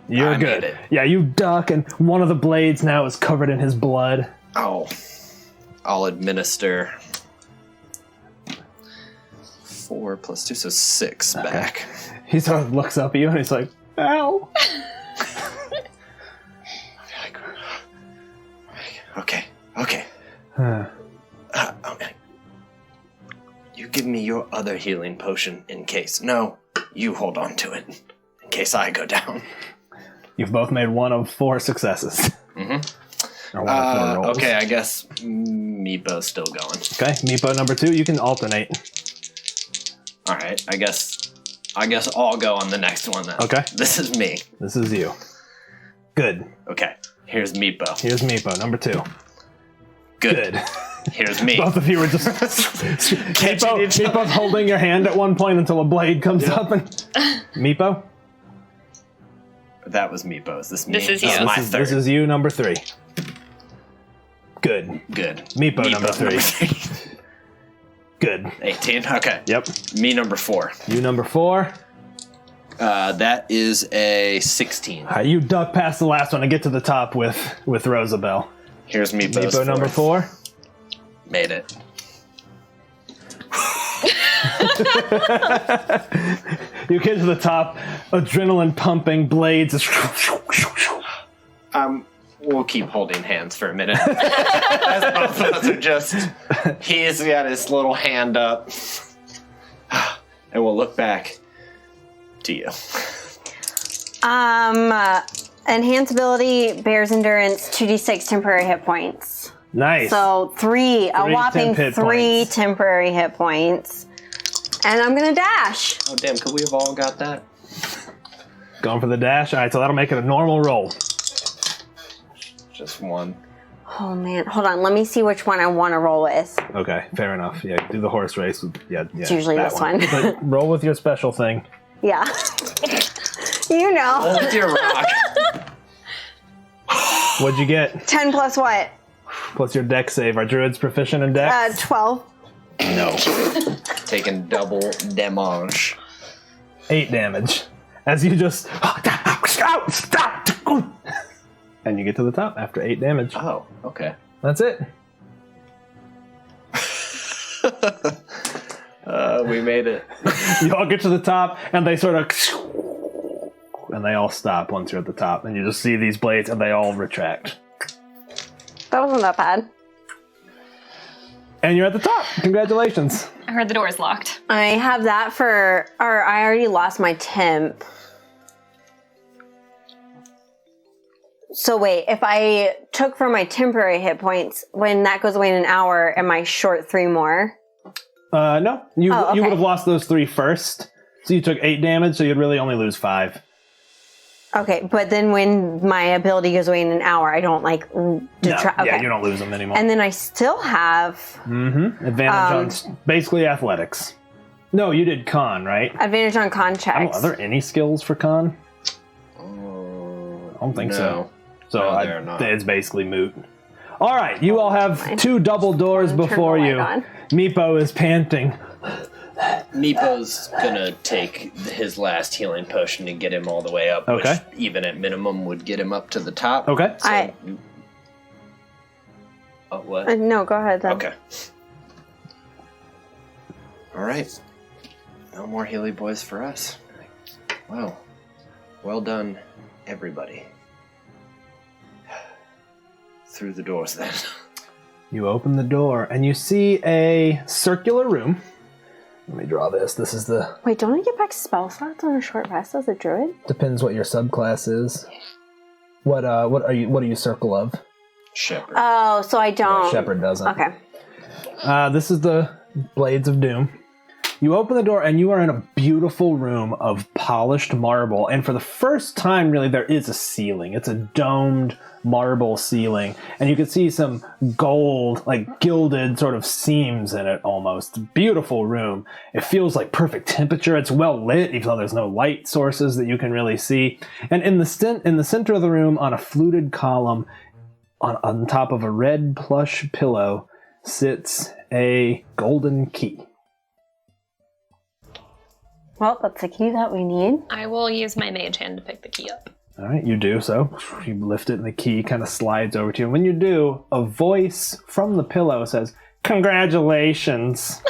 You're I good. made it. Yeah, you duck, and one of the blades now is covered in his blood. Oh, I'll administer 4 plus 2, so 6 back. He sort of looks up at you, and he's like, "Ow!" Okay. Okay. You give me your other healing potion in case. No, you hold on to it in case I go down. You've both made 1 of 4 successes. Mm-hmm. Or 1 of 4 rolls. Okay, I guess Meepo's still going. Okay, Meepo number 2, you can alternate. All right, I guess I'll go on the next one then. Okay. This is me. This is you. Good. Okay, here's Meepo. Here's Meepo, number 2. Good. Here's me. Both of you were just Meepo's holding your hand at one point until a blade comes up and Meepo, That was Meepo's. This is you. my third. This is you, number 3. Good. Meepo number 3. Good. 18. Okay. Yep. Me number 4. You number 4. That is a 16. You duck past the last one and get to the top with Rosabelle. Here's Meepo's Meepo number 4. Made it. You get to the top, adrenaline pumping, blades. We'll keep holding hands for a minute. As both of us are just... He's got his little hand up. And we'll look back to you. Enhance ability, bears endurance, 2d6 temporary hit points. Nice. So a whopping 3 3 temporary hit points. And I'm gonna dash. Oh, damn, could we have all got that? Going for the dash. All right, so that'll make it a normal roll. Just one. Oh man, hold on. Let me see which one I want to roll with. Okay, fair enough. Yeah, do the horse race. Yeah, It's usually that this one. But roll with your special thing. Yeah. You know. Roll with your rock. What'd you get? 10 plus what? Plus your dex save. Are druids proficient in dex? 12. No. Taking double damage. 8 damage. As you just... And you get to the top after 8 damage. Oh, okay. That's it. We made it. You all get to the top, and they sort of... And they all stop once you're at the top. And you just see these blades, and they all retract. That wasn't that bad. And you're at the top. Congratulations. I heard the door's locked. I have that I already lost my temp. So wait, if I took from my temporary hit points, when that goes away in an hour, am I short 3 more? No. You okay. would have lost those 3 first. So you took 8 damage, so you'd really only lose 5. Okay, but then when my ability goes away in an hour, I don't No, okay. yeah, you don't lose them anymore. And then I still have Advantage on basically athletics. No, you did con, right? advantage on con checks. Are there any skills for con? I don't think so. So No, they're not. it's basically moot. All right, you all have fine. 2 double doors Turn the before light you. on. Meepo is panting. Meepo's gonna take his last healing potion to get him all the way up, Okay. which even at minimum would get him up to the top. Okay. So, oh, what? No, go ahead then. Okay. All right. No more Healy boys for us. Wow. Well done, everybody. Through the doors then. You open the door and you see a circular room. Let me draw this. This is the... Wait, don't I get back spell slots on a short rest as a druid? Depends what your subclass is. What are you circle of? Shepherd. Oh, so I don't. Shepherd doesn't. Okay. This is the Blades of Doom. You open the door and you are in a beautiful room of polished marble. And for the first time, really, there is a ceiling. It's a domed marble ceiling. And you can see some gold, like gilded sort of seams in it almost. Beautiful room. It feels like perfect temperature. It's well lit, even though there's no light sources that you can really see. And in the center of the room, on a fluted column, on top of a red plush pillow, sits a golden key. Well, that's the key that we need. I will use my mage hand to pick the key up. All right, you do so. You lift it and the key kind of slides over to you. And when you do, a voice from the pillow says, "Congratulations."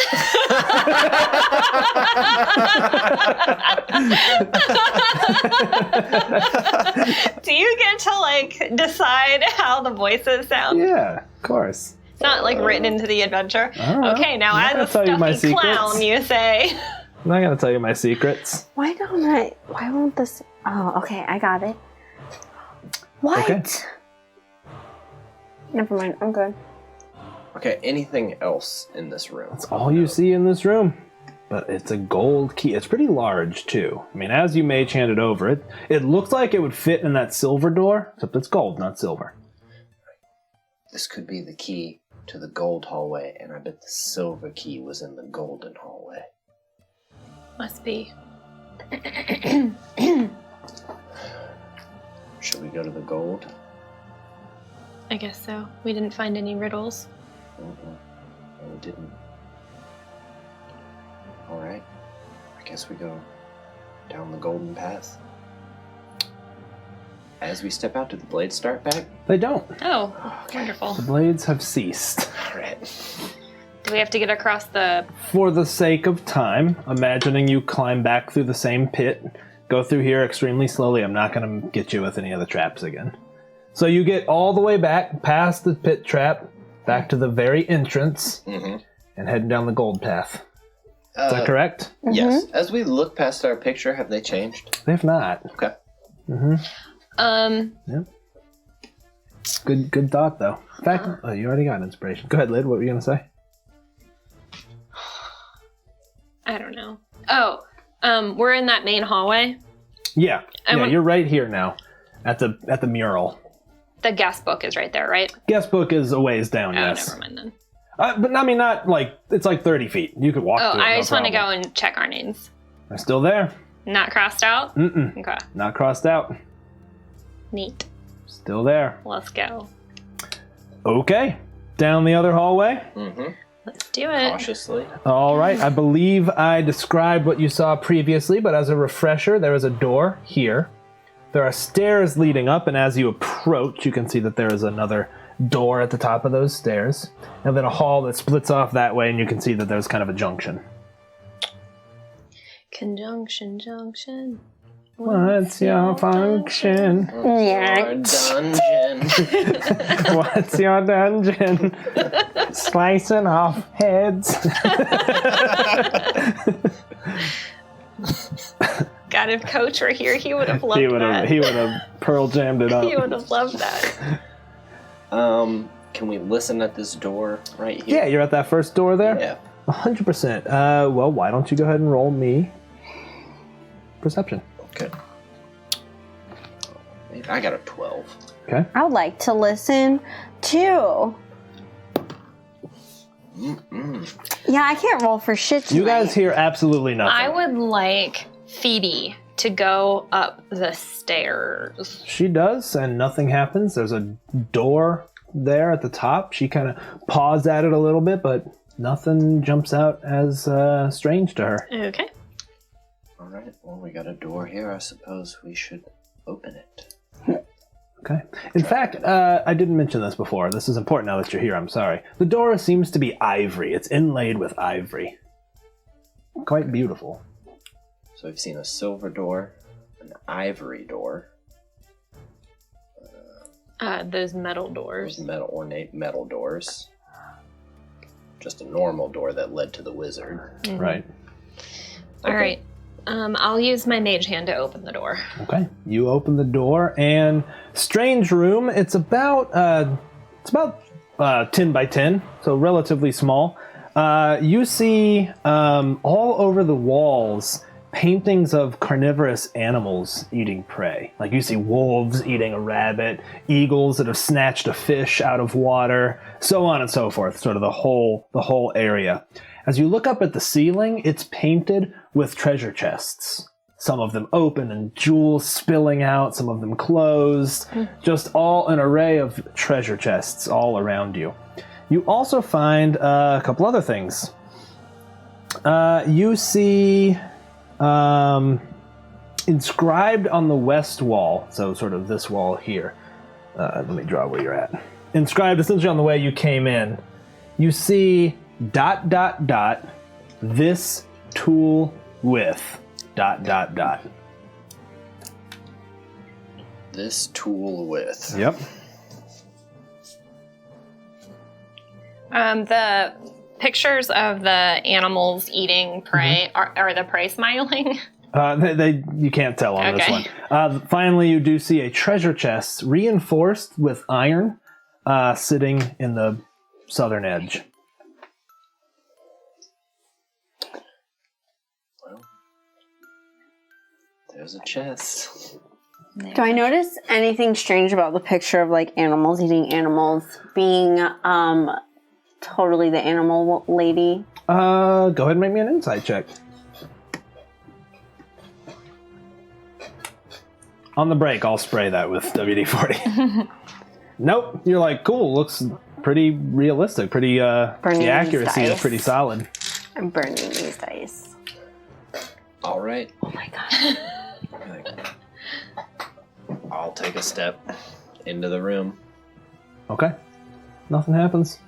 Do you get to, decide how the voices sound? Yeah, of course. It's not, written into the adventure. I don't know. Okay, now I'm not as a gonna tell you my stuffy secrets. clown, you say... I'm not going to tell you my secrets. Why won't this... Oh, okay, I got it. What? Okay. Never mind, I'm good. Okay, anything else in this room? That's all you see in this room. But it's a gold key. It's pretty large, too. I mean, as you mage hand it over, it looks like it would fit in that silver door, except it's gold, not silver. This could be the key to the gold hallway, and I bet the silver key was in the golden hallway. Must be. Should we go to the gold? I guess so. We didn't find any riddles. No, we didn't. Alright. I guess we go down the golden path. As we step out, do the blades start back? They don't. Oh, wonderful. The blades have ceased. Alright. Do we have to get across the... For the sake of time, imagining you climb back through the same pit, go through here extremely slowly. I'm not going to get you with any of the traps again. So you get all the way back, past the pit trap, back to the very entrance, and heading down the gold path. Is that correct? Yes. As we look past our picture, have they changed? They've not. Okay. Yeah. Good thought, though. In fact, you already got inspiration. Go ahead, Lyd. What were you going to say? I don't know. Oh, we're in that main hallway. Yeah. You're right here now, at the mural. The guest book is right there, right? Guest book is a ways down, Oh, yes. never mind then. But I mean, not like, it's like 30 feet. You could walk Oh, to it, I no just want to go problem. and check our names. They're still there. Not crossed out? Mm-mm. Okay. Not crossed out. Neat. Still there. Let's go. Okay. Down the other hallway. Let's do it. Cautiously. All right. I believe I described what you saw previously, but as a refresher, there is a door here. There are stairs leading up, and as you approach, you can see that there is another door at the top of those stairs, and then a hall that splits off that way, and you can see that there's kind of a junction. Conjunction, junction. What's your function? Our dungeon. What's your dungeon? Slicing off heads. God, if Coach were here, he would have loved that. He would have Pearl Jammed it up. He would have loved that. Can we listen at this door right here? Yeah, you're at that first door there? Yeah. 100%. Well, why don't you go ahead and roll me perception? Okay. I got a 12. Okay. I would like to listen too. Yeah, I can't roll for shit tonight. You guys hear absolutely nothing. I would like Phoebe to go up the stairs. She does, and nothing happens. There's a door there at the top. She kind of paws at it a little bit, but nothing jumps out as strange to her. Okay. All right. Well, we got a door here. I suppose we should open it. Okay. In fact, I didn't mention this before. This is important now that you're here. I'm sorry. The door seems to be ivory. It's inlaid with ivory. Quite beautiful. So we've seen a silver door, an ivory door, Those metal doors. ornate metal doors, just a normal door that led to the wizard. Right. All right. I'll use my mage hand to open the door. Okay. You open the door, and strange room. It's about 10 by 10, so relatively small. You see all over the walls paintings of carnivorous animals eating prey. Like you see wolves eating a rabbit, eagles that have snatched a fish out of water, so on and so forth. Sort of the whole area. As you look up at the ceiling, it's painted with treasure chests. Some of them open and jewels spilling out, some of them closed. Just all an array of treasure chests all around you. You also find a couple other things. You see inscribed on the west wall, so sort of this wall here. Let me draw where you're at. Inscribed essentially on the way you came in. You see ... this tool with ... This tool with. Yep. The pictures of the animals eating prey, are the prey smiling? You can't tell on this one. Finally, you do see a treasure chest reinforced with iron sitting in the southern edge. Well, there's a chest. Do I notice anything strange about the picture of like animals eating animals being totally the animal lady? Go ahead and make me an insight check. On the break, I'll spray that with WD-40. Nope. You're like, cool. Looks pretty realistic. Pretty, the accuracy is pretty solid. I'm burning these dice. All right. Oh my god. I'll take a step into the room. Okay. Nothing happens.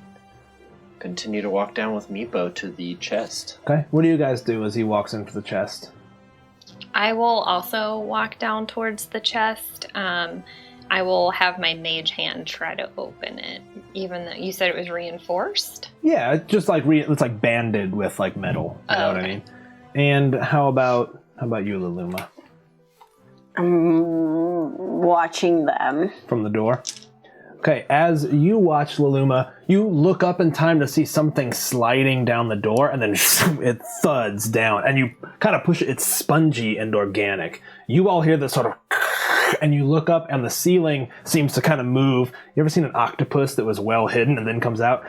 Continue to walk down with Meepo to the chest. Okay. What do you guys do as he walks into the chest? I will also walk down towards the chest. I will have my mage hand try to open it, even though you said it was reinforced. Yeah, it's just like it's like banded with like metal. You know what I mean? And how about you, Luluma? I'm watching them From the door. Okay, as you watch Luluma, you look up in time to see something sliding down the door, and then it thuds down, and you kind of push it. It's spongy and organic. You all hear this sort of, and you look up, and the ceiling seems to kind of move. You ever seen an octopus that was well hidden and then comes out?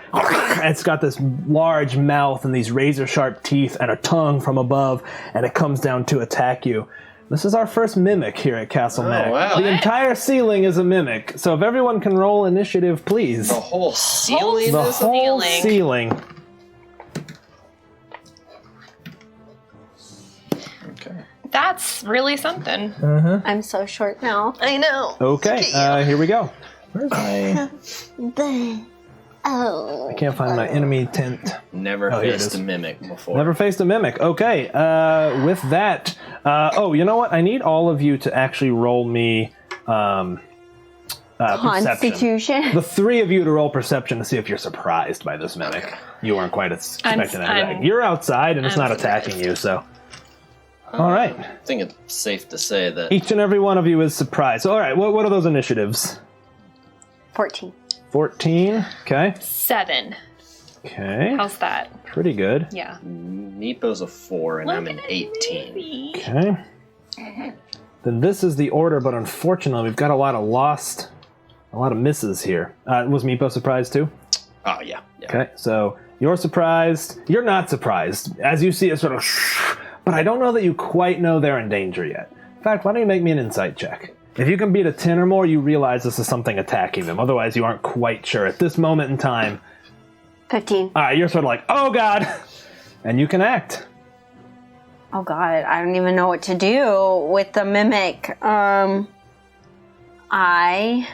It's got this large mouth and these razor-sharp teeth and a tongue from above, and it comes down to attack you. This is our first mimic here at Castle Mag. wow. The entire ceiling is a mimic, so if everyone can roll initiative, please. The whole ceiling? The is a- whole ceiling. ceiling. Okay. That's really something. I'm so short now. I know. Okay, here we go. Where's my... Oh. I can't find my enemy tent. Never Oh, here it faced is. a mimic before. Never faced a mimic. Okay, with that... oh, you know what? I need all of you to actually roll me perception. Constitution. The three of you to roll perception to see if you're surprised by this mimic. You weren't quite expecting that. I'm- You're outside and it's I'm not attacking surprised. you, so... All right. I think it's safe to say that Each and every one of you is surprised. All right, what are those initiatives? 14. 14. Okay. 7. Okay. How's that? Pretty good. Yeah. Meepo's a 4 and I'm an 18. Okay. Then this is the order, but unfortunately, we've got a lot of misses here. Was Meepo surprised too? Oh, yeah. Okay, so you're surprised. You're not surprised. As you see it sort of, but I don't know that you quite know they're in danger yet. In fact, why don't you make me an insight check? If you can beat a 10 or more, you realize this is something attacking them. Otherwise, you aren't quite sure. At this moment in time, 15. all right, you're sort of like, oh God, and you can act. Oh god, I don't even know what to do with the mimic. I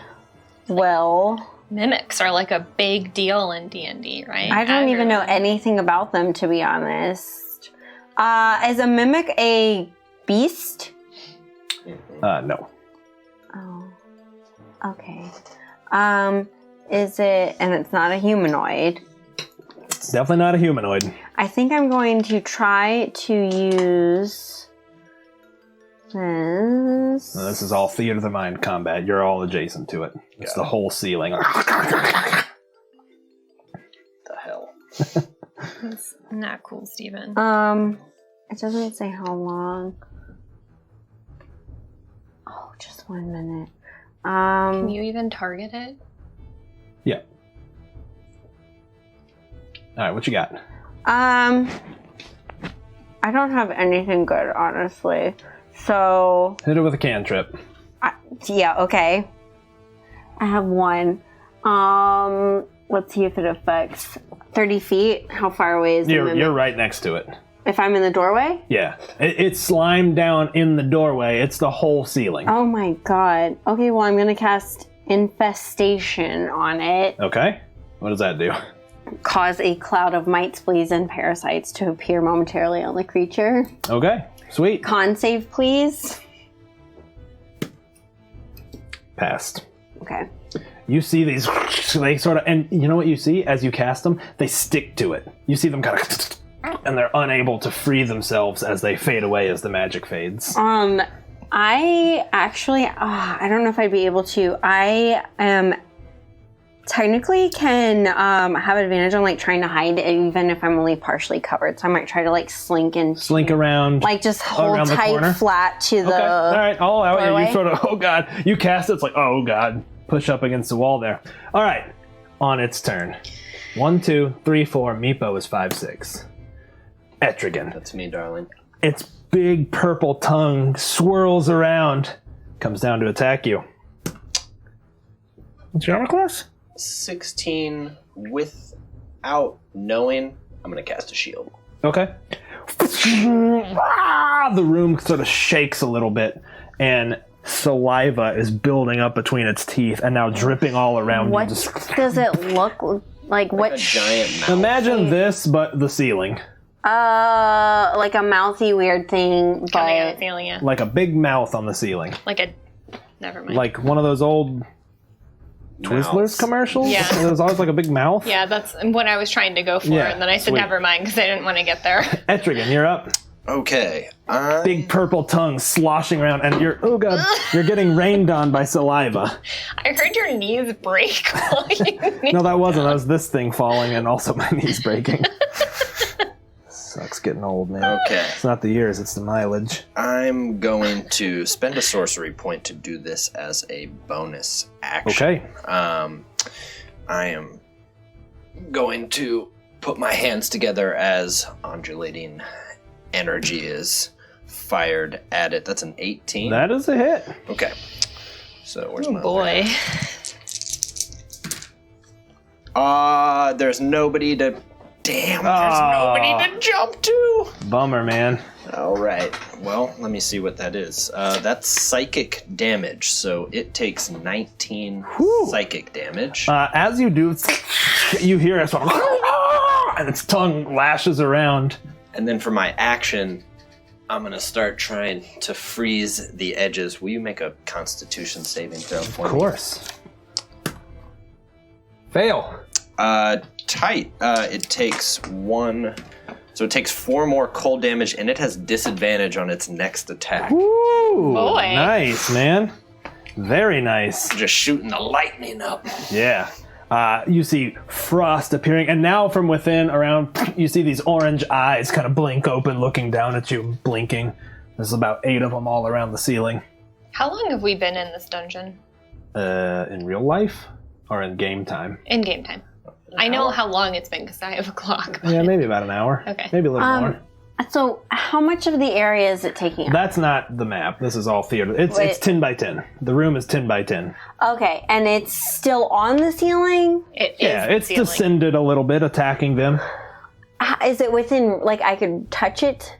will... Mimics are like a big deal in D&D, right? I don't even know Everyone. anything about them, to be honest. Is a mimic a beast? No. Oh. Okay. Is it... And it's not a humanoid. It's definitely not a humanoid. I think I'm going to try to use this. No, this is all theater of the mind combat. You're all adjacent to it. It's the whole ceiling. The hell? That's not cool, Steven. It doesn't say how long. Oh, just 1 minute. Can you even target it? Yeah. All right, what you got? I don't have anything good, honestly. So, Hit it with a cantrip. yeah, okay. I have one. Let's see if it affects 30 feet. How far away is the mimic? You're right next to it. If I'm in the doorway? Yeah. It's slimed down in the doorway. It's the whole ceiling. Oh my god. Okay, well, I'm gonna cast Infestation on it. Okay. What does that do? Cause a cloud of mites, fleas, and parasites to appear momentarily on the creature. Okay. Sweet. Con save, please. Passed. Okay. You see these, they sort of, and you know what you see as you cast them? They stick to it. You see them kind of, and they're unable to free themselves as they fade away as the magic fades. I actually, I don't know if I'd be able to. I technically can have advantage on like trying to hide even if I'm only partially covered. So I might try to like slink around. like just hold around the corner? tight flat to the. Okay. All right. All out. Yeah, doorway? you sort of, oh God. You cast it. It's like, oh God. Push up against the wall there. All right. On its turn. 1, 2, 3, 4. Meepo is 5, 6. Etrigan. That's me, darling. Its big purple tongue swirls around, comes down to attack you. What's your armor class? 16 without knowing. I'm going to cast a shield. Okay. The room sort of shakes a little bit, and saliva is building up between its teeth and now dripping all around What you. does it look like? Like a giant mouth. Imagine this, but the ceiling. Like a mouthy weird thing, Coming out of but the ceiling, yeah. Like a big mouth on the ceiling. Like a... Never mind. Like one of those old Twizzlers Mouths. commercials? Yeah. There's always like a big mouth. Yeah, that's what I was trying to go for, Yeah, and then I said sweet. never mind because I didn't want to get there. Etrigan, you're up. Okay. Big purple tongue sloshing around, and you're getting rained on by saliva. I heard your knees break while you... No, that wasn't. That was this thing falling and also my knees breaking. Sucks getting old, man. Okay. It's not the years, it's the mileage. I'm going to spend a sorcery point to do this as a bonus action. Okay. I am going to put my hands together as undulating energy is fired at it. That's an 18. That is a hit. Okay. So where's Oh my boy. There's nobody to... Damn, there's nobody to jump to. Bummer, man. All right. Well, let me see what that is. That's psychic damage. So it takes 19 psychic damage. As you do, you hear it, and its tongue lashes around. And then for my action, I'm going to start trying to freeze the edges. Will you make a Constitution saving throw for me? Of course. Fail. Tight. It takes 1... So it takes 4 more cold damage, and it has disadvantage on its next attack. Woo! Boy. Nice, man. Very nice. Just shooting the lightning up. Yeah. You see frost appearing, and now from within, around, you see these orange eyes kind of blink open, looking down at you, blinking. There's about 8 of them all around the ceiling. How long have we been in this dungeon? In real life or in game time? In game time. I know how long it's been because I have a clock. Yeah, maybe about an hour. Okay. Maybe a little more. so how much of the area is it taking up? That's not the map. This is all theater. It's Wait. 10 by 10. The room is 10 by 10. Okay, and it's still on the ceiling? It is Yeah, it's ceiling. descended a little bit, attacking them. Is it within, like, I could touch it?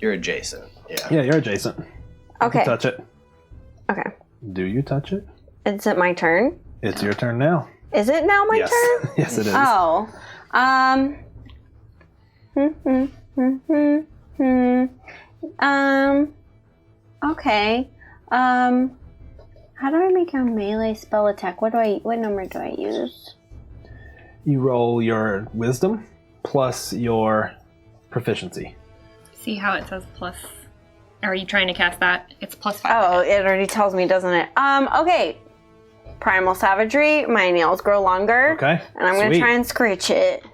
You're adjacent. Yeah. Yeah, you're adjacent. Okay. Touch it. Okay. Do you touch it? Is it my turn? It's your turn now. Is it now my Yes. turn? Yes, it is. Oh. Okay. How do I make a melee spell attack? What number do I use? You roll your wisdom plus your proficiency. See how it says plus? Are you trying to cast that? It's +5. Oh, it already tells me, doesn't it? Okay. Primal Savagery, my nails grow longer. Okay. And I'm going to Sweet. try and screech it.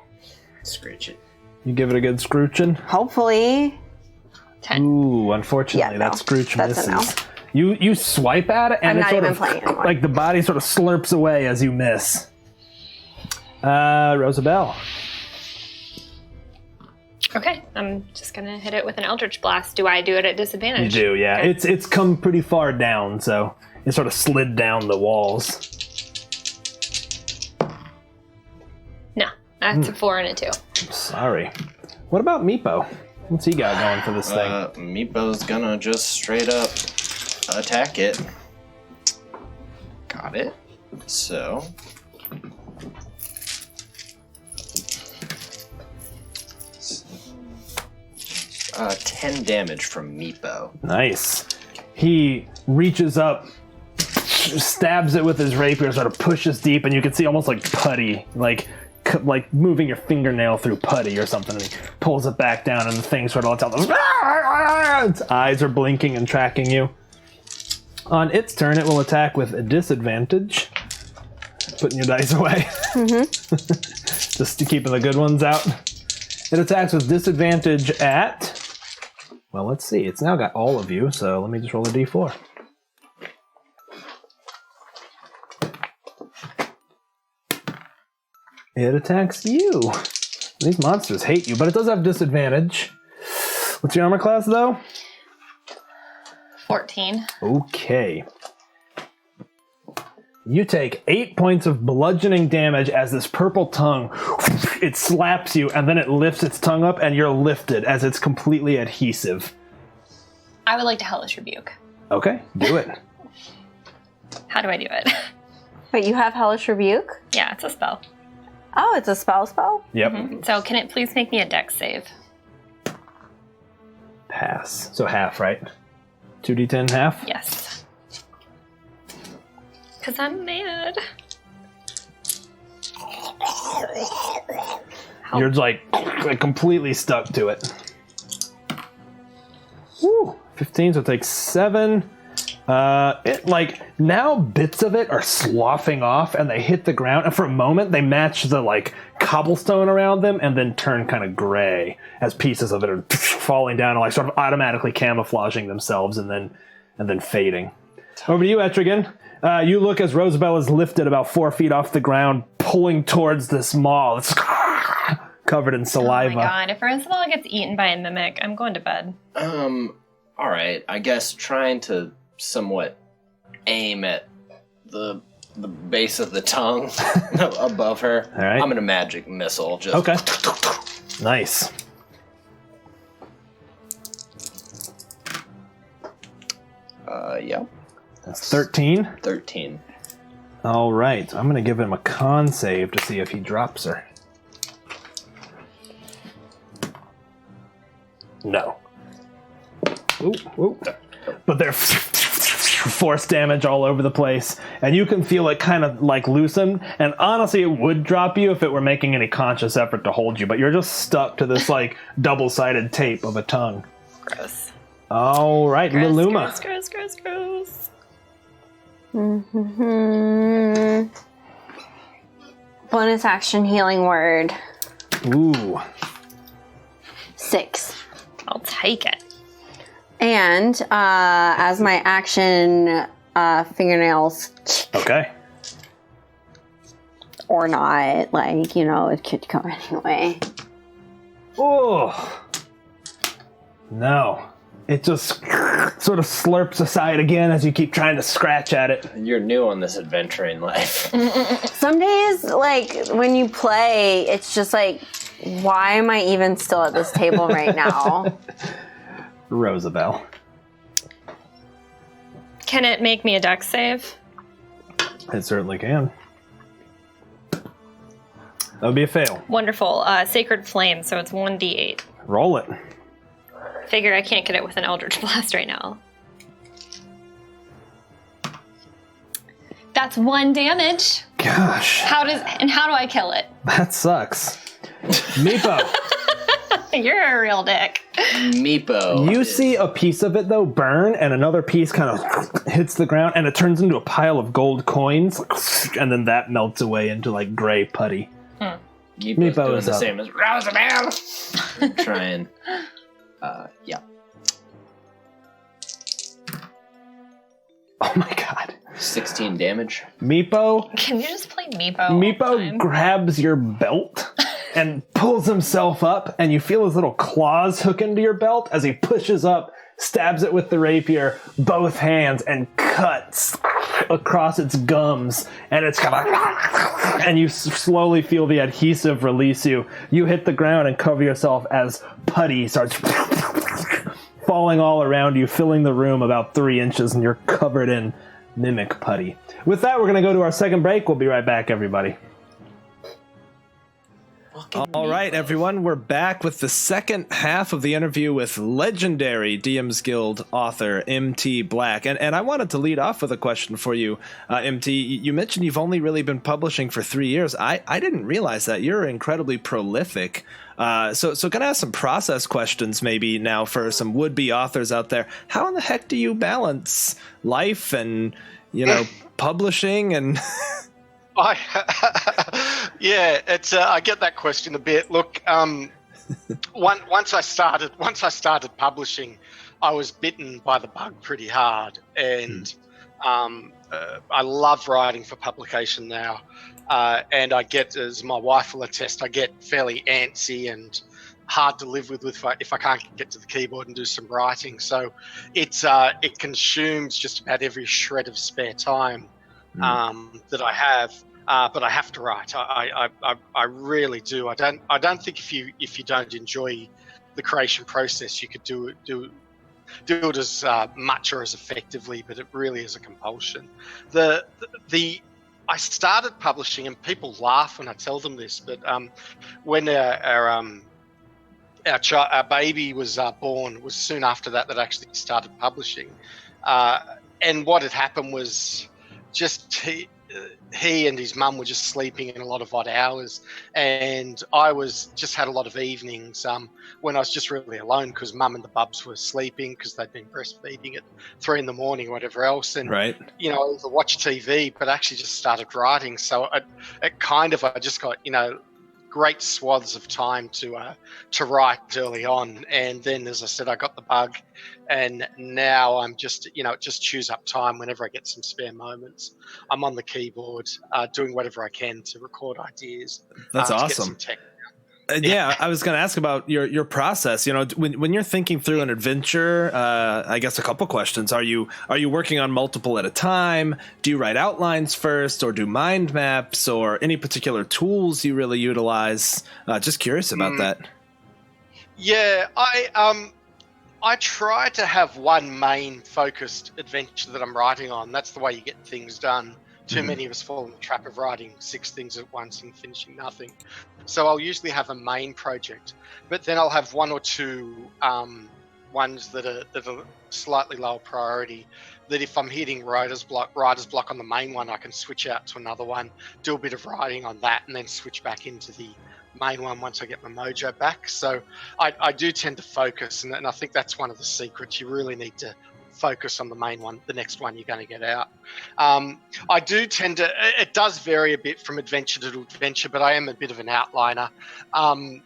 Screech it. You give it a good scrooching. Hopefully. 10. Ooh, unfortunately, Yeah, that no. scrooch That's a misses. You swipe at it, and I'm it not sort even of playing anymore. like the body sort of slurps away as you miss. Rosabelle. Okay, I'm just going to hit it with an Eldritch Blast. Do I do it at disadvantage? You do, yeah. Okay. It's come pretty far down, so it sort of slid down the walls. No, that's a 4 and a 2. Sorry. What about Meepo? What's he got going for this thing? Meepo's gonna just straight up attack it. Got it. So. 10 damage from Meepo. Nice. He reaches up, stabs it with his rapier, sort of pushes deep, and you can see almost like putty, like moving your fingernail through putty or something. And he pulls it back down, and the thing sort of lets out those. Its eyes are blinking and tracking you. On its turn, it will attack with a disadvantage. Putting your dice away. Just keeping the good ones out. It attacks with disadvantage at... Well, let's see. It's now got all of you, so let me just roll a d4. It attacks you. These monsters hate you, but it does have disadvantage. What's your armor class, though? 14. Okay. You take 8 points of bludgeoning damage as this purple tongue, it slaps you, and then it lifts its tongue up, and you're lifted as it's completely adhesive. I would like to Hellish Rebuke. Okay, do it. How do I do it? Wait, you have Hellish Rebuke? Yeah, it's a spell. Oh, it's a spell? Yep. So can it please make me a dex save? Pass. So half, right? 2d10 half? Yes. Because I'm mad. You're like completely stuck to it. Woo! 15, so it takes 7. It like now bits of it are sloughing off and they hit the ground, and for a moment they match the like cobblestone around them and then turn kind of gray as pieces of it are falling down and like sort of automatically camouflaging themselves and then fading. Over to you, Etrigan. You look as Rosabelle is lifted about 4 feet off the ground, pulling towards this maw. It's covered in saliva. Oh my god, if Rosabelle gets eaten by a mimic, I'm going to bed. Alright, I guess trying to somewhat aim at the base of the tongue above her. All right. I'm gonna magic missile. Just Okay. Nice. Yeah. That's 13. 13. All right. I'm going to give him a con save to see if he drops her. No. Ooh, ooh. But they're force damage all over the place, and you can feel it kind of like loosen, and honestly it would drop you if it were making any conscious effort to hold you, but you're just stuck to this like double-sided tape of a tongue. Gross. All right, Liluma. Gross. Mm-hmm. Bonus action healing word. Ooh. 6. I'll take it. And as my action, fingernails. Okay. Or not, like, you know, it could go anyway. Oh. No. It just sort of slurps aside again as you keep trying to scratch at it. You're new on this adventuring life. Some days, like, when you play, it's just like, why am I even still at this table right now? Rosabelle. Can it make me a dex save? It certainly can. That would be a fail. Wonderful. Sacred Flame, so it's 1d8. Roll it. Figure I can't get it with an Eldritch Blast right now. That's 1 damage. Gosh. How do I kill it? That sucks. Meepo. You're a real dick. Meepo. You see a piece of it, though, burn, and another piece kind of hits the ground, and it turns into a pile of gold coins, and then that melts away into, like, gray putty. Meepo's doing is the up. same as Rosabelle. Trying. Yeah. Oh my god. 16 damage. Meepo Can you just play Meepo? all the time? grabs your belt and pulls himself up, and you feel his little claws hook into your belt as he pushes up, stabs it with the rapier, both hands, and cuts across its gums, and it's kind of, and you slowly feel the adhesive release you. You hit the ground and cover yourself as putty starts falling all around you, filling the room about 3 inches, and you're covered in mimic putty. With that, we're going to go to our second break. We'll be right back, everybody. All right, everyone, we're back with the second half of the interview with legendary DM's Guild author MT Black. And I wanted to lead off with a question for you, MT. You mentioned you've only really been publishing for 3 years. I didn't realize that. You're incredibly prolific. So can I ask some process questions maybe now for some would-be authors out there? How in the heck do you balance life and, publishing and... Yeah, it's. I get that question a bit. Look, once I started publishing, I was bitten by the bug pretty hard, and I love writing for publication now. And I get, as my wife will attest, I get fairly antsy and hard to live with if I can't get to the keyboard and do some writing. So it consumes just about every shred of spare time that I have. But I have to write. I really do. I don't think if you don't enjoy the creation process, you could do it as much or as effectively. But it really is a compulsion. I started publishing, and people laugh when I tell them this, but when our baby was born, was soon after that I actually started publishing. And what had happened was just he and his mum were just sleeping in a lot of odd hours, and I had a lot of evenings when I was just really alone because mum and the bubs were sleeping because they'd been breastfeeding at 3 a.m, or whatever else, and I either watch TV but actually just started writing. So I just got great swaths of time to write early on, and then, as I said, I got the bug, and now I'm just it just chews up time. Whenever I get some spare moments, I'm on the keyboard doing whatever I can to record ideas. That's awesome. To get some tech. Yeah, I was going to ask about your process. When you're thinking through an adventure, I guess a couple questions. Are you working on multiple at a time? Do you write outlines first, or do mind maps, or any particular tools you really utilize? Just curious about that. Yeah, I try to have one main focused adventure that I'm writing on. That's the way you get things done. Too many of us fall in the trap of writing 6 things at once and finishing nothing. So I'll usually have a main project, but then I'll have 1 or 2 ones that are slightly lower priority, that if I'm hitting writer's block on the main one, I can switch out to another one, do a bit of writing on that, and then switch back into the main one once I get my mojo back. So I do tend to focus, and I think that's one of the secrets. You really need to focus on the main one, the next one you're going to get out. I do tend to, it does vary a bit from adventure to adventure, but I am a bit of an outliner. And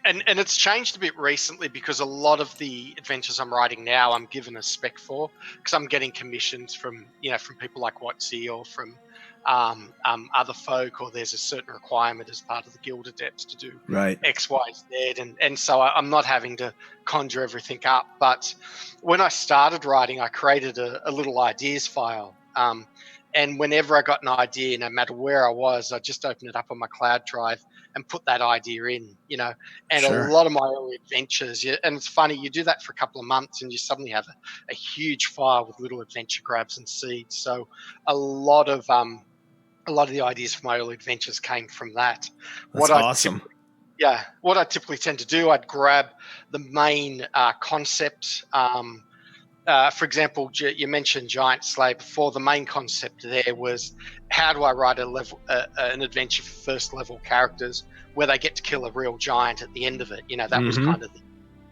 it's changed a bit recently because a lot of the adventures I'm writing now, I'm given a spec for, because I'm getting commissions from people like Watsy, or from other folk, or there's a certain requirement as part of the guild adepts to do X, Y, Z, and so I'm not having to conjure everything up. But when I started writing, I created a little ideas file, and whenever I got an idea, no matter where I was, I just opened it up on my cloud drive and put that idea in, and a lot of my early adventures, and it's funny, you do that for a couple of months and you suddenly have a huge file with little adventure grabs and seeds. So a lot of the ideas for my early adventures came from that. That's awesome. What I typically tend to do, I'd grab the main concept. For example, you mentioned Giant Slayer before. The main concept there was, how do I write an adventure for first level characters where they get to kill a real giant at the end of it? That was kind of the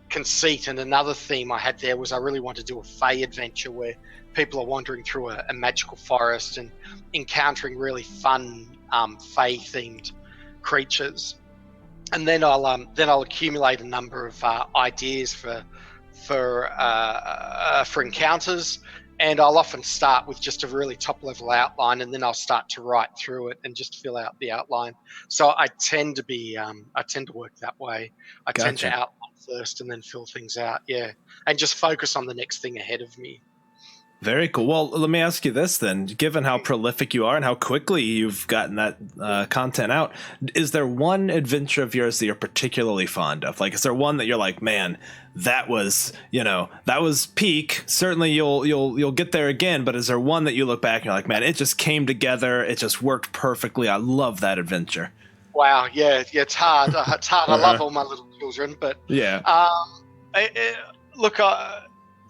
conceit. And another theme I had there was, I really wanted to do a Fae adventure where people are wandering through a magical forest and encountering really fun Fae themed creatures. And then I'll accumulate a number of ideas for encounters, and I'll often start with just a really top level outline, and then I'll start to write through it and just fill out the outline. So I tend to work that way. I tend to outline first and then fill things out, and just focus on the next thing ahead of me. Very cool. Well, let me ask you this then. Given how prolific you are and how quickly you've gotten that content out, is there one adventure of yours that you're particularly fond of? Like, is there one that you're like, man, that was peak. Certainly you'll get there again, but is there one that you look back and you're like, man, it just came together. It just worked perfectly. I love that adventure. Wow. Yeah. It's hard. It's hard. I love all my little children, but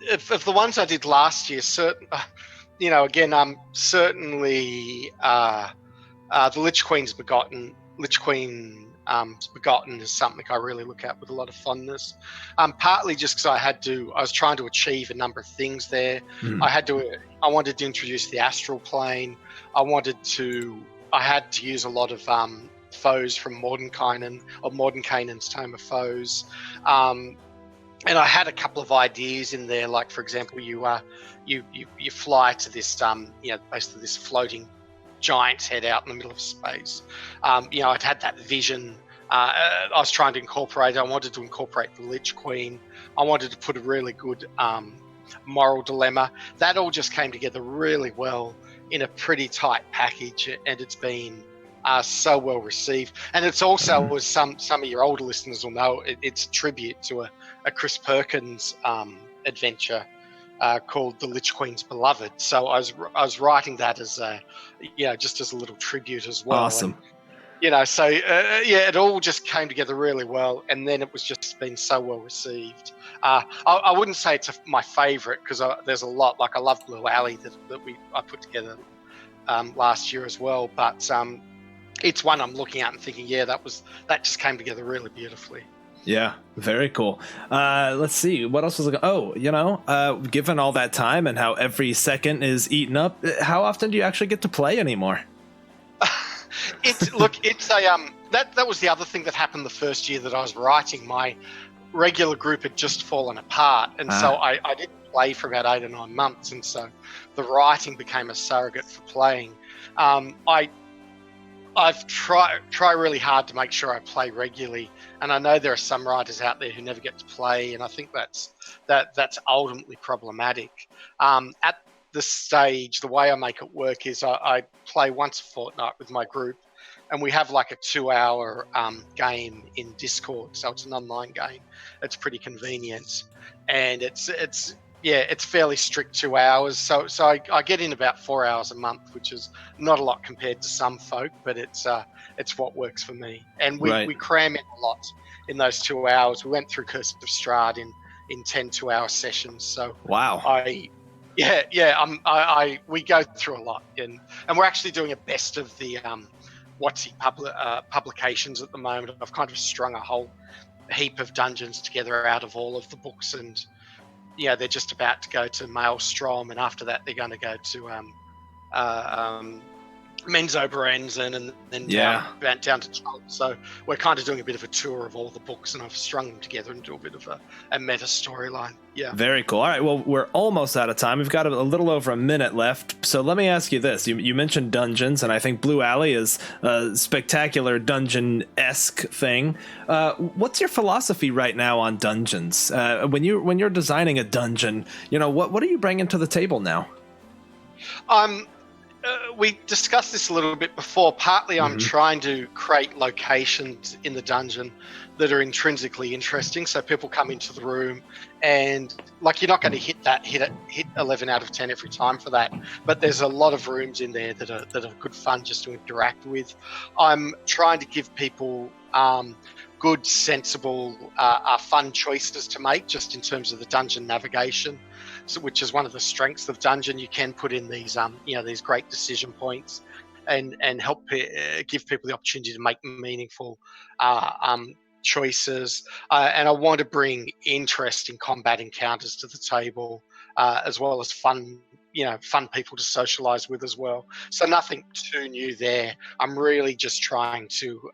If the ones I did last year, certainly the Lich Queen's Begotten. Lich Queen Begotten is something I really look at with a lot of fondness. Partly just because I was trying to achieve a number of things there. I wanted to introduce the astral plane. I had to use a lot of foes from Mordenkainen's Tome of Foes. And I had a couple of ideas in there, like, for example, you fly to this, basically this floating giant's head out in the middle of space. I'd had that vision. I was trying to incorporate. I wanted to incorporate the Lich Queen. I wanted to put a really good moral dilemma. That all just came together really well in a pretty tight package, and it's been so well received. And it's also, as some of your older listeners will know, it's a tribute to a Chris Perkins adventure called The Lich Queen's Beloved. So I was writing that as just as a little tribute as well. Awesome. And, it all just came together really well, and then it was just been so well received. I wouldn't say it's my favourite, because there's a lot. Like, I love Blue Alley that I put together last year as well, but it's one I'm looking at and thinking, that just came together really beautifully. Yeah, very cool. Let's see, what else was it? Given all that time and how every second is eaten up, how often do you actually get to play anymore? That was the other thing that happened the first year that I was writing. My regular group had just fallen apart, and so I didn't play for about 8 or 9 months, and so the writing became a surrogate for playing. I've tried really hard to make sure I play regularly, and I know there are some writers out there who never get to play, and I think that's ultimately problematic. At this stage, the way I make it work is I play once a fortnight with my group, and we have like a 2-hour game in Discord, so it's an online game. It's pretty convenient, and it's fairly strict 2 hours. So I get in about 4 hours a month, which is not a lot compared to some folk, but it's what works for me. And we cram in a lot in those 2 hours. We went through Curse of Strahd in 10 2-hour sessions. So wow. We go through a lot, and we're actually doing a best of the publications at the moment. I've kind of strung a whole heap of dungeons together out of all of the books, and they're just about to go to Maelstrom, and after that they're going to go to Menzoberranzan, and then down to Chult. So we're kind of doing a bit of a tour of all the books, and I've strung them together and do a bit of a meta storyline. Yeah. Very cool. All right, well, we're almost out of time. We've got a little over a minute left. So let me ask you this. You mentioned dungeons, and I think Blue Alley is a spectacular dungeon-esque thing. What's your philosophy right now on dungeons? When you're designing a dungeon, what are you bringing to the table now? We discussed this a little bit before. Partly I'm trying to create locations in the dungeon that are intrinsically interesting, so people come into the room and, like, you're not going to hit 11 out of 10 every time for that, but there's a lot of rooms in there that are good fun just to interact with. I'm trying to give people good, sensible, fun choices to make, just in terms of the dungeon navigation. So, which is one of the strengths of dungeon. You can put in these these great decision points and help give people the opportunity to make meaningful choices. And I want to bring interesting combat encounters to the table, as well as fun people to socialize with as well. So nothing too new there. I'm really just trying to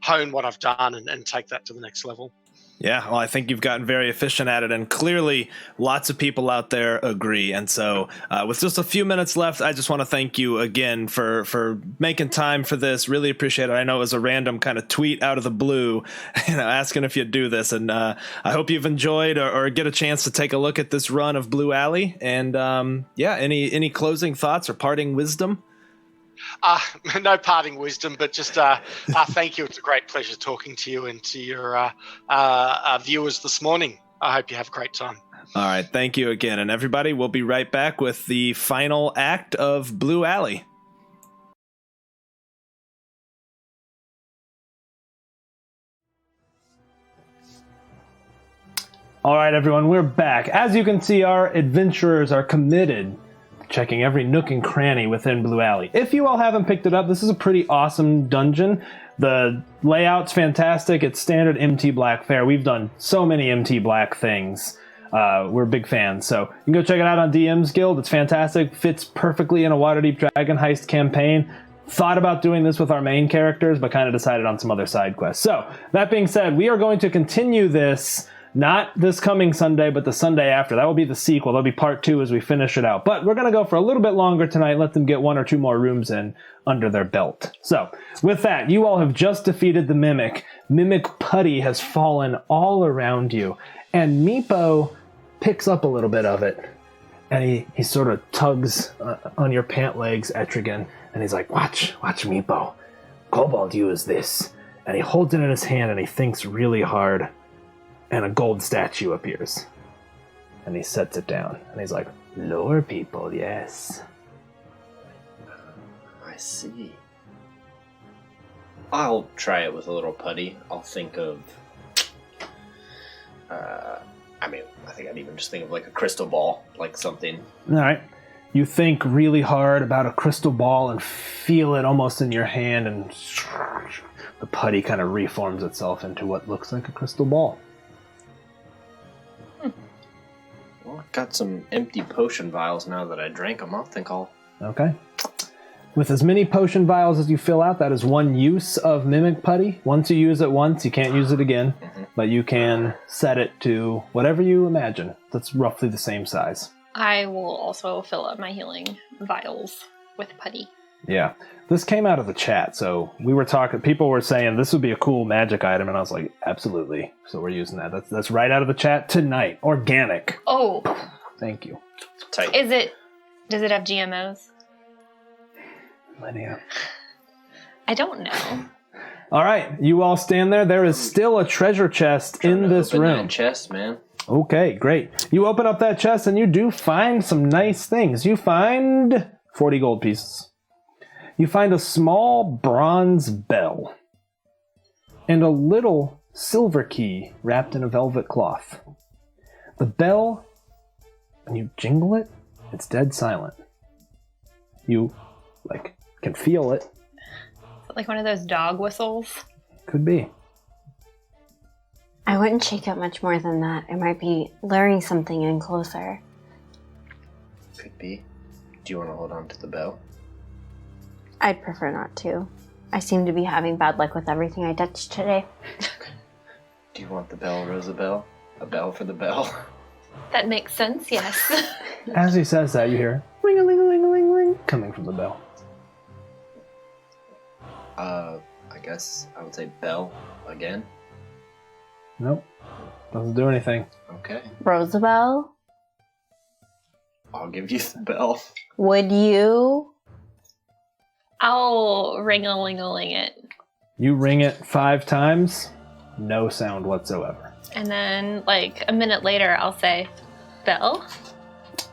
hone what I've done and take that to the next level. Yeah, well, I think you've gotten very efficient at it, and clearly lots of people out there agree. And so with just a few minutes left, I just want to thank you again for making time for this. Really appreciate it. I know it was a random kind of tweet out of the blue, asking if you'd do this. And I hope you've enjoyed or get a chance to take a look at this run of Blue Alley. And any closing thoughts or parting wisdom? No parting wisdom, but just thank you. It's a great pleasure talking to you and to your viewers this morning. I hope you have a great time. All right. Thank you again. And everybody, we'll be right back with the final act of Blue Alley. All right, everyone, we're back. As you can see, our adventurers are committed, checking every nook and cranny within Blue Alley. If you all haven't picked it up, this is a pretty awesome dungeon. The layout's fantastic. It's standard MT Black fare. We've done so many MT Black things. We're big fans. So you can go check it out on DM's Guild. It's fantastic. Fits perfectly in a Waterdeep Dragon Heist campaign. Thought about doing this with our main characters, but kind of decided on some other side quests. So that being said, we are going to continue this Not this coming Sunday, but the Sunday after. That will be the sequel. That'll be part 2 as we finish it out. But we're going to go for a little bit longer tonight. Let them get 1 or 2 more rooms in under their belt. So, with that, you all have just defeated the Mimic. Mimic putty has fallen all around you. And Meepo picks up a little bit of it. And he sort of tugs on your pant legs, Etrigan. And he's like, watch Meepo. Kobold use this. And he holds it in his hand and he thinks really hard. And a gold statue appears. And he sets it down. And he's like, lure people, yes. I see. I'll try it with a little putty. I'll think of... I think I'd even just think of like a crystal ball, like something. All right. You think really hard about a crystal ball and feel it almost in your hand, and the putty kind of reforms itself into what looks like a crystal ball. Well, I've got some empty potion vials now that I drank them. I'll think I'll... Okay. With as many potion vials as you fill out, that is 1 use of Mimic Putty. Once you use it once, you can't use it again. Mm-hmm. But you can set it to whatever you imagine. That's roughly the same size. I will also fill up my healing vials with putty. Yeah. This came out of the chat, so we were talking, people were saying this would be a cool magic item, and I was like, absolutely. So we're using that. That's right out of the chat tonight. Organic. Oh. Thank you. Tight. Does it have GMOs? Lydia. I don't know. All right, you all stand there. There is still a treasure chest in this open room. That chest, man. Okay, great. You open up that chest and you do find some nice things. You find 40 gold pieces. You find a small bronze bell and a little silver key wrapped in a velvet cloth. The bell, when you jingle it, it's dead silent. You, can feel it. Like one of those dog whistles? Could be. I wouldn't shake it much more than that. It might be luring something in closer. Could be. Do you want to hold on to the bell? I'd prefer not to. I seem to be having bad luck with everything I touched today. Do you want the bell, Rosabelle? A bell for the bell? That makes sense, yes. As he says that, you hear ring-a-ling-a-ling-a-ling-ling coming from the bell. I guess I would say bell again. Nope. Doesn't do anything. Okay. Rosabelle, I'll give you the bell. would you? I'll ring-a-ling-a-ling it. You ring it 5 times, no sound whatsoever. And then, a minute later, I'll say, bell?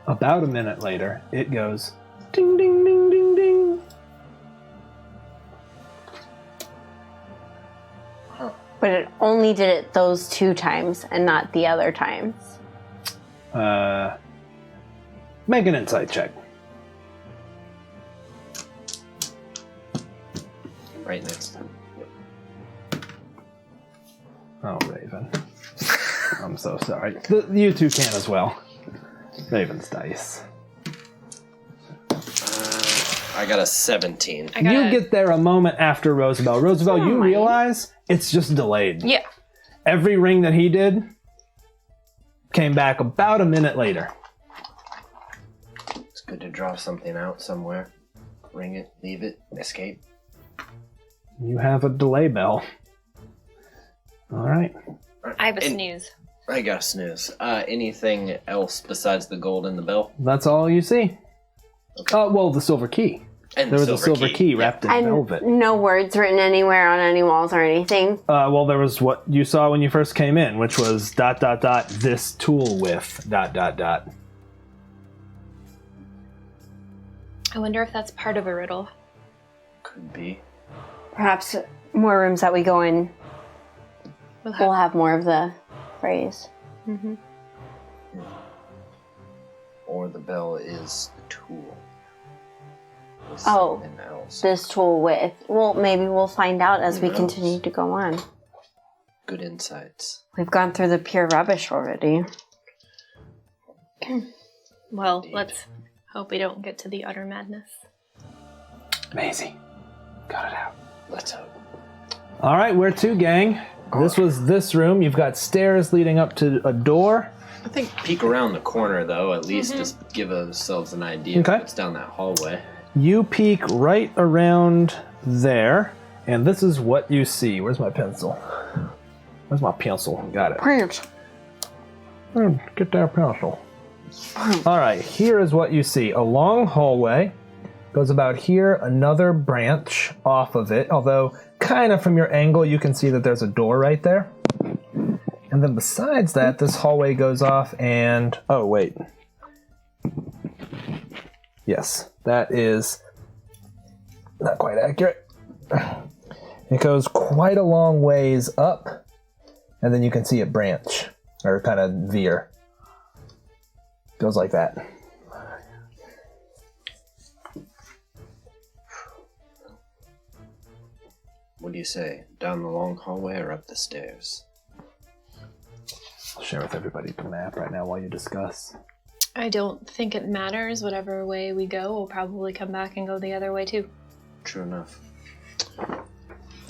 About a minute later, it goes ding, ding, ding, ding, ding. But it only did it those 2 times and not the other times. Make an insight check. Right next time. Yep. Oh, Raven. I'm so sorry. You two can as well. Raven's dice. I got a 17. You get there a moment after Rosabelle. Rosabelle, you realize it's just delayed. Yeah. Every ring that he did came back about a minute later. It's good to draw something out somewhere. Ring it, leave it, escape. You have a delay bell. All right. I have a snooze. I got a snooze. Anything else besides the gold and the bell? That's all you see. Okay. Well, the silver key. And there was a silver key wrapped in velvet. No words written anywhere on any walls or anything. Well, there was what you saw when you first came in, which was ... this tool with ... I wonder if that's part of a riddle. Could be. Perhaps more rooms that we go in, we'll have more of the phrase. Mm-hmm. Or the bell is the tool. With Oh, something else. this tool with. Well, maybe we'll find out as we continue to go on. Good insights. We've gone through the pure rubbish already. Well, Indeed. let's hope we don't get to the utter madness. Maisie, got it out. Let's hope. All right, where to, gang? This was this room. You've got stairs leading up to a door. I think peek around the corner, though, at least just give ourselves an idea of what's down that hallway. You peek right around there, and this is what you see. Where's my pencil? Where's my pencil? Got it. Get that pencil. All right, here is what you see. A long hallway. Goes about here, another branch off of it, although kind of from your angle you can see that there's a door right there. And then besides that, this hallway goes off and... Oh, wait. Yes, that is not quite accurate. It goes quite a long ways up, and then you can see it branch, or kind of veer. Goes like that. What do you say? Down the long hallway or up the stairs? I'll share with everybody the map right now while you discuss. I don't think it matters. Whatever way we go, we'll probably come back and go the other way too. True enough.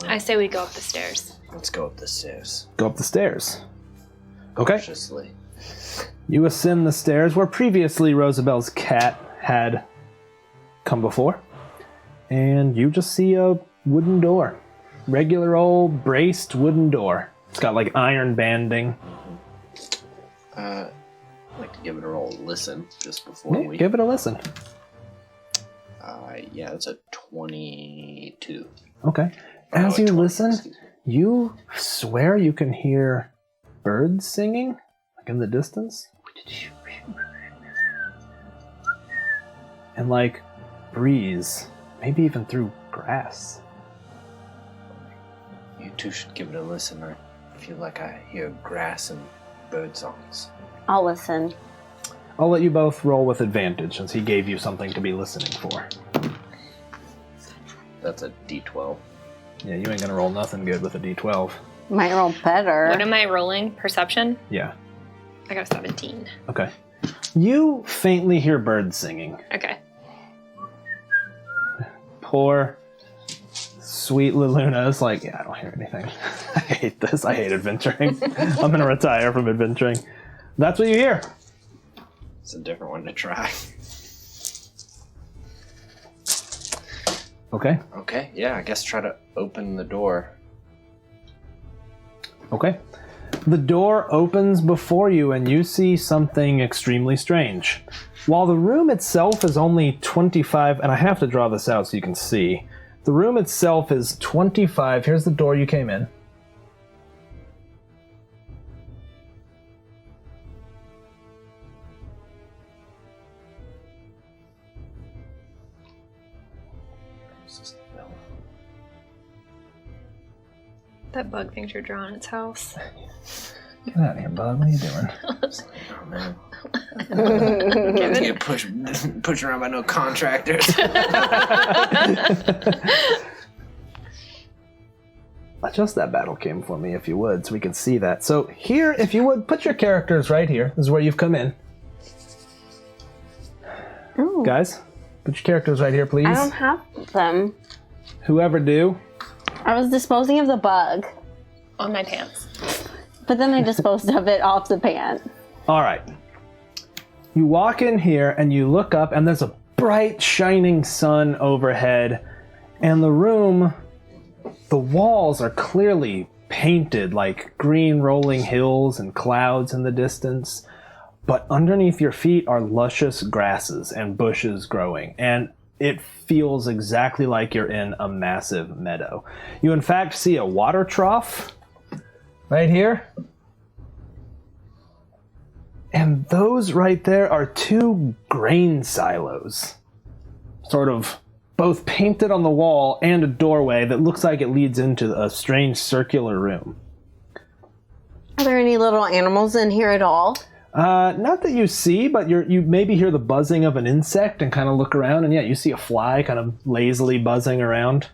I say we go up the stairs. Let's go up the stairs. Go up the stairs. Okay. Cautiously. You ascend the stairs where previously Rosabelle's cat had come before. And you just see a wooden door. Regular old braced wooden door. It's got like iron banding. I'd like to give it a roll listen just before we... Give it a listen. Yeah, it's a 22. Okay. As you listen, you swear you can hear birds singing, like in the distance. And like breeze, maybe even through grass. You two should give it a listen. I feel like I hear grass and bird songs. I'll listen. I'll let you both roll with advantage since he gave you something to be listening for. That's a D12. Yeah, you ain't gonna roll nothing good with a D12. Might roll better. What am I rolling? Perception? Yeah. I got a 17. Okay. You faintly hear birds singing. Okay. Poor, sweet Liluna is like, yeah, I don't hear anything. I hate this. I hate adventuring. I'm gonna retire from adventuring. That's what you hear. It's a different one to try. Okay. Okay, yeah, I guess try to open the door. Okay. The door opens before you and you see something extremely strange. While the room itself is only 25, and I have to draw this out so you can see. The room itself is 25. Here's the door you came in. That bug thinks you're drawing its house. Get out of here, bug. What are you doing? Oh, man. Can't get pushed around by no contractors. Adjust that battle cam for me if you would, so we can see that. So here, if you would, put your characters right here. This is where you've come in. Ooh. Guys, put your characters right here, please. I don't have them. Whoever do. I was disposing of the bug, On my pants. but then I disposed of it off the pant. All right. You walk in here and you look up and there's a bright shining sun overhead. And the room, the walls are clearly painted like green rolling hills and clouds in the distance. But underneath your feet are luscious grasses and bushes growing. And it feels exactly like you're in a massive meadow. You in fact see a water trough right here. And those right there are two grain silos. Sort of both painted on the wall and a doorway that looks like it leads into a strange circular room. Are there any little animals in here at all? Not that you see, but you maybe hear the buzzing of an insect and kind of look around, and yeah, you see a fly kind of lazily buzzing around.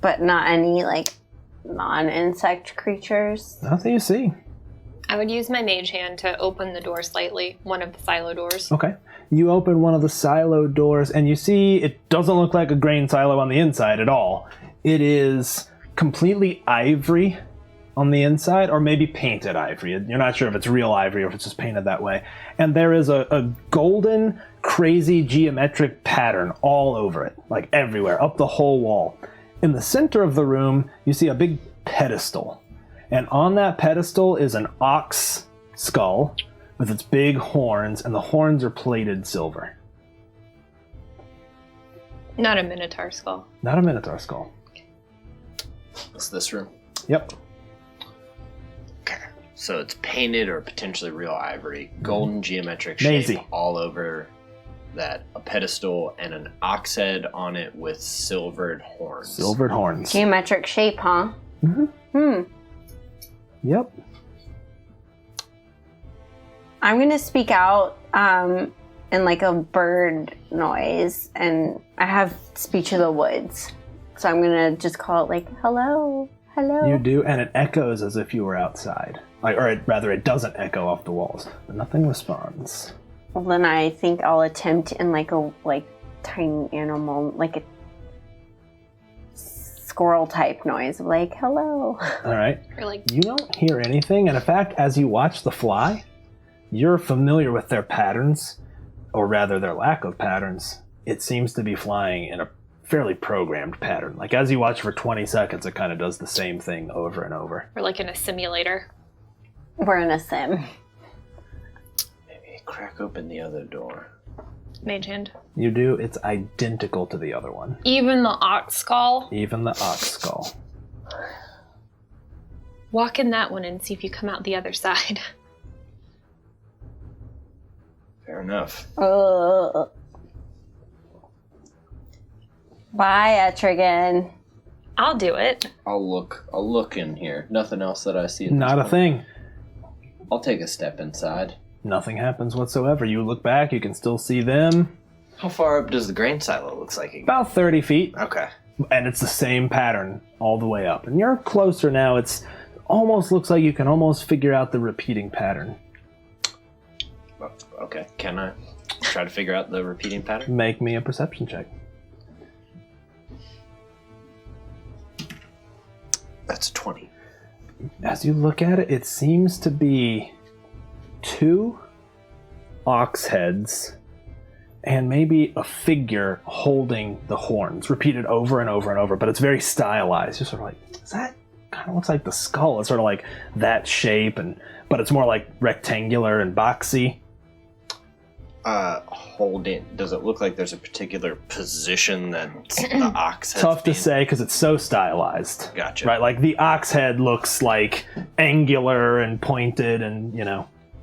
But not any, like, non-insect creatures? Not that you see. I would use my mage hand to open the door slightly, one of the silo doors. Okay. You open one of the silo doors, and you see it doesn't look like a grain silo on the inside at all. It is completely ivory on the inside, or maybe painted ivory. You're not sure if it's real ivory or if it's just painted that way. And there is a golden, crazy geometric pattern all over it, like everywhere, up the whole wall. In the center of the room, you see a big pedestal. And on that pedestal is an ox skull with its big horns, and the horns are plated silver. Not a Minotaur skull. Not a Minotaur skull. What's this room? Yep. Okay. So it's painted or potentially real ivory, golden geometric shape Maisie. all over that, a pedestal and an ox head on it with silvered horns. Silvered horns. Geometric shape, huh? Yep. I'm gonna speak out in like a bird noise, and I have speech of the woods, so I'm gonna just call it like hello, hello. You do, and it echoes as if you were outside. Rather, it doesn't echo off the walls, but nothing responds. Well, then I think I'll attempt in like a tiny animal, like a squirrel type noise, like hello. All right. Or like, You don't hear anything, and in fact, as you watch the fly, you're familiar with their patterns, or rather their lack of patterns. It seems to be flying in a fairly programmed pattern. Like as you watch for 20 seconds, it kind of does the same thing over and over. we're like in a simulator. We're in a sim. Maybe crack open the other door. Mage hand. You do, it's identical to the other one. Even the ox skull. Even the ox skull. Walk in that one and see if you come out the other side. Fair enough. Bye, Etrigan. I'll do it. I'll look in here. Nothing else that I see. At Not a this point. thing. I'll take a step inside. Nothing happens whatsoever. You look back, you can still see them. How far up does the grain silo looks like? About 30 feet. Okay. And it's the same pattern all the way up. And you're closer now. It's almost looks like you can almost figure out the repeating pattern. Okay. Can I try to figure out the repeating pattern? Make me a perception check. That's 20. As you look at it, it seems to be 2 ox heads and maybe a figure holding the horns, repeated over and over and over, but it's very stylized. You're sort of like, is that kind of looks like the skull? It's sort of like that shape, but it's more like rectangular and boxy. Holding. Does it look like there's a particular position that the ox head's Tough to being- say because it's so stylized. Gotcha. Right, like the ox head looks like angular and pointed and,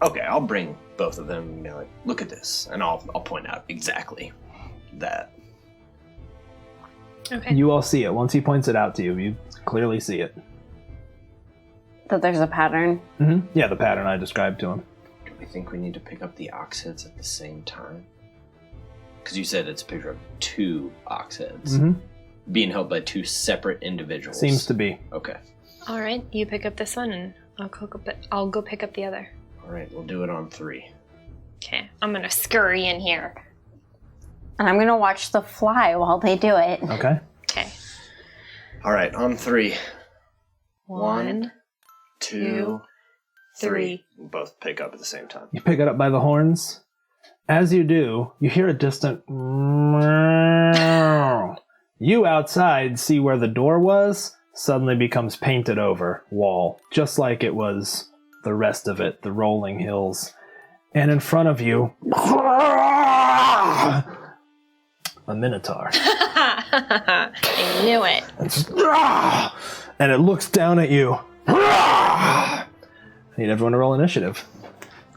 Okay, I'll bring both of them and be like, look at this. And I'll point out exactly that. Okay. You all see it. Once he points it out to you, you clearly see it. That there's a pattern. Mm-hmm. Yeah, the pattern I described to him. Do we think we need to pick up the ox heads at the same time? Because you said it's a picture of 2 ox heads Mm-hmm. being held by 2 separate individuals. Seems to be. Okay. All right, you pick up this one, and I'll go pick up the other. All right, we'll do it on 3. Okay, I'm gonna scurry in here. And I'm gonna watch the fly while they do it. Okay. Okay. All right, on 3. 1, 2, 2, 3. We'll both pick up at the same time. You pick it up by the horns. As you do, you hear a distant meow. You outside see where the door was, suddenly becomes painted over wall, just like it was the rest of it, the rolling hills. And in front of you, a Minotaur. I knew it. And it looks down at you. I need everyone to roll initiative.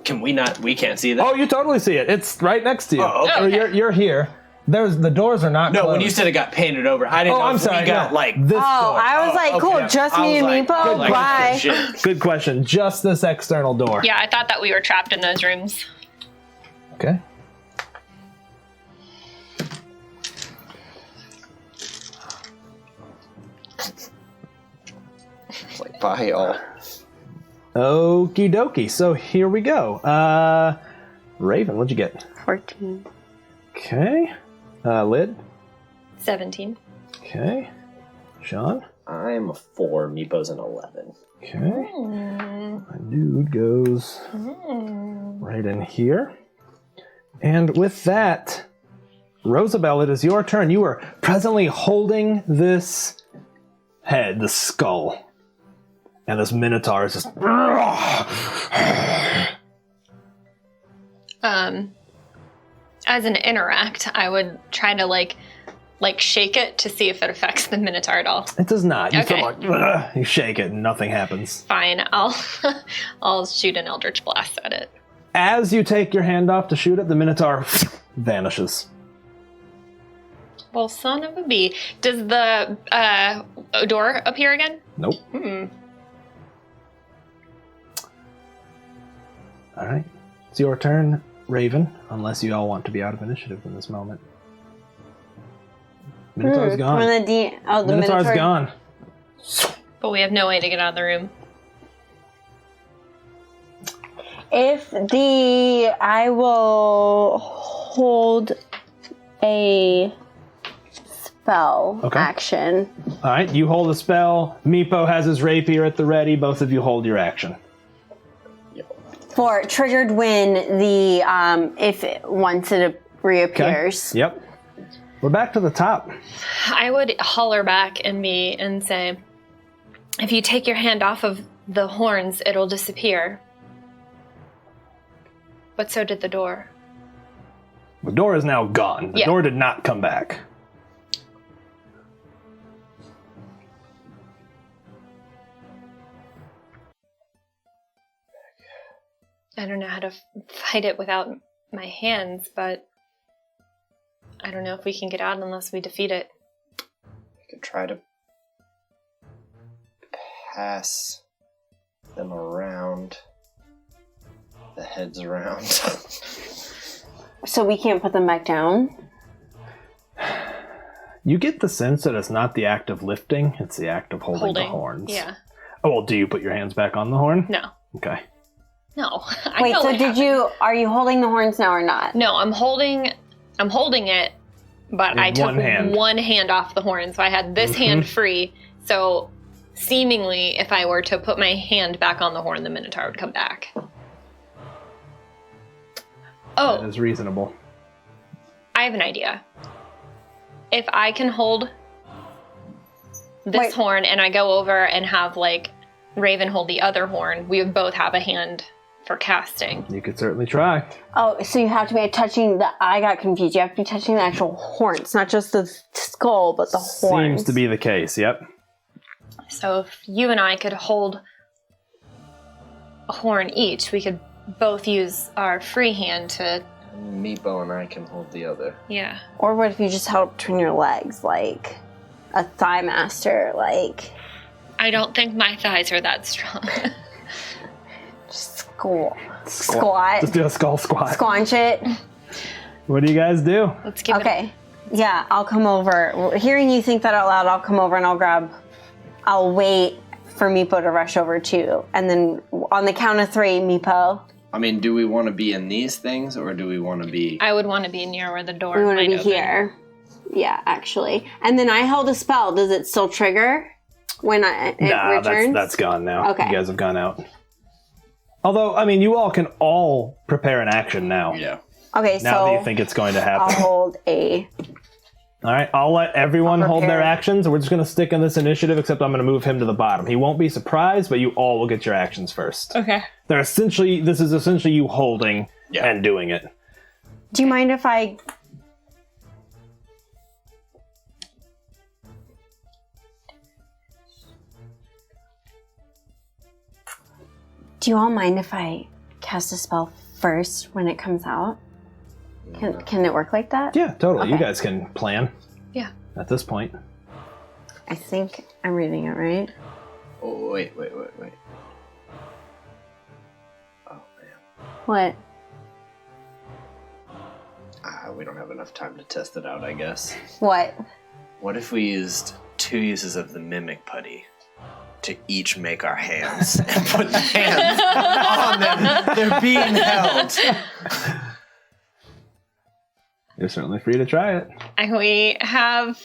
Can we not? We can't see that? Oh, you totally see it. It's right next to you. Oh, okay. Or you're here. The doors are not No, closed. when you said it got painted over, I didn't know I'm if sorry. we got, no. like... This door. I was like, okay. cool, just I me was and like, Meepo, like, bye. shit. Good question. Just this external door. Yeah, I thought that we were trapped in those rooms. Okay. It's like, bye, y'all. Okie dokie. So here we go. Raven, what'd you get? 14. Okay. Lid. 17. Okay. Sean. I'm a 4. Meepo's an 11. Okay. My dude goes right in here. And with that, Rosabelle, it is your turn. You are presently holding this head, the skull. And this Minotaur is just... As an interact, I would try to like shake it to see if it affects the Minotaur at all. It does not. You Okay. feel like, you shake it and nothing happens. Fine, I'll shoot an Eldritch Blast at it. As you take your hand off to shoot it, the Minotaur vanishes. Well, son of a bee. Does the door appear again? Nope. All right. It's your turn, Raven, unless you all want to be out of initiative in this moment. Minotaur's gone. The Minotaur's Minotaur. gone. But we have no way to get out of the room. I will hold a spell action. All right, you hold a spell. Meepo has his rapier at the ready. Both of you hold your action. For triggered when once it reappears. Okay. Yep. We're back to the top. I would holler back and say, if you take your hand off of the horns, it'll disappear. But so did the door. The door is now gone. The door did not come back. I don't know how to fight it without my hands, but I don't know if we can get out unless we defeat it. I could try to pass them around. The heads around. So we can't put them back down? You get the sense that it's not the act of lifting, it's the act of holding. The horns. Yeah. Oh, well, do you put your hands back on the horn? No. Okay. No. Wait, so are you holding the horns now or not? No, I'm holding it, but I took one hand off the horn, so I had this hand free. So seemingly, if I were to put my hand back on the horn, the Minotaur would come back. Oh. That is reasonable. I have an idea. If I can hold this horn and I go over and have Raven hold the other horn, we would both have a hand for casting. You could certainly try. Oh, so you have to be touching I got confused. You have to be touching the actual horns, not just the skull, but the horns. Seems to be the case, yep. So if you and I could hold a horn each, we could both use our free hand to... Meepo and I can hold the other. Yeah. Or what if you just held it between your legs, like a thigh master, like... I don't think my thighs are that strong. Squat. Just do a skull squat. Squanch it. What do you guys do? Let's give it... Okay. Yeah, I'll come over. Hearing you think that out loud, I'll come over and I'll wait for Meepo to rush over too. And then on the count of 3, Meepo. I mean, do we want to be in these things, or do we want to be... I would want to be near where the door We want to be open. here. Yeah, actually. And then I held a spell. Does it still trigger when it returns? That's gone now. Okay. You guys have gone out. Although, I mean, you all can all prepare an action now. Yeah. Okay, now that you think it's going to happen. I'll hold a... All right, I'll let everyone hold their actions. We're just going to stick in this initiative, except I'm going to move him to the bottom. He won't be surprised, but you all will get your actions first. Okay. This is essentially you holding and doing it. Do you mind if I... Do you all mind if I cast a spell first when it comes out? Can it work like that? Yeah, totally. Okay. You guys can plan. Yeah. At this point. I think I'm reading it right. Oh, wait. Oh, man. What? We don't have enough time to test it out, I guess. What? What if we used 2 uses of the Mimic Putty to each make our hands and put the hands on them? They're being held. You're certainly free to try it. We have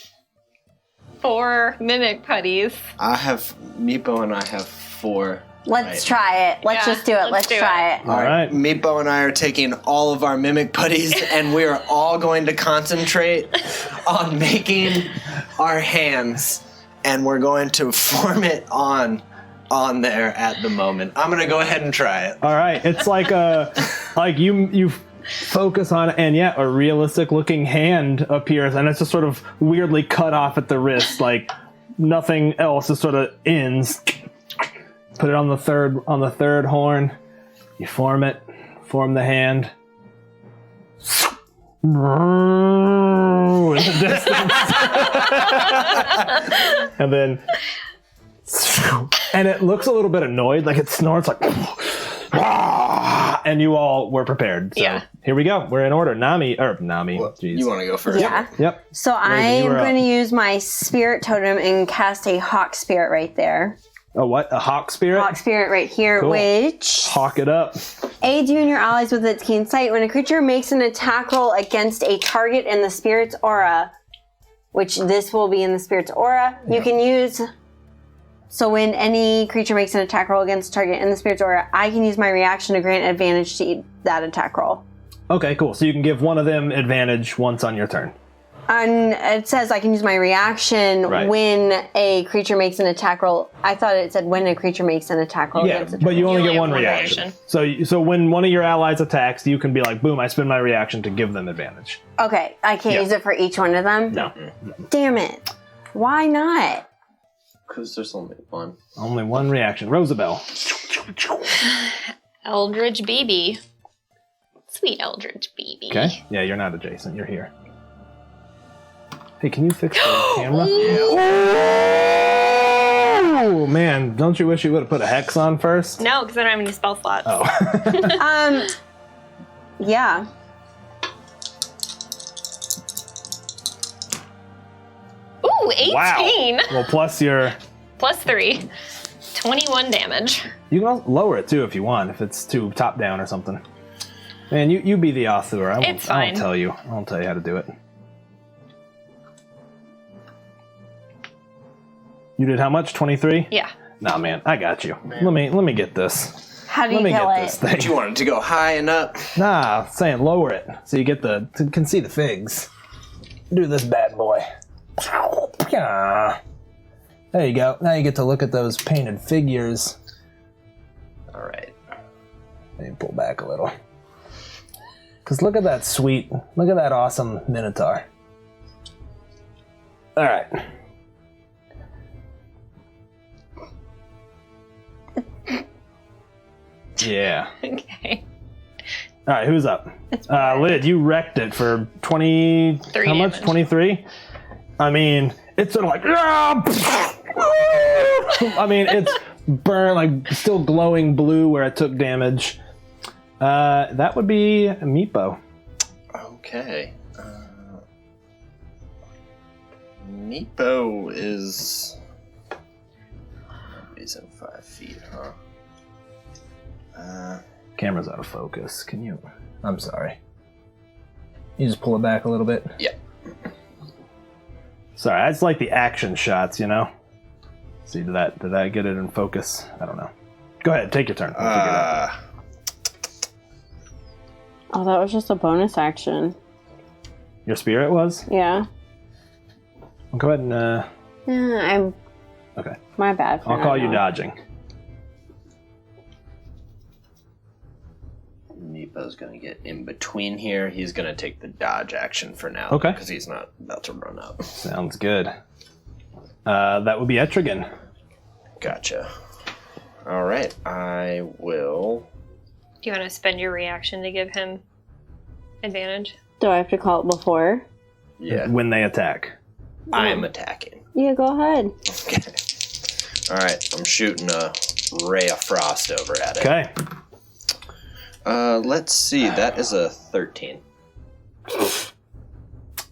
4 mimic putties. Meepo and I have 4. Let's try it. Let's just do it. Let's try it. All right. Meepo and I are taking all of our mimic putties, and we are all going to concentrate on making our hands, and we're going to form it on there at the moment. I'm gonna go ahead and try it. All right. It's like you focus on it, and a realistic looking hand appears, and it's just sort of weirdly cut off at the wrist, like nothing else. It sort of ends. Put it on the third horn. You form the hand. In the distance. And then, and it looks a little bit annoyed, like it snorts like, and you all were prepared. So here we go. We're in order. Nami. Geez. You want to go first? Yeah. Yep. So I'm going to use my spirit totem and cast a hawk spirit right there. A what? A hawk spirit? Hawk spirit right here, Cool. which Hawk it up. aids you and your allies with its keen sight. When a creature makes an attack roll against a target in the spirit's aura, which this will be in the spirit's aura, you can use... So when any creature makes an attack roll against a target in the spirit's aura, I can use my reaction to grant advantage to that attack roll. Okay, cool. So you can give one of them advantage once on your turn. And it says I can use my reaction when a creature makes an attack roll. I thought it said when a creature makes an attack roll against a target. But you only get one have one reaction. So when one of your allies attacks, you can be like, boom, I spend my reaction to give them advantage. Okay, I can't use it for each one of them? No. Damn it. Why not? Because there's only one. Only one reaction. Rosabelle. Eldridge BB. Sweet Eldridge BB. Okay. Yeah, you're not adjacent. You're here. Hey, can you fix the camera? Oh, man. Don't you wish you would have put a hex on first? No, because I don't have any spell slots. Oh. Yeah. Ooh, 18! Wow. Well, plus your... Plus 3. 21 damage. You can also lower it, too, if you want, if it's too top-down or something. Man, you be the author. It's fine. I won't tell you. I won't tell you how to do it. You did how much? 23? Yeah. Nah, man, I got you. Let me get this. How do you Let me kill get it? this thing. You wanted to go high and up. Nah, saying lower it so you get can see the figs. Do this bad boy. There you go. Now you get to look at those painted figures. All right. Let me pull back a little. Because look at that awesome Minotaur. All right. Yeah. Okay. All right, who's up? Lid, you wrecked it for 20... How much? damage. 23? I mean, it's sort of like... I mean, it's burnt, like, still glowing blue where it took damage. That would be Meepo. Okay. Meepo is... He's in 5 feet, huh? Camera's out of focus. Can you... I'm sorry. You just pull it back a little bit? Yeah. Sorry, I just like the action shots, you know? See, did that get it in focus? I don't know. Go ahead, take your turn. We'll figure it out. Oh, that was just a bonus action. Your spirit was? Yeah. Go ahead and... Yeah, Okay. my bad. I'll call you dodging. Meepo's gonna get in between here. He's gonna take the dodge action for now. Okay. Because he's not about to run up. Sounds good. That would be Etrigan. Gotcha. All right, I will. Do you want to spend your reaction to give him advantage? Do I have to call it before? Yeah, When they attack. I'm attacking. Yeah, go ahead. Okay. All right, I'm shooting a ray of frost over at it. Okay. Let's see. That is a 13.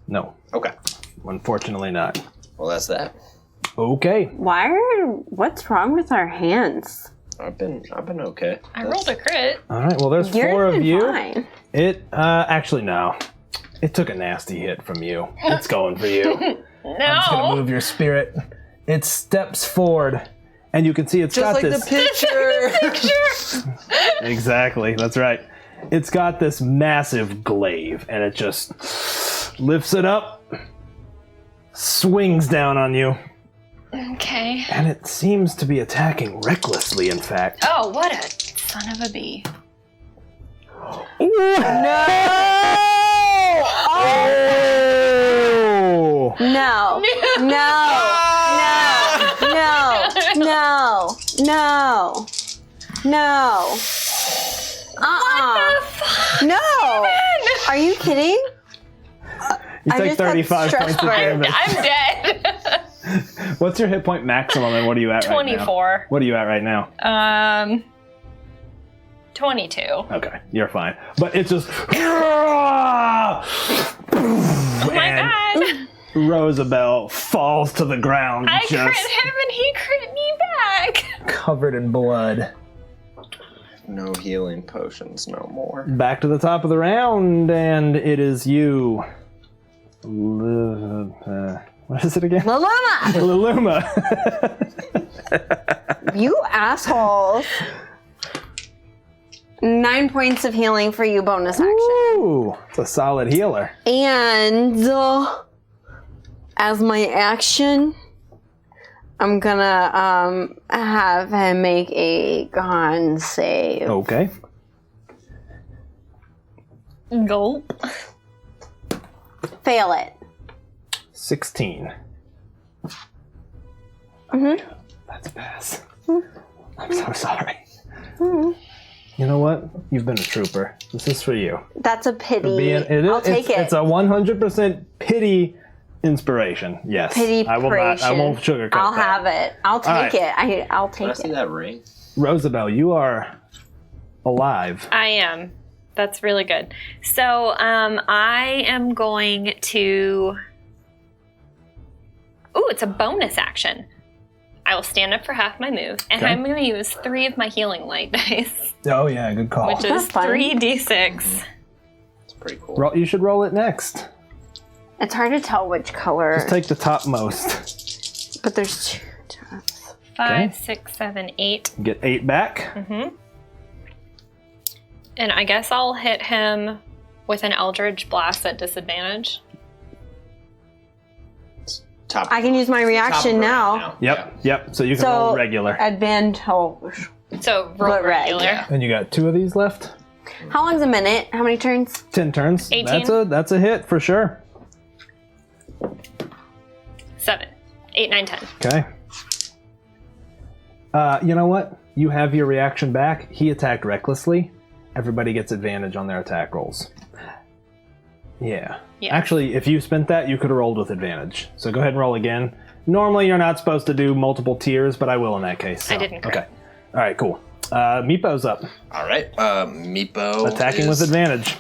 No. Okay. Unfortunately not. Well, that's that. Okay. What's wrong with our hands? I've been okay. I rolled a crit. All right, well, there's You're 4 of doing you. fine. Actually, no. It took a nasty hit from you. It's going for you. No. I'm just gonna move your spirit. It steps forward, and you can see it's got this. picture. Exactly, that's right. It's got this massive glaive, and it just lifts it up, swings down on you, Okay. and it seems to be attacking recklessly, in fact. Oh, what a son of a bee. Oh! No. No. No. Are you kidding? You I take just got 35 points of stressed. damage. I'm dead. What's your hit point maximum, and what are you at right now? 24. What are you at right now? 22. Okay, you're fine. But it's just... Oh my and god. Rosabelle falls to the ground, I just crit him and he crit me back. covered in blood. No healing potions, no more. Back to the top of the round, and it is you. What is it again? Laluma! Luluma. You assholes. 9 points of healing for you, bonus action. Ooh, it's a solid healer. And as my action, I'm gonna have him make a con save. Okay. Gulp. Fail it. 16. Mm-hmm. That's a pass. I'm so sorry. You know what? You've been a trooper. This is for you. That's a pity. I'll take It's a 100% pity inspiration. Yes. Pity. I will not. I won't sugarcoat I'll that. have it. I'll take right. it. I'll Can I take see it. that ring? Rosabelle, you are alive. I am. That's really good. So I am going to... Ooh, it's a bonus action. I will stand up for half my move, and Okay. I'm going to use 3 of my healing light dice, Oh yeah, good call. which is fun. 3d6. It's pretty cool. You should roll it next. It's hard to tell which color, Just take the topmost. but there's 2 tops. 5, Okay. 6, 7, 8. Get 8 back. And I guess I'll hit him with an Eldritch Blast at disadvantage. Top. I can use my Top of reaction the now. round Yep. So you can So roll regular. advantage. So roll But red. regular. And you got 2 of these left. How long's a minute? How many turns? 10 turns. 18. That's a hit for sure. 7, 8, 9, 10. Okay. You know what? You have your reaction back. He attacked recklessly. Everybody gets advantage on their attack rolls. Yeah. Yeah. Actually, if you spent that, you could have rolled with advantage. So go ahead and roll again. Normally, you're not supposed to do multiple tiers, but I will in that case. So. I didn't crit. Okay. All right, cool. Meepo's up. All right. Meepo Attacking is... with advantage.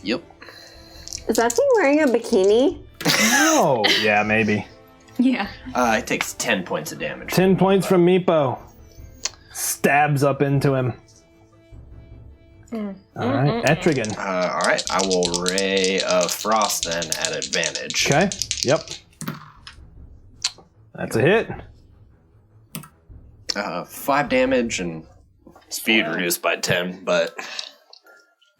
Yep. Is that thing wearing a bikini? Oh, yeah, maybe. Yeah. It takes 10 points of damage. 10 points from Meepo. Stabs up into him. All right, Etrigan. All right. I will Ray of Frost then at advantage. Okay. Yep. That's a hit. 5 damage and speed reduced by 10, but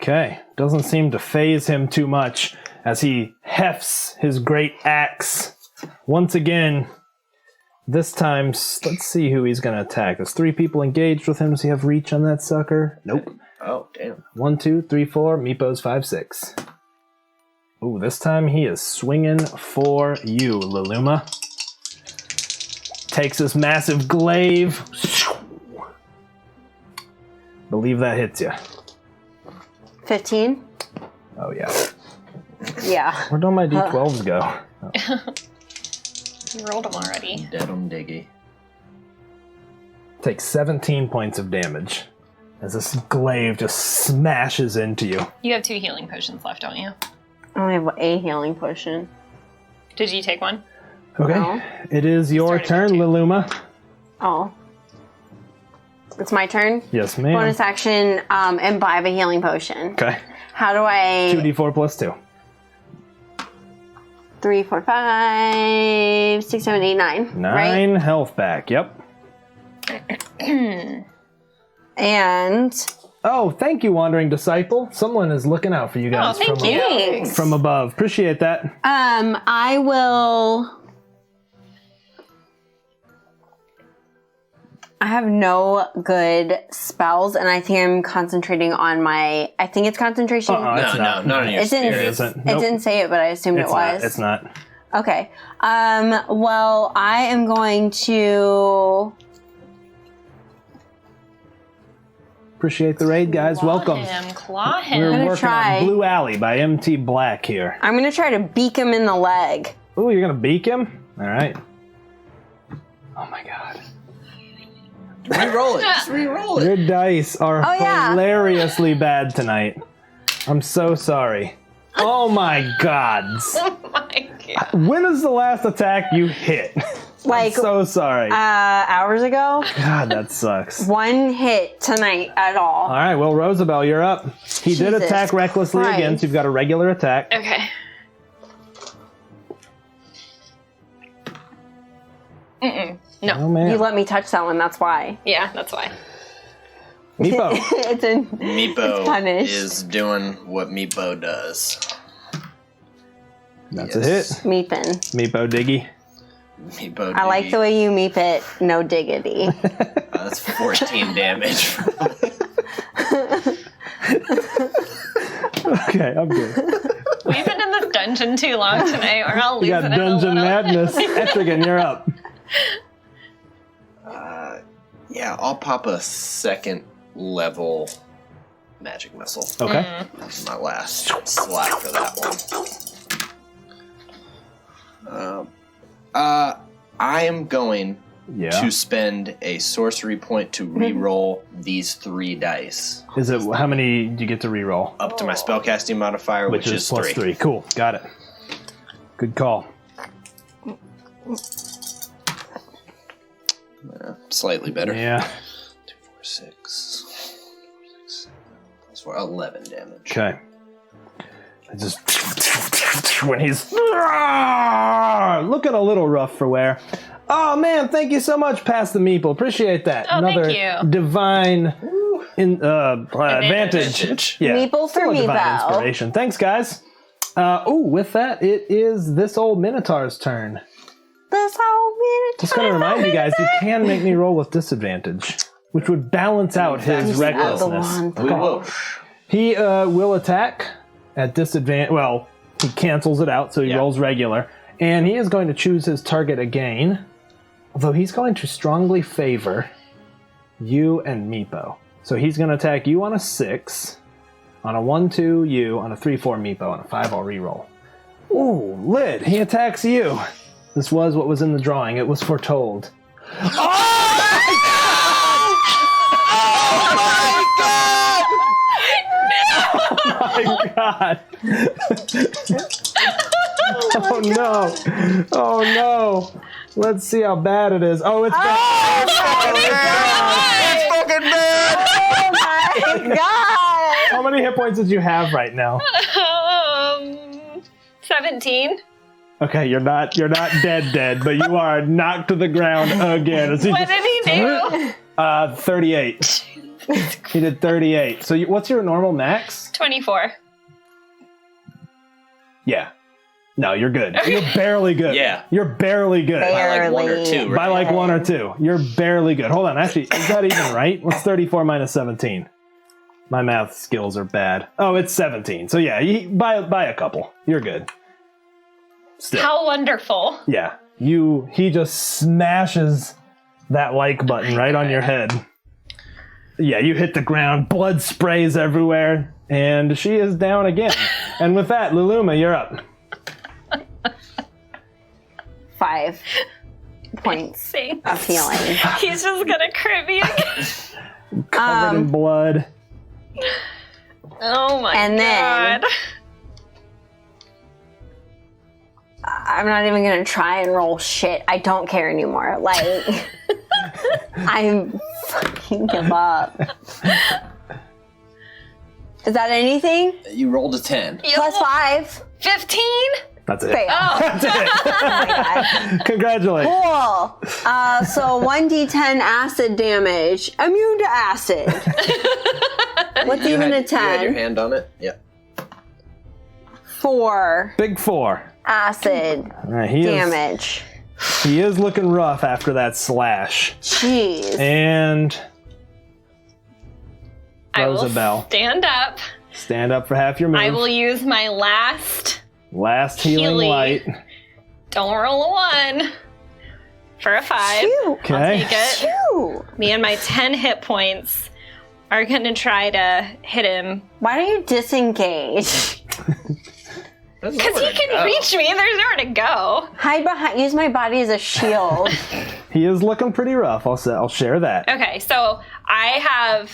Okay. Doesn't seem to phase him too much as he hefts his great axe once again. This time, let's see who he's going to attack. There's 3 people engaged with him. Does he have reach on that sucker? Nope. oh damn. 1, 2, 3, 4. Meepo's 5, 6. Ooh, this time he is swinging for you, Luluma. Takes this massive glaive. Believe that hits you. 15? Oh, yeah. Yeah. Where'd all my d12s go? You rolled them already. Deadum diggy. Takes 17 points of damage as this glaive just smashes into you. You have 2 healing potions left, don't you? I only have a healing potion. Did you take one? Okay. No. It is your Starting turn, with 2. Luluma. Oh. It's my turn? Yes, ma'am. Bonus action, imbibe a healing potion. Okay. How do I... 2d4 plus 2. 3, 4, 5, 6, 7, 8, 9. 9 health back. Yep. And Oh, thank you, Wandering Disciple. Someone is looking out for you guys thank you. thanks. from above. Appreciate that. I will. I have no good spells, and I think I'm concentrating on my. I think it's concentration. It's not. not on your It didn't. spirit. isn't. It Nope. didn't say it, but I assumed it was. It's not. Okay. Well, I am going to. Appreciate the raid, guys. Welcome. Claw We're him. gonna working try. on Blue Alley by MT Black here. I'm gonna try to beak him in the leg. Oh, you're gonna beak him? All right. Oh my god. Reroll it. Just reroll it. Your dice are Oh, yeah. hilariously bad tonight. I'm so sorry. Oh my gods. Oh my god. When is the last attack you hit? Like So sorry. hours ago. God, that sucks. One hit tonight at all. All right, well, Rosabelle, you're up. He did Jesus attack recklessly Christ. again, so you've got a regular attack. Okay. Oh, No. man. You let me touch that one. That's why. Yeah, that's why. Meepo. It's in. Meepo It's punished. is doing what Meepo does. That's Yes. a hit. Meepin. Meepo Diggy. Meepo. I like the way you meep it. No diggity. That's 14 damage. Okay, I'm good. We've been in this dungeon too long tonight, or I'll lose You it got in a Dungeon little. Madness. Etrigan, you're up. Yeah, I'll pop a second level magic missile. Okay. That's my last slot for that one. I am going Yeah. to spend a sorcery point to re-roll these 3 dice Is it how many do you get to reroll? up to my spellcasting modifier, which, Which is plus 3. Cool. Got it. Good call. Slightly better. Yeah. 2, 4, 6, 7, plus 4, 11 damage. Okay. I just when he's looking a little rough for wear. Oh man, thank you so much, Pass the Meeple. Appreciate that. Oh, thank Another you. divine advantage. Yeah. Meeple for Still a divine Meepo. inspiration. Thanks, guys. With that, it is this old Minotaur's turn. This whole minute. Just gonna remind you guys, you can make me roll with disadvantage, which would balance out his recklessness. We will. He will attack at disadvantage. Well, he cancels it out, so he rolls regular. And he is going to choose his target again. Although he's going to strongly favor you and Meepo. So he's going to attack you on a 6. On a 1-2, you. On a 3-4, Meepo. On a 5, I'll reroll. Ooh, Lid, he attacks you. This was what was in the drawing. It was foretold. Oh my god! Oh no! Oh no! Let's see how bad it is. Oh, it's bad! It's fucking bad! Oh my god! How many hit points did you have right now? 17. Okay, you're not dead, but you are knocked to the ground again. As he What did he do? 38. He did 38. So what's your normal max? 24. Yeah. No, you're good. You're barely good. Yeah. You're barely good. By like 1 or 2, Barely. right? By like 1 or 2. You're barely good. Hold on. Actually, is that even right? What's 34 minus 17? My math skills are bad. Oh, it's 17. So yeah, by a couple. You're good. Still. How wonderful. Yeah. He just smashes that like button right on your head. Yeah, you hit the ground, blood sprays everywhere, and she is down again. And with that, Luluma, you're up. 5 points See? of healing. He's just gonna crit me again. Covered in blood. Oh my And then- god. I'm not even gonna try and roll shit. I don't care anymore. Like, I'm fucking give up. Is that anything? You rolled a 10. Plus 5. 15? That's it. Fail. That's it. Oh my God. Congratulations. Cool. So 1d10 acid damage. Immune to acid. What's even a 10? You had your hand on it? Yeah. 4 Big 4. acid All right, he damage. He is looking rough after that slash. Jeez. And I will Rosabelle, stand up. stand up for half your move. I will use my last Healing Healy. light. Don't roll a 1 for a 5. Phew. Okay. I'll take it. Phew. Me and my 10 hit points are going to try to hit him. Why don't you disengage? Because Because he can reach me. There's nowhere to go. Hide behind. Use my body as a shield. He is looking pretty rough. I'll share that. Okay, so I have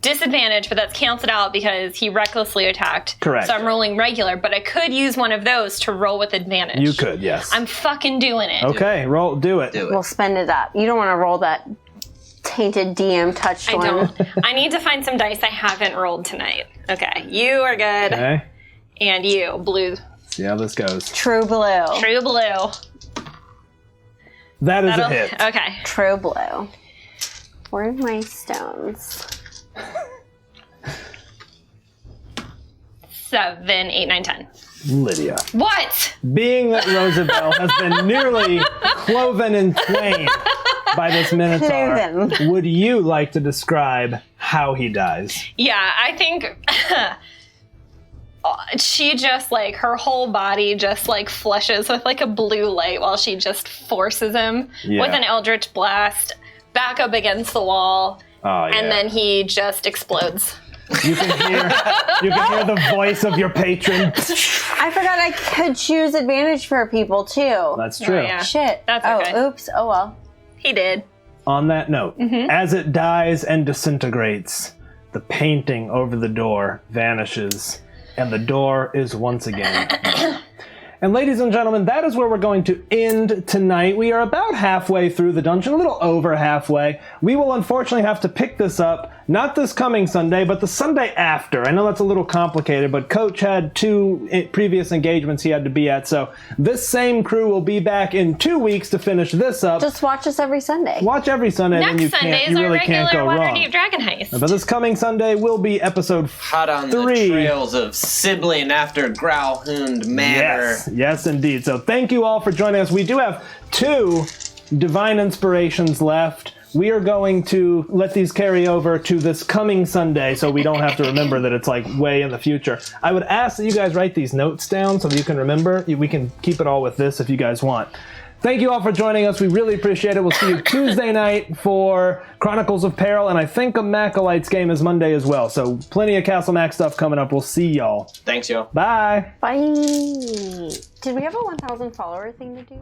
disadvantage, but that's canceled out because he recklessly attacked. Correct. So I'm rolling regular, but I could use one of those to roll with advantage. You could, yes. I'm fucking doing it. Okay, do it. Do We'll it. spend it up. You don't want to roll that tainted DM touched I one. don't. I need to find some dice I haven't rolled tonight. Okay, you are good. Okay. And you, blue. See how this goes. True blue. True blue. That is That'll- a hit. Okay. True blue. Where are my stones? 7, 8, 9, 10. Lydia. What? Being that Rosabelle has been nearly cloven in twain by this Minotaur, Cloven. would you like to describe how he dies? Yeah, I think she just like her whole body just like flushes with like a blue light while she just forces him Yeah. with an eldritch blast back up against the wall, Oh, yeah. and then he just explodes. You can hear the voice of your patron. I forgot I could choose advantage for people too. That's true. yeah. Shit. That's okay. Oh, oops. Oh well. He did. On that note, as it dies and disintegrates, the painting over the door vanishes, and the door is once again. And ladies and gentlemen, that is where we're going to end tonight. We are about halfway through the dungeon, a little over halfway. We will unfortunately have to pick this up, not this coming Sunday, but the Sunday after. I know that's a little complicated, but Coach had 2 previous engagements he had to be at, so this same crew will be back in 2 weeks to finish this up. Just watch us every Sunday. Watch every Sunday, and Next you Sunday can't, is you our really regular can't go wrong. Waterdeep Dragon Heist. But this coming Sunday will be episode Hot on 3. the trails of sibling after Growlhound Manor. Yes, indeed. So thank you all for joining us. We do have 2 divine inspirations left. We are going to let these carry over to this coming Sunday so we don't have to remember that it's like way in the future. I would ask that you guys write these notes down so that you can remember. We can keep it all with this if you guys want. Thank you all for joining us. We really appreciate it. We'll see you Tuesday night for Chronicles of Peril, and I think a Macolites game is Monday as well. So plenty of Castle Mac stuff coming up. We'll see y'all. Thanks, y'all. Bye. Bye. Did we have a 1,000 follower thing to do?